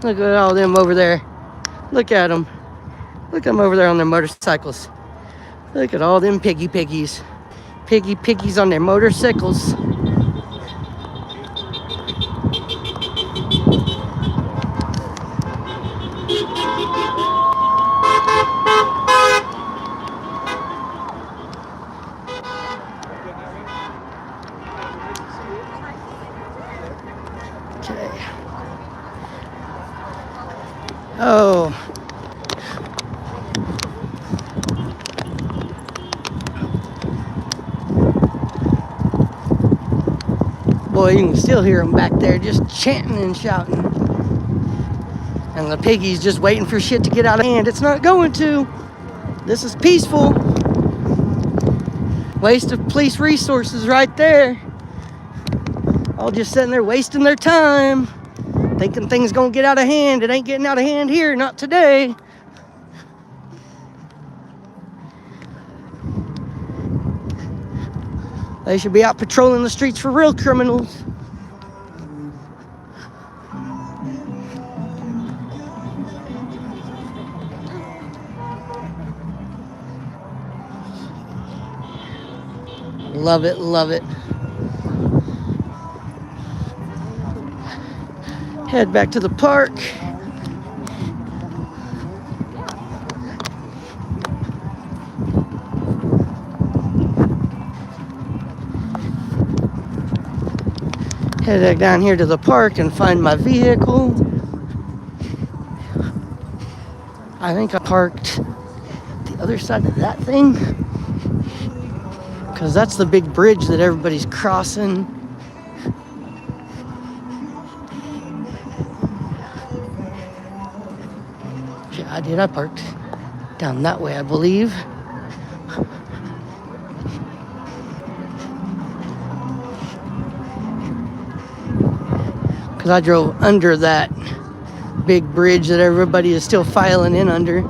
Look at all them over there. Look at them. Look at them over there on their motorcycles. Look at all them piggies. Piggies on their motorcycles. Okay. Oh. Boy, you can still hear them back there just chanting and shouting. And the piggy's just waiting for shit to get out of hand. It's not going to. This is peaceful. Waste of police resources right there. All just sitting there wasting their time. Thinking things gonna get out of hand. It ain't getting out of hand here, not today. They should be out patrolling the streets for real criminals. Love it, love it. Head back to the park. Head back down here to the park and find my vehicle. I think I parked the other side of that thing, because that's the big bridge that everybody's crossing. I did. I parked down that way, I believe. Because I drove under that big bridge that everybody is still filing in under.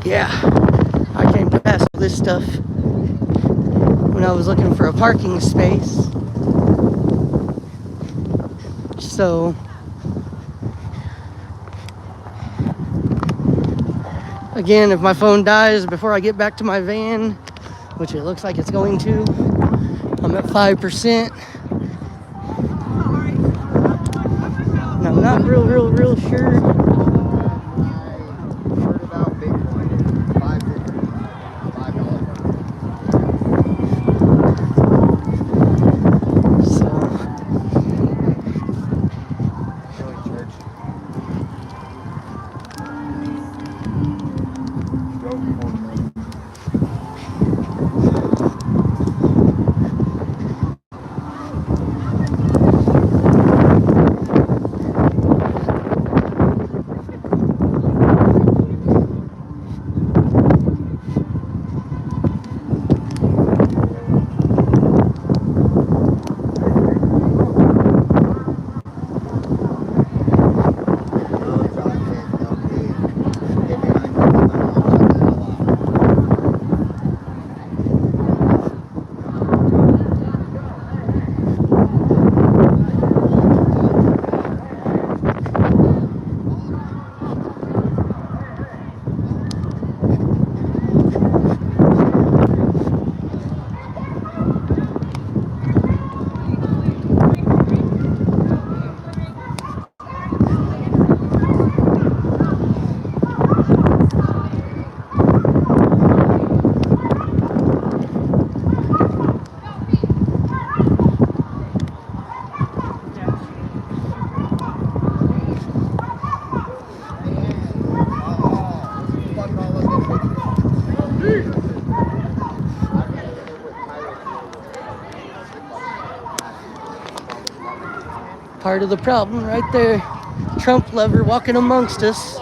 Yeah, I came past this stuff when I was looking for a parking space. So, again, if my phone dies before I get back to my van, which it looks like it's going to, I'm at 5%. And I'm not real sure. Part of the problem right there. Trump lover walking amongst us.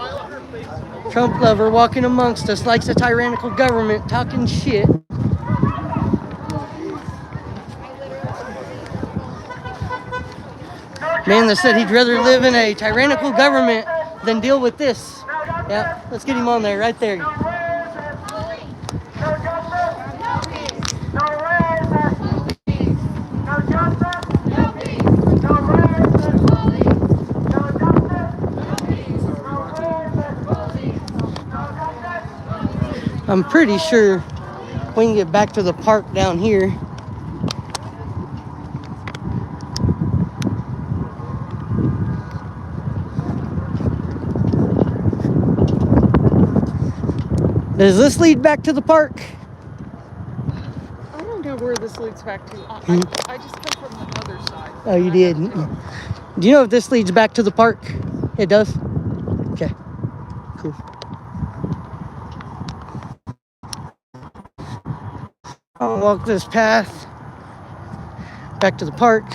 Trump lover walking amongst us, likes a tyrannical government, talking shit. Man that said he'd rather live in a tyrannical government than deal with this. Yeah, let's get him on there, right there. I'm pretty sure we can get back to the park down here. Does this lead back to the park?
I don't know where this leads back to. I just come from the other side.
Oh, you did? Do you know if this leads back to the park? It does? Okay, cool. I'll walk this path back to the park.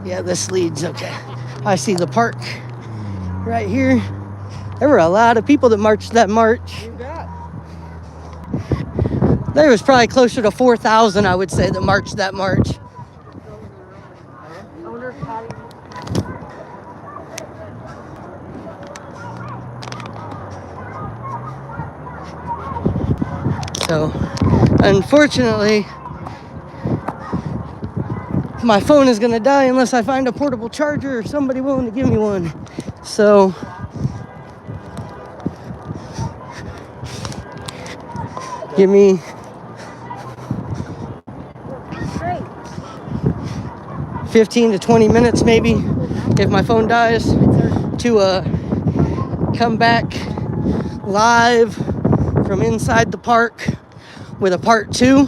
Yeah, this leads, okay. I see the park right here. There were a lot of people that marched that march.
You bet.
There was probably closer to 4,000, I would say, that marched that march. So, unfortunately, my phone is gonna die unless I find a portable charger or somebody willing to give me one. So, Give me 15 to 20 minutes maybe, if my phone dies, to come back live from inside the park with a part 2.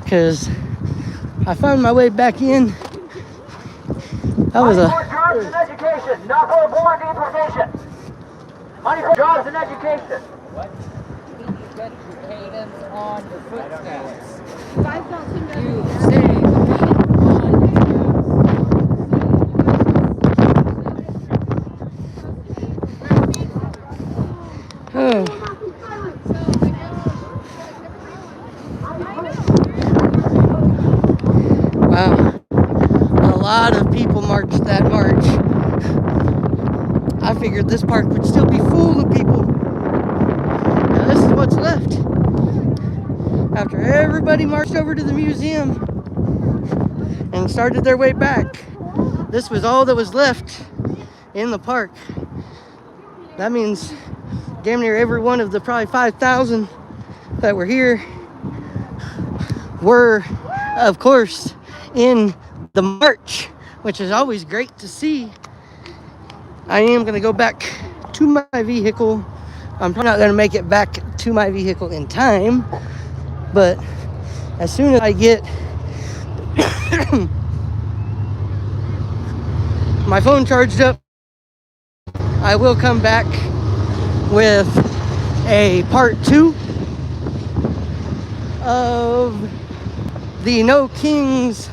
Because I found my way back in. That was a...
Money for jobs and education, not for born deportation. Money for jobs and education. What?
Cadence on the footsteps.
Oh. Wow. A lot of people marched that march. I figured this park would still be full of people. Now this is what's left. After everybody marched over to the museum and started their way back, this was all that was left in the park. That means damn near every one of the probably 5,000 that were here were, of course, in the march, which is always great to see. I am going to go back to my vehicle. I'm probably not going to make it back to my vehicle in time, but as soon as I get my phone charged up, I will come back with a part 2 of the No Kings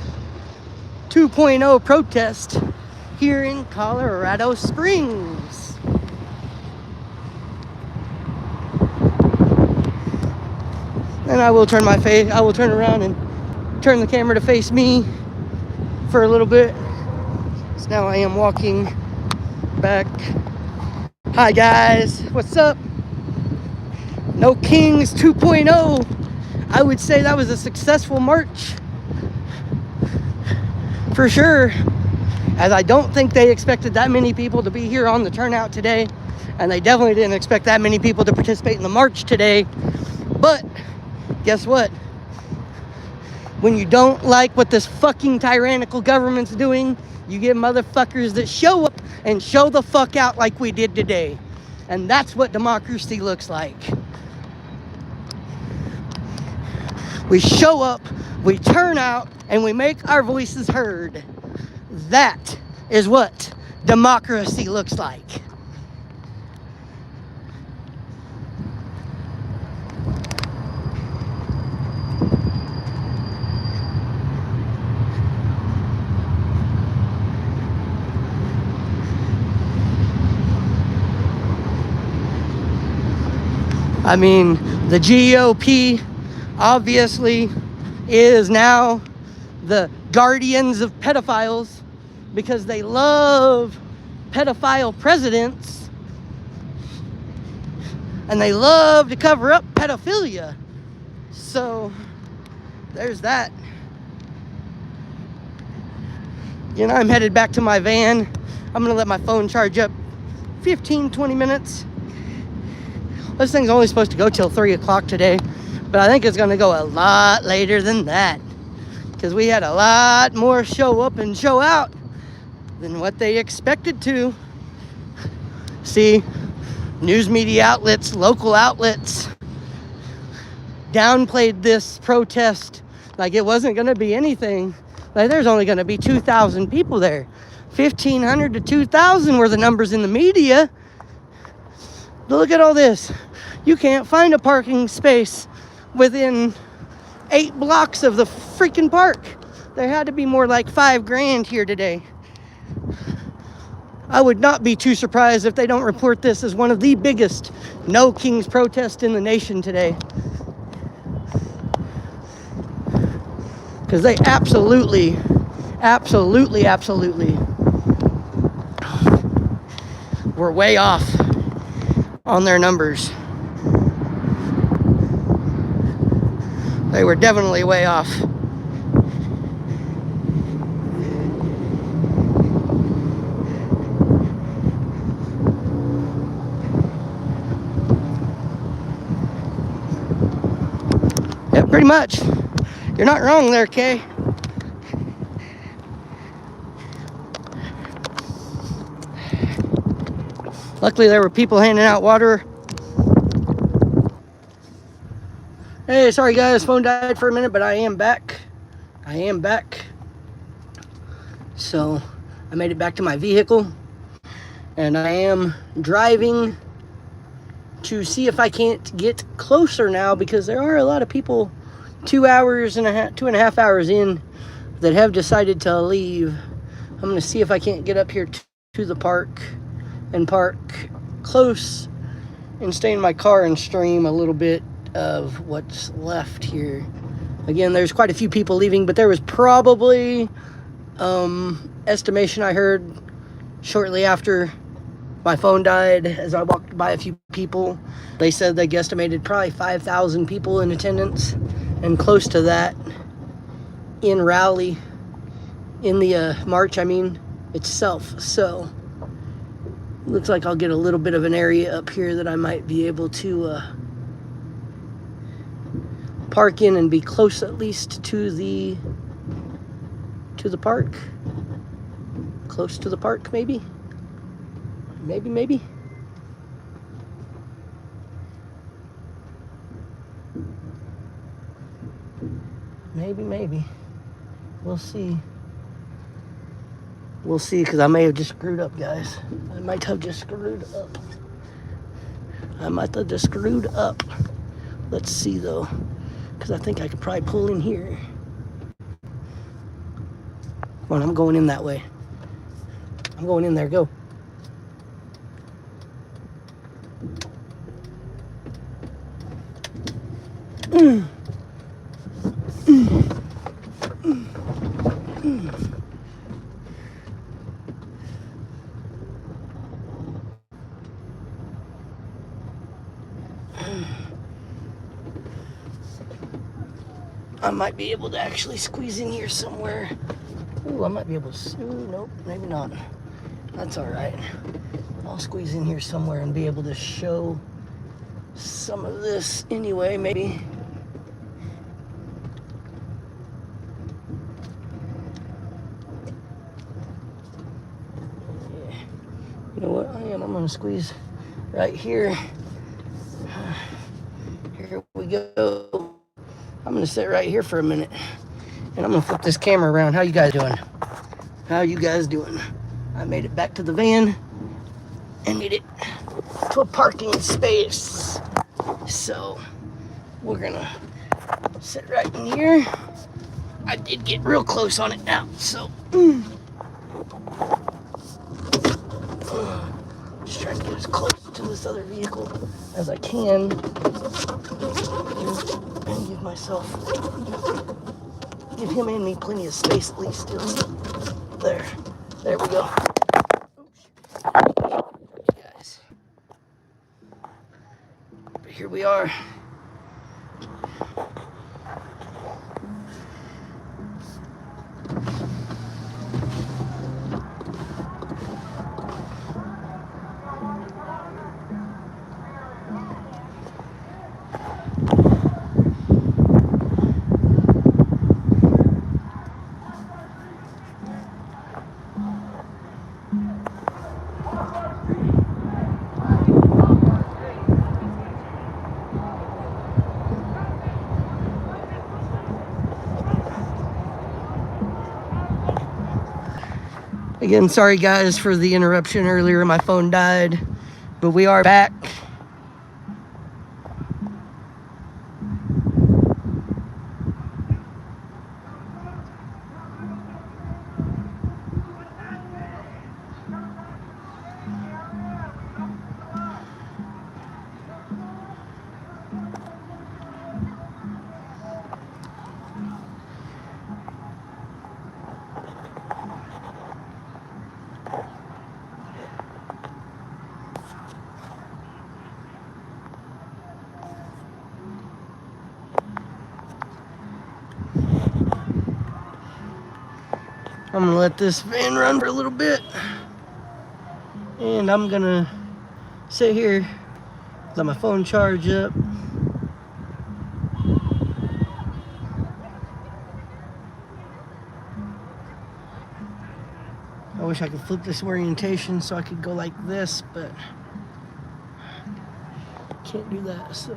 2.0 protest here in Colorado Springs. And I will turn around and turn the camera to face me for a little bit. So now I am walking back. Hi guys, what's up? No Kings 2.0. I would say that was a successful march. For sure. As I don't think they expected that many people to be here on the turnout today. And they definitely didn't expect that many people to participate in the march today. But guess what? When you don't like what this fucking tyrannical government's doing, you get motherfuckers that show up and show the fuck out like we did today. And that's what democracy looks like. We show up, we turn out, and we make our voices heard. That is what democracy looks like. I mean, the GOP obviously is now the guardians of pedophiles because they love pedophile presidents and they love to cover up pedophilia. So there's that. You know, I'm headed back to my van. I'm gonna let my phone charge up 15-20 minutes. This thing's only supposed to go till 3 o'clock today, but I think it's gonna go a lot later than that because we had a lot more show up and show out than what they expected to. See, news media outlets, local outlets downplayed this protest like it wasn't gonna be anything. Like there's only gonna be 2,000 people there. 1,500 to 2,000 were the numbers in the media. Look at all this. You can't find a parking space within 8 blocks of the freaking park. There had to be more like $5,000 here today. I would not be too surprised if they don't report this as one of the biggest No Kings protests in the nation today. Because they absolutely were way off on their numbers. They were definitely way off. Yeah, pretty much. You're not wrong there, Kay. Luckily, there were people handing out water. Hey, sorry guys, phone died for a minute, but I am back. I am back. So, I made it back to my vehicle. And I am driving to see if I can't get closer now, because there are a lot of people 2.5 hours in that have decided to leave. I'm going to see if I can't get up here to the park and park close and stay in my car and stream a little bit of what's left here. Again, there's quite a few people leaving, but there was probably estimation I heard shortly after my phone died, as I walked by a few people, they said they guesstimated probably 5,000 people in attendance, and close to that in Raleigh, in the march, I mean, itself. So looks like I'll get a little bit of an area up here that I might be able to park in and be close at least to the park. Close to the park, maybe. Maybe. Maybe. We'll see. We'll see, because I may have just screwed up, guys. I might have just screwed up. Let's see, though, because I think I could probably pull in here. Come on, I'm going in that way. I'm going in there, go. I might be able to actually squeeze in here somewhere. Ooh, I might be able to. Ooh, nope, maybe not. That's all right. I'll squeeze in here somewhere and be able to show some of this anyway, maybe. Yeah. You know what I am? I'm gonna squeeze right here. Here we go. I'm gonna sit right here for a minute, and I'm gonna flip this camera around. How you guys doing? I made it back to the van and made it to a parking space. So we're gonna sit right in here. I did get real close on it now, so just trying to get as close to this other vehicle as I can and give him and me plenty of space at least. There we go. Guys, but here we are. Again, sorry guys for the interruption earlier. My phone died, but we are back. let this van run for a little bit. And I'm gonna sit here, let my phone charge up. I wish I could flip this orientation so I could go like this, but can't do that, so.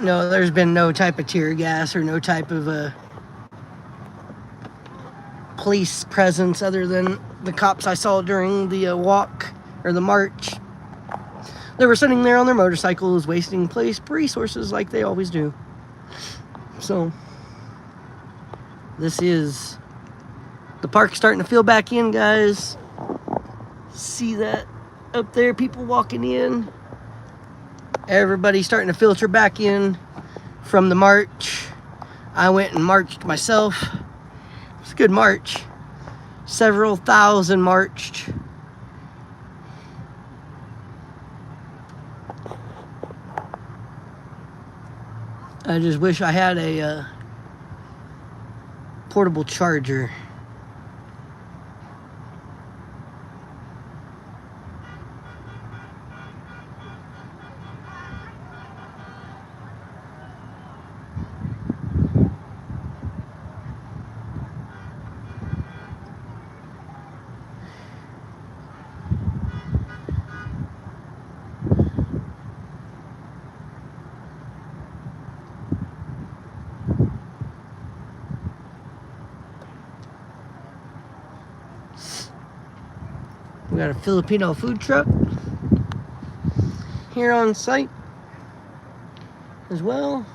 No, there's been no type of tear gas or no type of police presence other than the cops I saw during the walk or the march. They were sitting there on their motorcycles, wasting police resources like they always do. So, this is the park starting to fill back in, guys. See that up there, people walking in. Everybody's starting to filter back in from the march. I went and marched myself. It was a good march. Several thousand marched. I just wish I had a portable charger. We got a Filipino food truck here on site as well.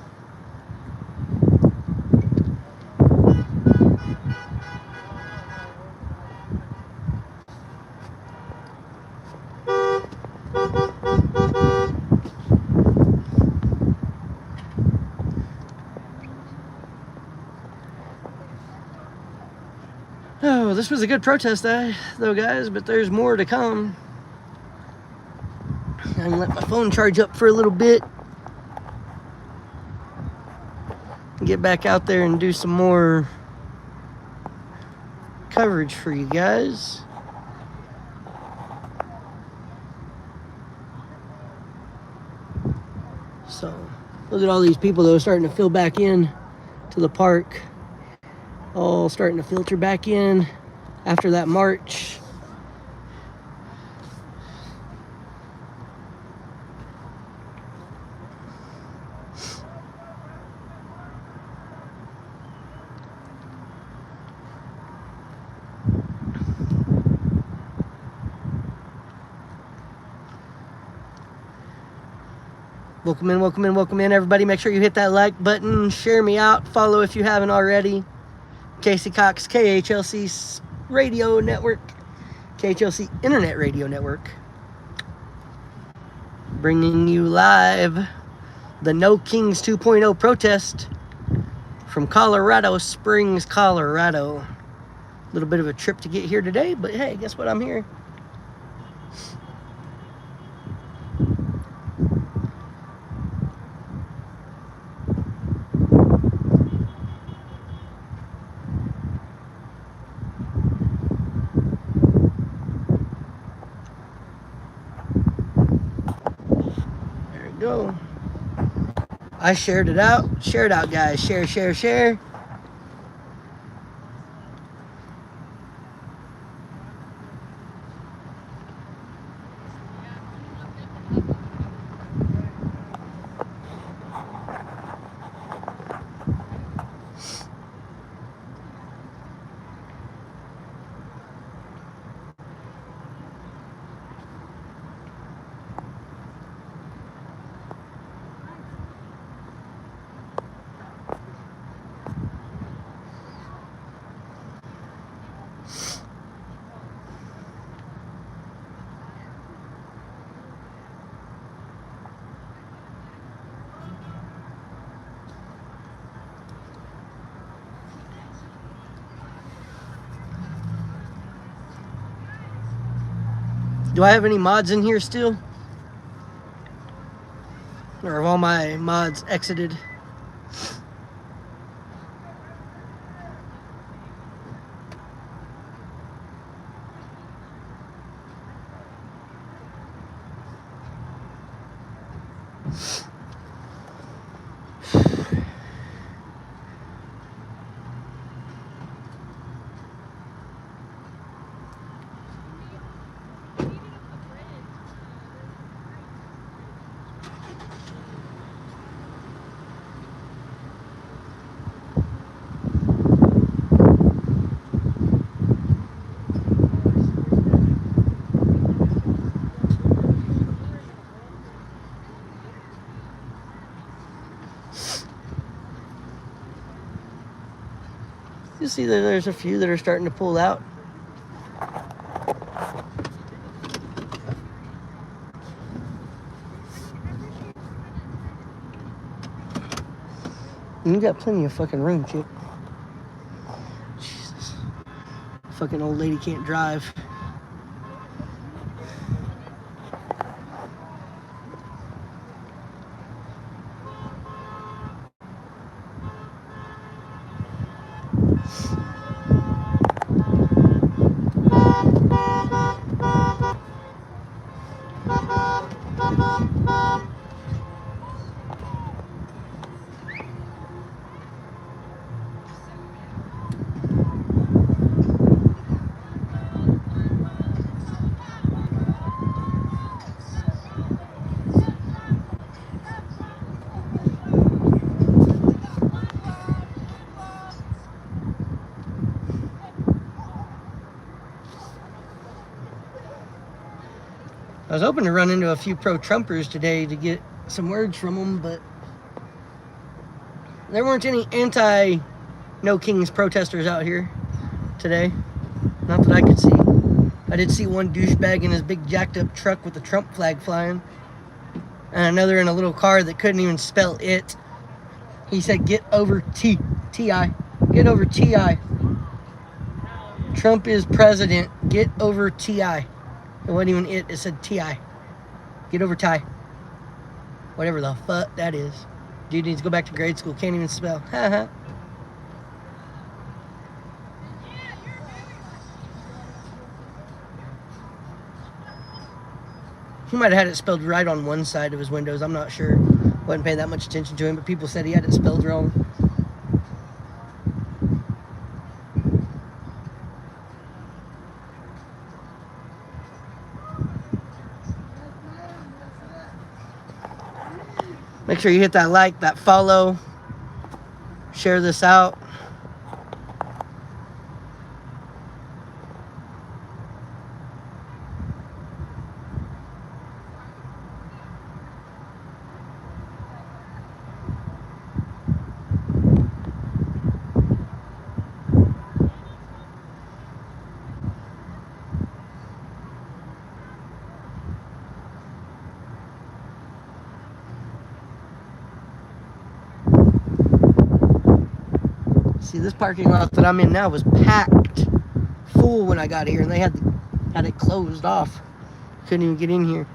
Oh, this was a good protest day, though, guys, but there's more to come. I can let my phone charge up for a little bit. Get back out there and do some more coverage for you guys. So, look at all these people, though, starting to fill back in to the park. All starting to filter back in after that march. Welcome in, welcome in, welcome in, everybody. Make sure you hit that like button, share me out, follow if you haven't already. Casey Cox, KHLC Radio Network, KHLC Internet Radio Network, bringing you live the No Kings 2.0 protest from Colorado Springs, Colorado. A little bit of a trip to get here today, but hey, guess what? I'm here. go. I shared it out. Share it out, guys. Share, share, share. Do I have any mods in here still? Or have all my mods exited? You see that there's a few that are starting to pull out. You got plenty of fucking room, chick. Jesus. Fucking old lady can't drive. I was hoping to run into a few pro-Trumpers today to get some words from them, but there weren't any anti-No Kings protesters out here today. Not that I could see. I did see one douchebag in his big jacked up truck with the Trump flag flying, and another in a little car that couldn't even spell it. He said, "Get over T.I. Get over T.I. Trump is president. Get over T.I." It wasn't even it said T.I. Get over Ty. Whatever the fuck that is. Dude needs to go back to grade school. Can't even spell. Haha. He might have had it spelled right on one side of his windows. I'm not sure. Wasn't paying that much attention to him, but people said he had it spelled wrong. Make sure you hit that like, that follow, share this out. See, this parking lot that I'm in now was packed full when I got here, and they had it closed off. Couldn't even get in here.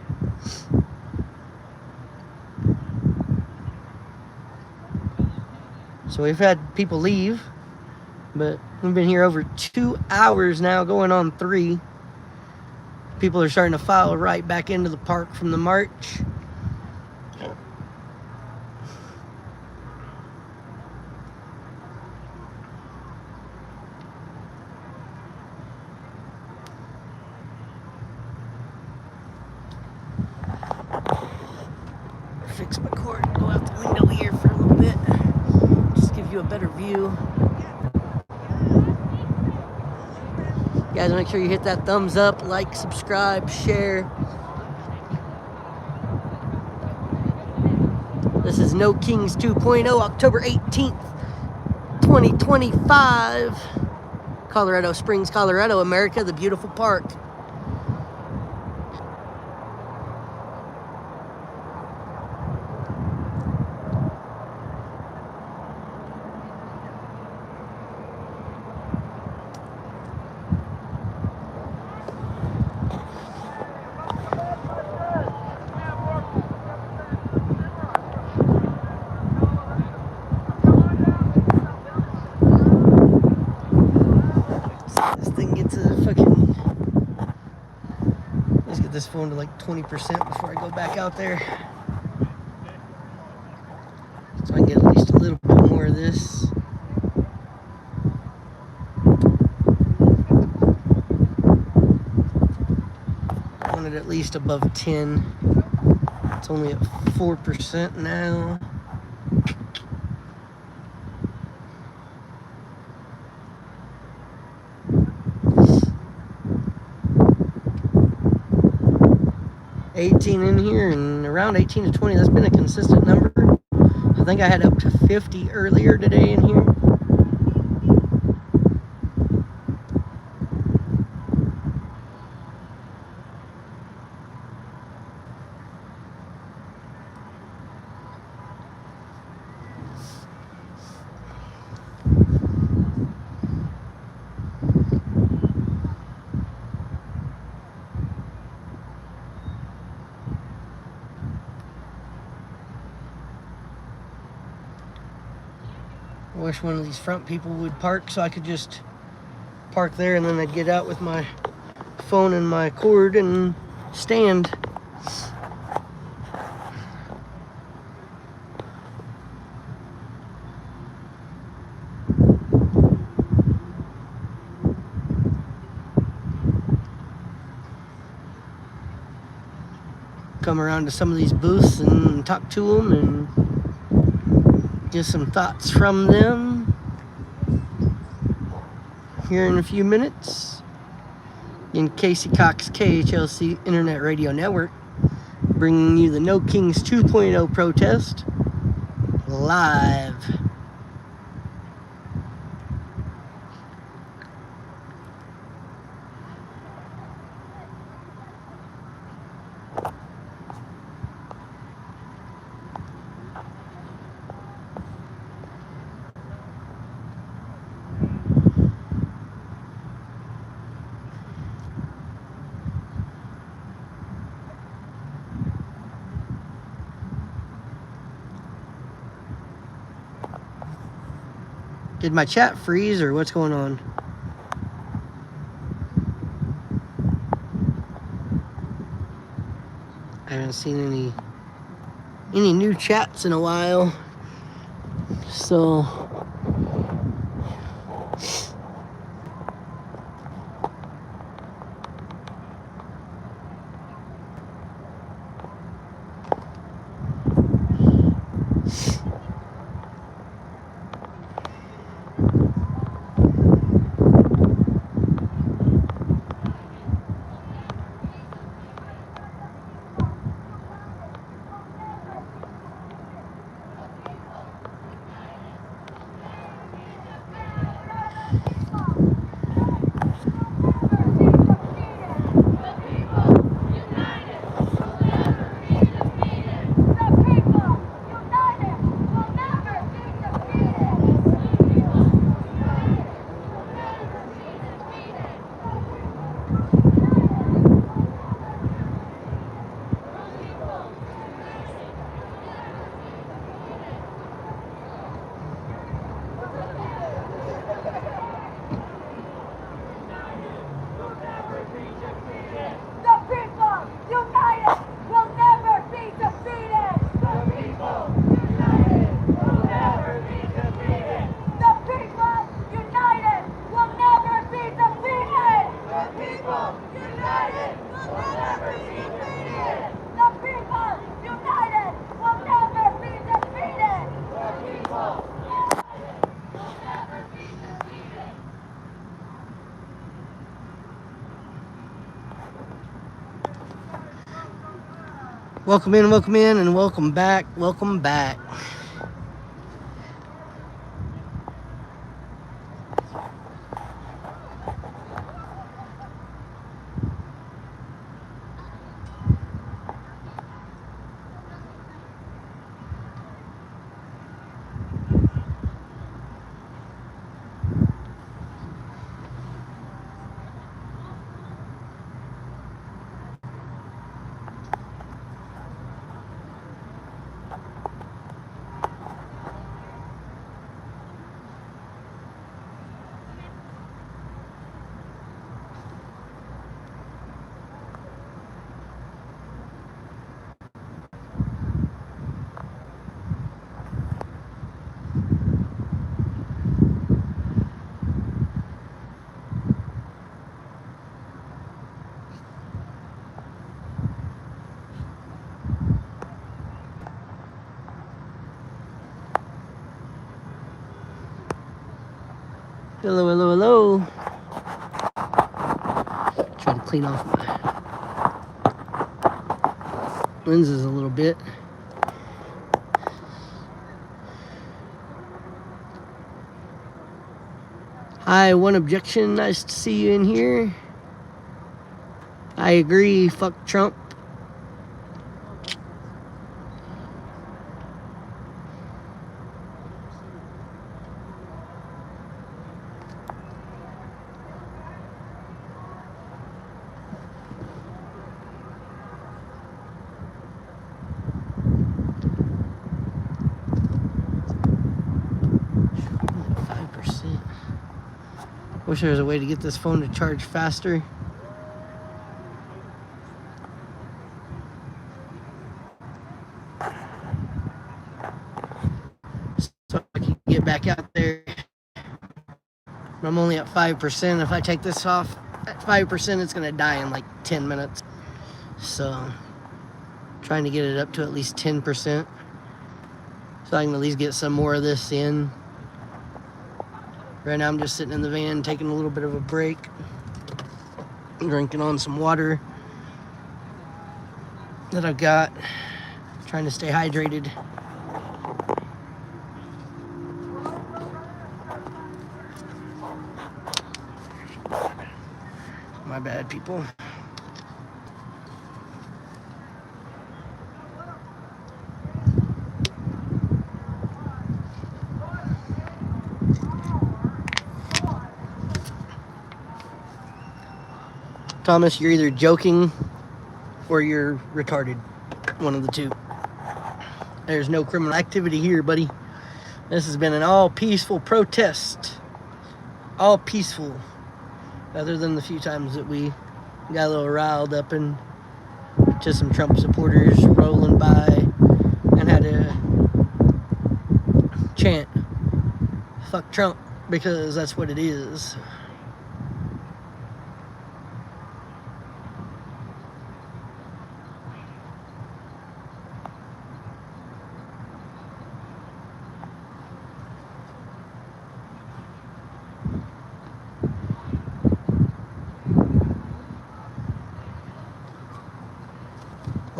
So we've had people leave, but we've been here over 2 hours now, going on 3. People are starting to file right back into the park from the march. fix my cord and go out the window here for a little bit. Just give you a better view. Guys, make sure you hit that thumbs up, like, subscribe, share. This is No Kings 2.0, October 18th, 2025. Colorado Springs, Colorado, America, the beautiful park. This phone to like 20% before I go back out there, so I can get at least a little bit more of this. I want it at least above 10. It's only at 4% now. $18 in here, and around 18 to 20. That's been a consistent number. I think I had up to 50 earlier today in here. I wish one of these front people would park so I could just park there, and then I'd get out with my phone and my cord and stand. Come around to some of these booths and talk to them and get some thoughts from them here in a few minutes. In Casey Cox KHLC Internet Radio Network, bringing you the No Kings 2.0 protest live. Did my chat freeze or what's going on? I haven't seen any new chats in a while. So Welcome in, and welcome back. Welcome back. Hello, hello, hello. Try to clean off my lenses a little bit. Hi, one objection. Nice to see you in here. I agree. Fuck Trump. Wish there was a way to get this phone to charge faster. So I can get back out there. I'm only at 5%. If I take this off at 5%, it's gonna die in like 10 minutes. So trying to get it up to at least 10%. So I can at least get some more of this in. Right now I'm just sitting in the van taking a little bit of a break, drinking on some water that I've got, trying to stay hydrated. My bad, people. Thomas, you're either joking or you're retarded. One of the two. There's no criminal activity here, buddy. This has been an all peaceful protest. All peaceful. Other than the few times that we got a little riled up and to some Trump supporters rolling by and had to chant, fuck Trump, because that's what it is.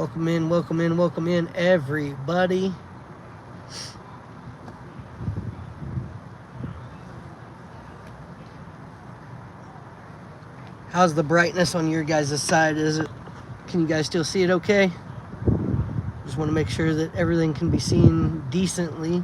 Welcome in, everybody. How's the brightness on your guys' side? Can you guys still see it okay? Just want to make sure that everything can be seen decently.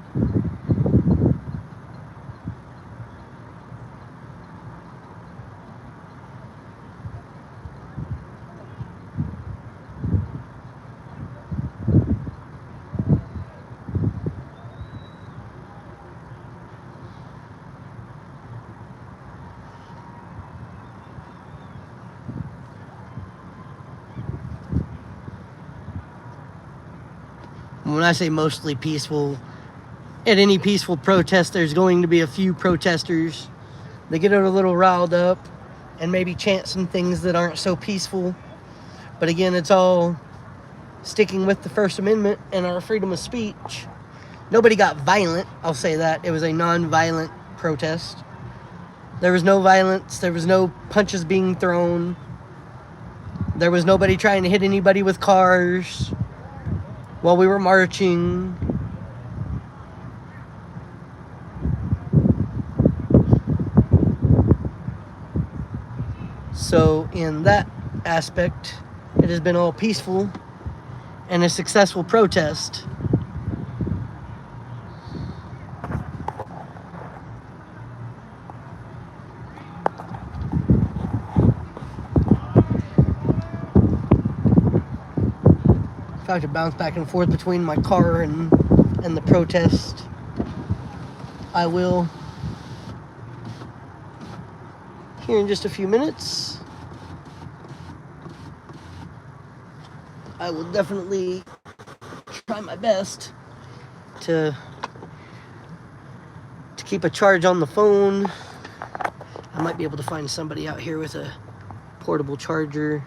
When I say mostly peaceful, at any peaceful protest, there's going to be a few protesters that get a little riled up and maybe chant some things that aren't so peaceful. But again, it's all sticking with the First Amendment and our freedom of speech. Nobody got violent, I'll say that. It was a non-violent protest. There was no violence. There was no punches being thrown. There was nobody trying to hit anybody with cars. while we were marching. So in that aspect, it has been all peaceful and a successful protest. If I have to bounce back and forth between my car and the protest, I will. Here in just a few minutes, I will definitely try my best to keep a charge on the phone. I might be able to find somebody out here with a portable charger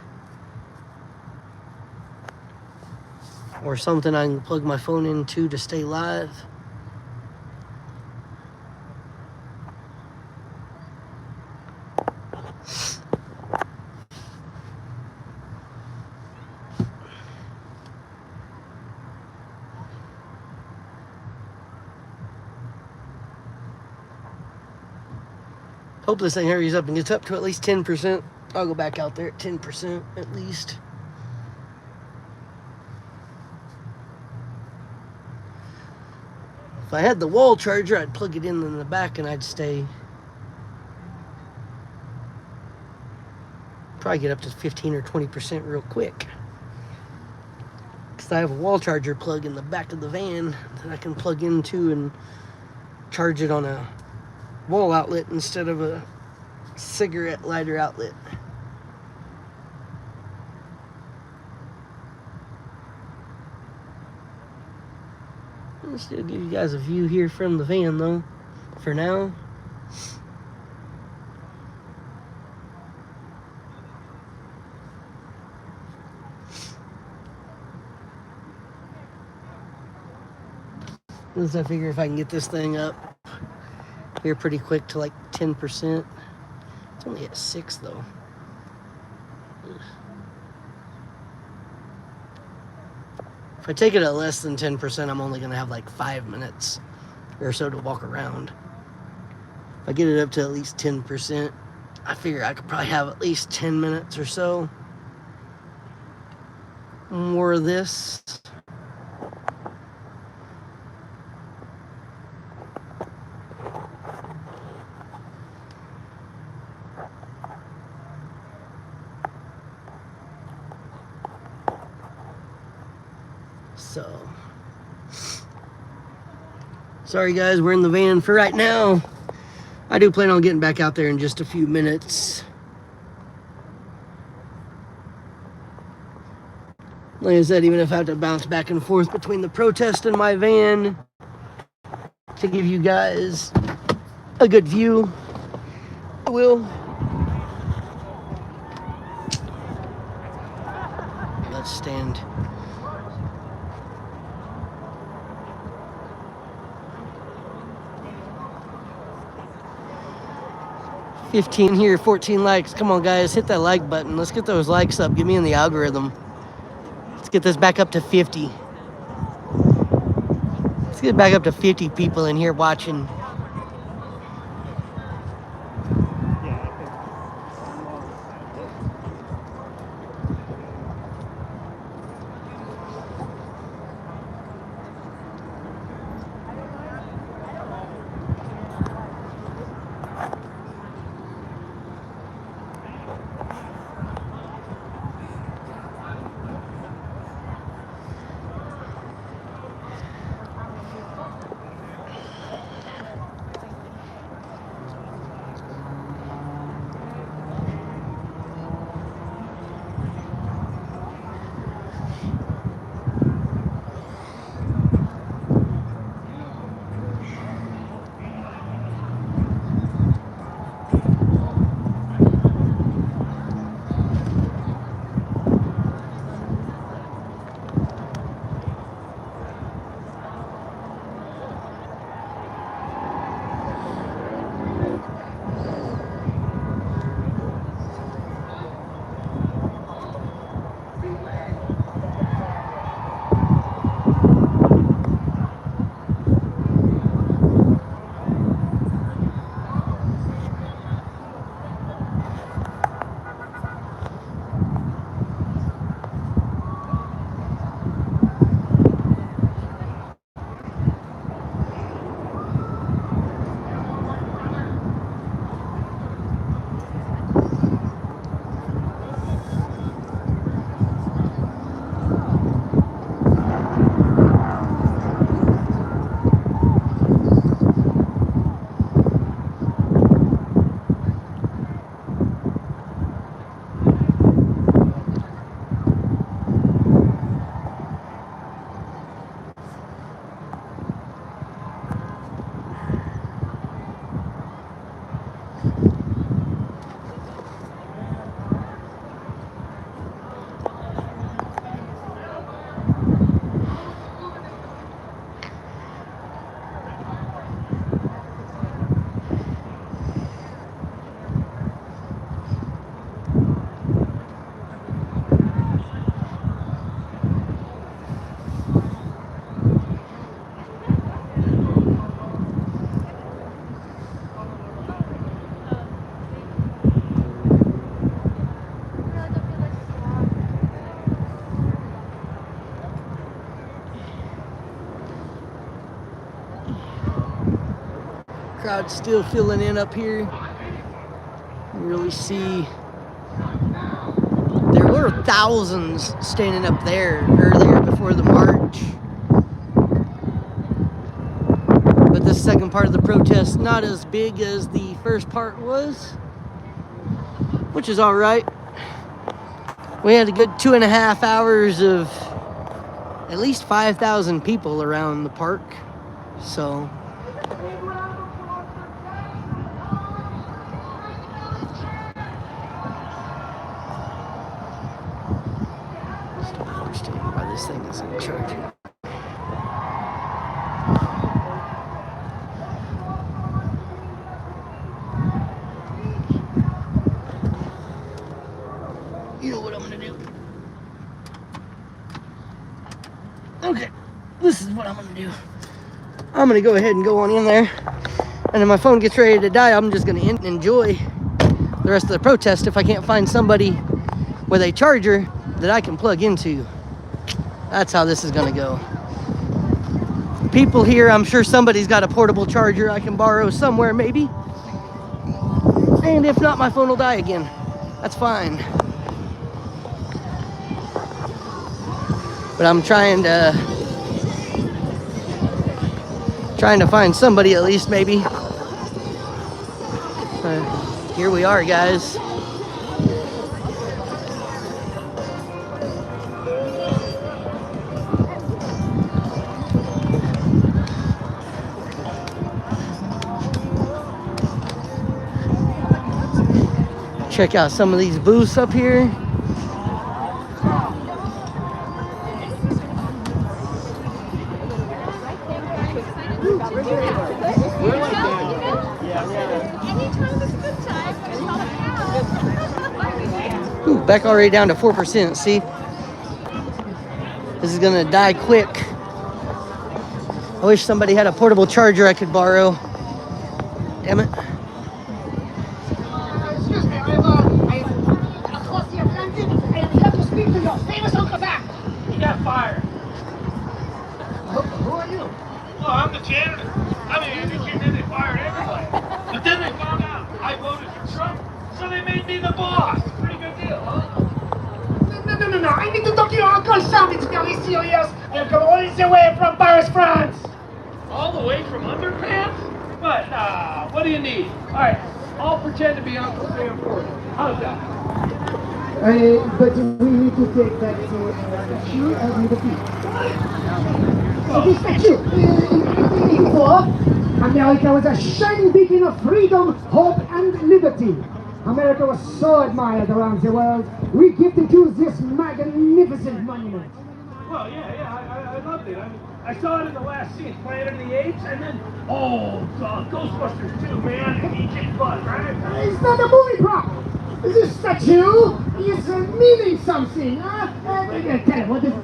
or something I can plug my phone into to stay live. Hope this thing hurries up and gets up to at least 10%. I'll go back out there at 10% at least. If I had the wall charger, I'd plug it in the back and I'd stay. Probably get up to 15 or 20% real quick. Because I have a wall charger plug in the back of the van that I can plug into and charge it on a wall outlet instead of a cigarette lighter outlet. I'll still give you guys a view here from the van though, for now. As I figure if I can get this thing up here pretty quick to like 10%. It's only at 6 though. If I take it at less than 10%, I'm only gonna have like 5 minutes or so to walk around. If I get it up to at least 10%, I figure I could probably have at least 10 minutes or so more of this. So, sorry guys, we're in the van for right now. I do plan on getting back out there in just a few minutes. Like I said, even if I have to bounce back and forth between the protest and my van to give you guys a good view, I will. Let's stand. $15 here, 14 likes. Come on, guys, hit that like button. Let's get those likes up. Get me in the algorithm. Let's get this back up to 50. Let's get back up to 50 people in here watching. crowd's still filling in up here. You really see there were thousands standing up there earlier before the march. But the second part of the protest, not as big as the first part was, which is all right. We had a good 2.5 hours of at least 5,000 people around the park, so. Still don't understand why this thing isn't charging. You know what I'm gonna do? Okay, this is what I'm gonna do. I'm gonna go ahead and go on in there, and if my phone gets ready to die, I'm just gonna enjoy the rest of the protest if I can't find somebody with a charger that I can plug into. That's how this is gonna go. People here, I'm sure somebody's got a portable charger I can borrow somewhere maybe. And if not, my phone will die again. That's fine. But I'm trying to find somebody at least, maybe. Here we are, guys. Check out some of these booths up here. Ooh, back already down to 4%, see? This is gonna die quick. I wish somebody had a portable charger I could borrow. Damn it.
Excuse me, I am across the Atlantic. I am here to speak to your famous Uncle Zach.
He got fired.
Who are you?
Well, I'm the janitor. I mean, and then they fired everybody. But then they found out I voted for Trump, so they made me the boss. Pretty good deal, huh?
No. I need to talk to your Uncle Sam. It's very serious. I have come all the way from Paris, France.
All the way from Underpants? But, what do you need? All right, I'll pretend to be Uncle Sam for you. How's that?
But we need to take that statue with the feet. So this statue, in 1884, America was a shining beacon of freedom, hope, and liberty. America was so admired around the world, we gifted you this magnificent monument.
Well, yeah, I loved it. I saw it in the last scene, Planet of the Apes, and then, Ghostbusters 2, man, and E.J. Buzz, right?
It's not a movie prop. This statue is meaning something. Tell me, what is it?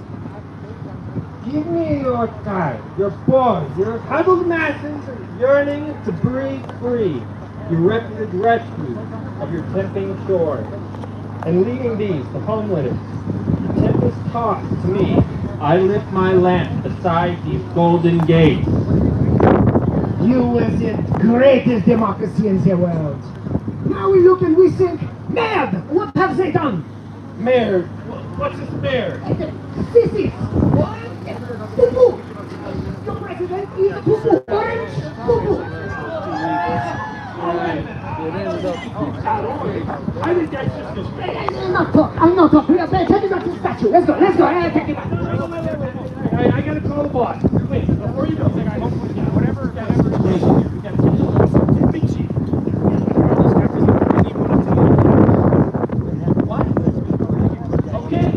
Give me your time. You're bored. Your huddled masses are yearning to breathe free. You wretched rescue of your tempting shores. And leaving these, the homeless, the tempest tossed to me, I lift my lamp beside these golden gates.
You were the greatest democracy in the world. Now we look and we think, merde, what have they done?
Mayor, what's this mayor?
This is poo-poo. Your president is poo-poo. Orange poo-poo.
I think that's just a mistake.
I'm not talking. Take it back to the statue. Let's go. Take it back.
I gotta call the boss. Wait, before you go, whatever. Big chief. What? Okay.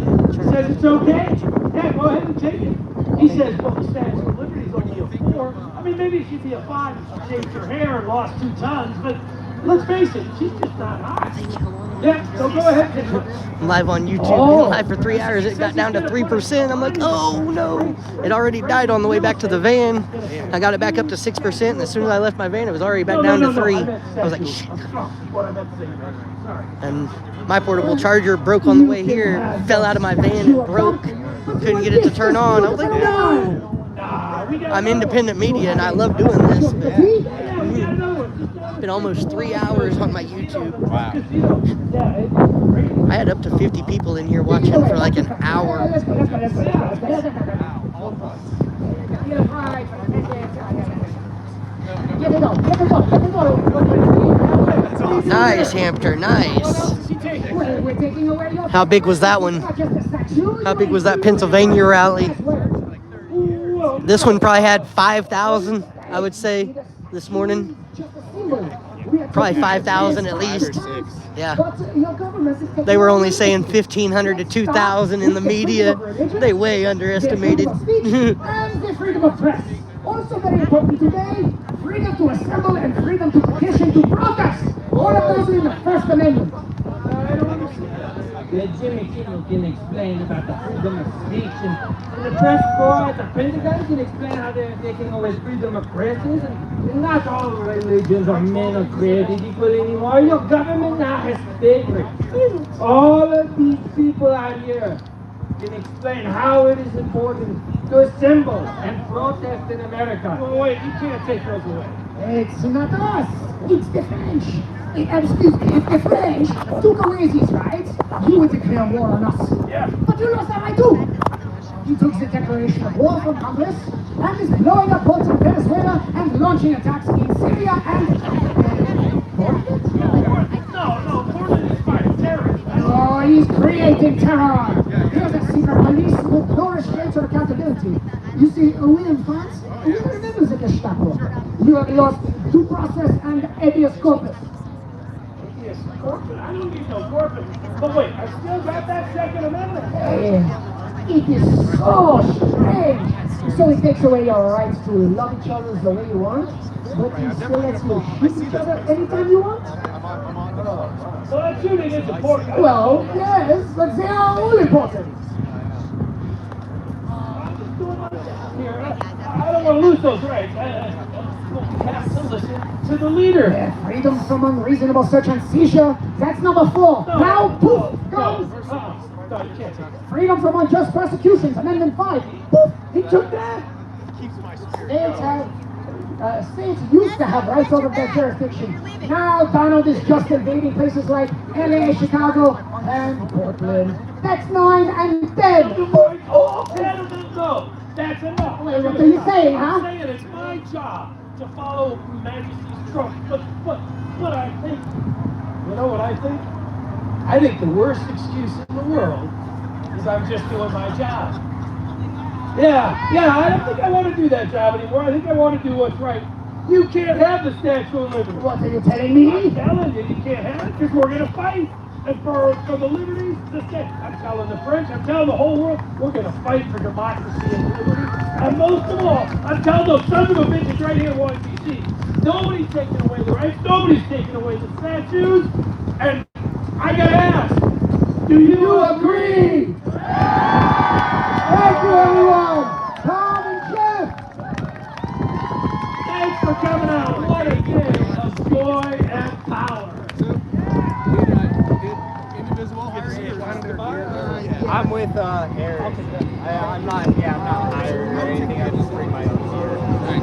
Says it's okay? Yeah, go ahead and take it. He says, well, the Statue of Liberty is only a 4. I mean, maybe it should be a 5 if she shaved her hair and lost 2 tons, but let's face it, she's just not hot. Yeah, so go ahead.
I'm live on YouTube, been live for 3 hours, it got down to 3%. I'm like, oh no. It already died on the way back to the van. I got it back up to 6%, and as soon as I left my van, it was already back down to 3. I was like, shit. And my portable charger broke on the way here, fell out of my van, it broke. Couldn't get it to turn on. I was like, no. I'm independent media and I love doing this, but Been almost 3 hours on my YouTube.
Wow.
I had up to 50 people in here watching for like an hour. Nice, Hamster, nice. How big was that one? How big was that Pennsylvania rally? This one probably had 5,000, I would say, this morning. Probably 5,000 at least. Yeah. They were only saying 1,500 to 2,000 in the media. They way underestimated.
Freedom of press. Also very important today, freedom to assemble and freedom to petition, to protest. All of those in the First Amendment.
Jimmy Kimmel can explain about the freedom of speech and the press corps at the Pentagon can explain how they're taking away freedom of presses and not all religions are men are created equal anymore. Your government now has favorites. All of these people out here can explain how it is important to assemble and protest in America. Well, wait, you can't take those away.
It's not us, it's the French. Excuse me, if the French took away these rights, you would declare war on us.
Yeah.
But you lost that right too. You took the declaration of war from Congress and is blowing up boats in Venezuela and launching attacks in Syria and
No, Portland is fighting terror.
Oh, he's creating terror. Here's a secret police with no restraints or accountability. You see, we in France, we remember the Gestapo. You have lost due process and habeas corpus.
I don't need no corpus. But wait, I still got that Second Amendment.
It is so strange. So it takes away your rights to love each other the way you want, but it still lets you shoot each other anytime you want?
So that shooting is important.
Well, yes, but they are all important.
I don't want to lose those rights. I have to listen to the leader.
Freedom from unreasonable search and seizure. That's number 4.
No.
Now, poof, comes
No, you can't take it.
freedom from unjust prosecutions. Amendment 5. Poof, he took that. States used to have rights over their jurisdiction. Now Donald is just invading places like LA, Chicago, and Portland. That's 9 and 10.
Oh, 10 of them, no. That's enough.
What are you saying, huh?
I'm saying it's my job to follow Majesty's trust. But I think, you know what I think? I think the worst excuse in the world is I'm just doing my job. Yeah, I don't think I want to do that job anymore. I think I want to do what's right. You can't have the Statue of Liberty.
What are you telling me?
I'm telling you, you can't have it because we're going to fight. And for the liberties, I'm telling the French, I'm telling the whole world, we're going to fight for democracy and liberty. And most of all, I'm telling those sons of a bitches right here in Washington, D.C., nobody's taking away the rights, nobody's taking away the statues, and I got to ask, do you agree?
Thank you, everyone. Tom and Jeff.
Thanks for coming out. What a day of joy and power.
I'm with Eric. I'm not hired or anything. I just bring my own gear.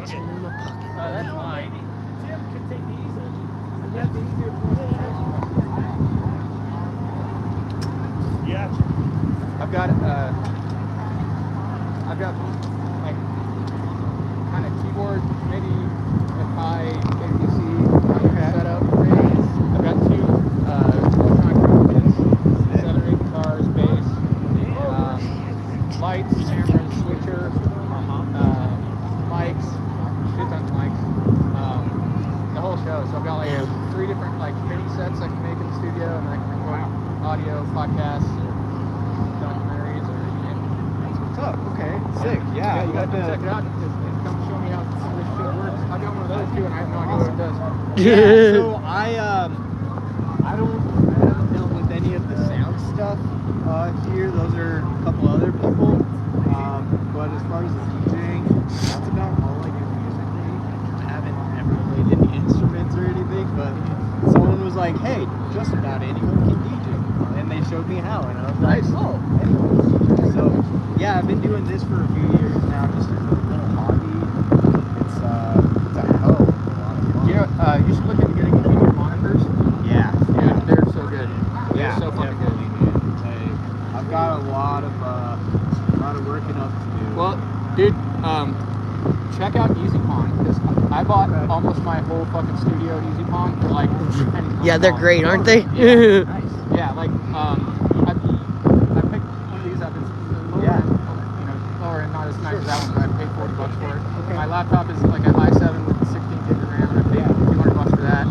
That's fine. Jim can take the easy. You have the easier Yeah.
I've got like kind of keyboard, MIDI, and high APC setup. I've got 2 electronic drum kits, 7 or 8 guitars, bass, lights, cameras, switcher, mics, shit tons of mics, the whole show. So I've got like 3 different like mini sets I can make in the studio, and then I can record audio, podcasts, or documentaries, or
That's what's up. Okay, sick. Yeah,
you got to check it out. Just come show me how some of this shit works. I've got one of those too, and I have no idea what it does.
Yeah, so I haven't dealt with any of the sound stuff here. Those are a couple other people. But as far as the DJing, that's about all I do musically. I haven't ever played any instruments or anything, but someone was like, hey, just about anyone can DJ. And they showed me how, and I was like, oh, anyone can DJ. So yeah, I've been doing this for a few years now, just as a little hobby. It's a hell of a lot of fun.
You know, you should look into getting computer monitors.
Yeah,
they're so good.
Yeah,
They're so fucking good.
I've got a lot of working up to do.
Well, dude, check out EasyPawn, because I bought almost my whole fucking studio at EasyPawn for like $10.
Yeah, they're great, aren't they?
Yeah, nice. Yeah, like I picked one of these up. It's lower, lower and not as nice as that one, but I paid $40 for it. Okay. My laptop is like an i7 with 16 gig of RAM, and I paid $200 for that.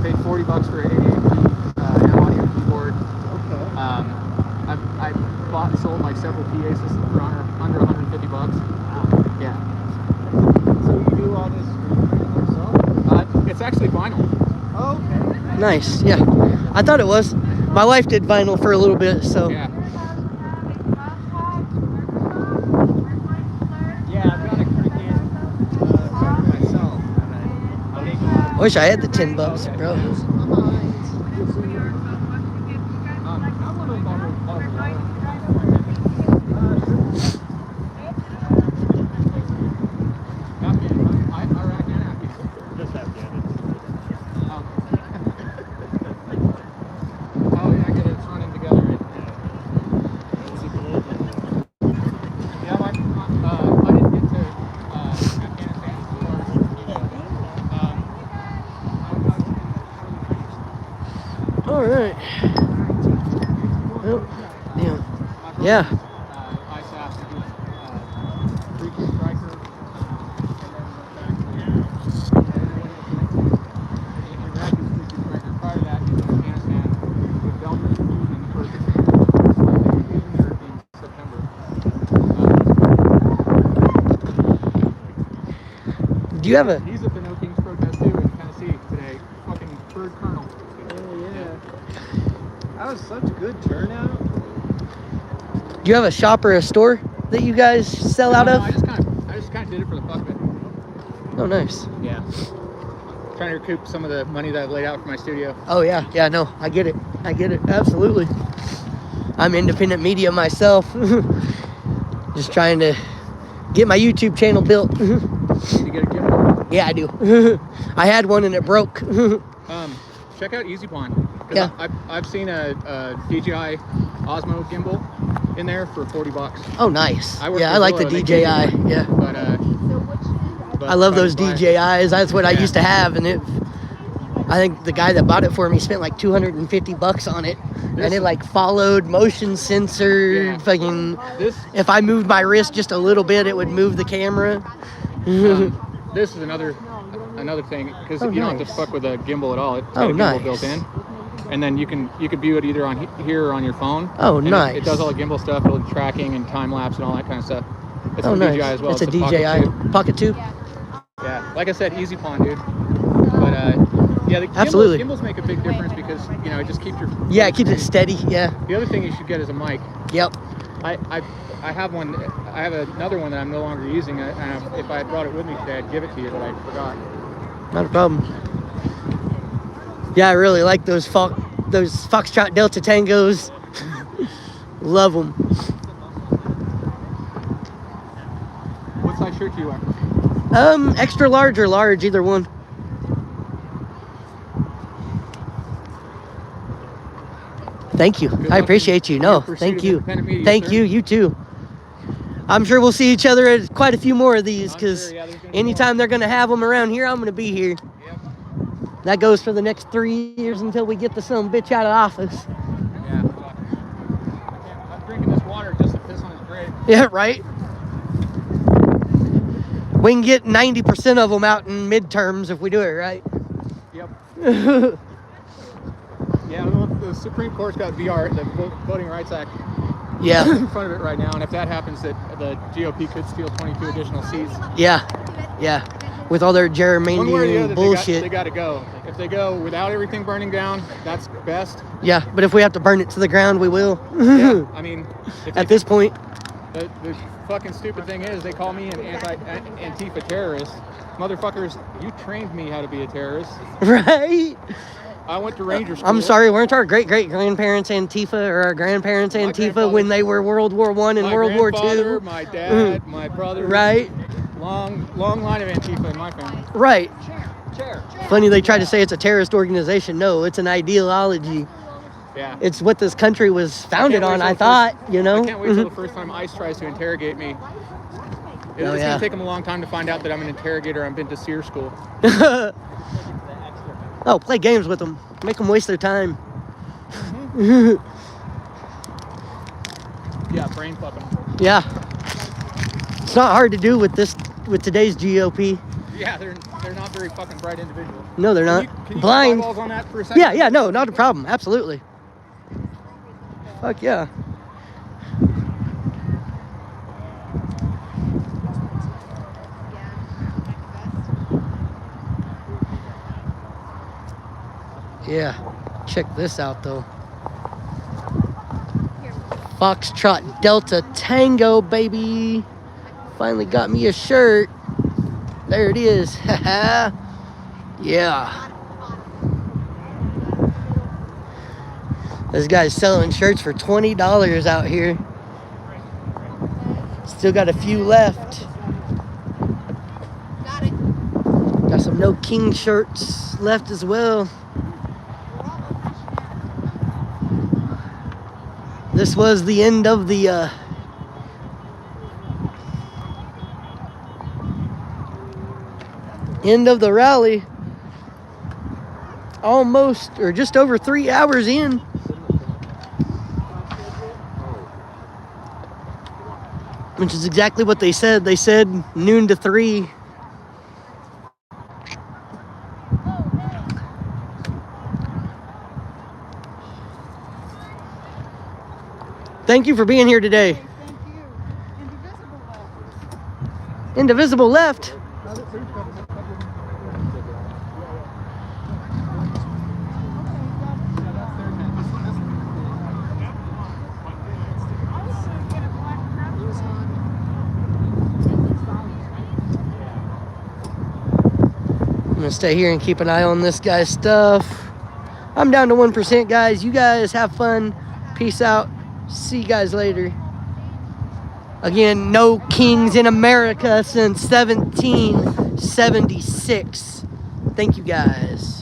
Paid $40 for an 88 audio keyboard. Okay. I bought and sold like several PA systems for under $150. Yeah.
So you do all this yourself?
It's actually vinyl.
Oh, okay.
Nice, yeah. I thought it was. My wife did vinyl for a little bit, so.
Yeah.
Yeah, I've got a cricket myself.
I wish I had the $10, bro. All right. Well, yeah. Do you have a?
He's at the No Kings protest too in Tennessee today. Fucking third colonel.
Oh yeah. That was such good turnout.
Do you have a shop or a store that you guys sell out of?
I just kind of did it for the fuck of it.
Oh, nice.
Yeah. Trying to recoup some of the money that I've laid out for my studio.
Oh yeah, no, I get it. Absolutely. I'm independent media myself. Just trying to get my YouTube channel built.
Need to get a gimbal?
Yeah, I do. I had one and it broke.
Check out EasyPawn.
Yeah.
I've seen a DJI Osmo gimbal in there for $40.
Oh, nice.
I
like the DJI. Yeah.
But
I love those DJIs. That's what I used to have, and I think the guy that bought it for me spent like $250 on it, and it like followed motion sensor. Fucking. If I moved my wrist just a little bit, it would move the camera.
This is another thing, because you don't have to fuck with a gimbal at all. It's got a gimbal
nice.
built in, and then you can view it either on here or on your phone.
Oh,
and
nice.
It does all the gimbal stuff, all the tracking and time lapse and all that kind of stuff. It's
Oh,
from
nice.
DJI as well.
It's a
the
DJI Pocket 2.
Yeah, like I said, EasyPawn, dude. But yeah, the
Absolutely.
gimbals make a big difference because it just keeps your.
Yeah, it keeps it steady. Yeah.
The other thing you should get is a mic.
Yep.
I have one. I have another one that I'm no longer using. And if I had brought it with me today, I'd give it to you, but I forgot.
Not a problem. Yeah, I really like those Foxtrot Delta Tangos. Love them.
What size shirt do you wear?
Extra large or large, either one. Thank you. I appreciate you. No, thank you. Thank you. You too. I'm sure we'll see each other at quite a few more of these, because anytime they're going to have them around here, I'm going to be here.
Yep.
That goes for the next 3 years until we get the son of a bitch out of office.
Yeah. I'm drinking this water just to piss on his grave.
Yeah, right? We can get 90% of them out in midterms if we do it right.
Yep. Yeah, well, the Supreme Court's got VR, the Voting Rights Act,
Yeah.
in front of it right now, and if that happens, that the GOP could steal 22 additional seats.
Yeah, yeah. With all their
One way or the
gerrymandering
other,
bullshit.
they got to go. If they go without everything burning down, that's best.
Yeah, but if we have to burn it to the ground, we will.
Yeah, I mean,
At this point.
The fucking stupid thing is, they call me an Antifa terrorist. Motherfuckers, you trained me how to be a terrorist.
Right?
I went to Ranger School.
I'm sorry, weren't our great-great-grandparents Antifa, or our grandparents Antifa when they were World War I and World War II?
My dad, my brother.
Right?
Long line of Antifa in my family.
Right. Funny they try to say it's a terrorist organization. No, it's an ideology.
Yeah.
It's what this country was founded on, I thought, you know?
I can't wait till the first time ICE tries to interrogate me. It's going to take them a long time to find out that I'm an interrogator. I've been to SEER school.
Oh, play games with them. Make them waste their time.
Yeah, brain fucking.
Yeah. It's not hard to do with today's GOP.
Yeah, they're not very fucking bright individuals.
No, they're not.
Can you
Blind.
get eyeballs on that for a second?
Yeah, no, not a problem. Absolutely. Fuck yeah. Yeah, check this out though. Foxtrot Delta Tango, baby. Finally got me a shirt. There it is. Haha. Yeah. This guy's selling shirts for $20 out here. Still got a few left. Got some No King shirts left as well. This was the end of the rally. Almost, or just over 3 hours in. Which is exactly what they said. They said noon to 3. Thank you for being here today.
Thank you.
Indivisible left. I'm gonna stay here and keep an eye on this guy's stuff. I'm down to 1%, guys. You guys have fun. Peace out. See you guys later. Again, no kings in America since 1776. Thank you guys.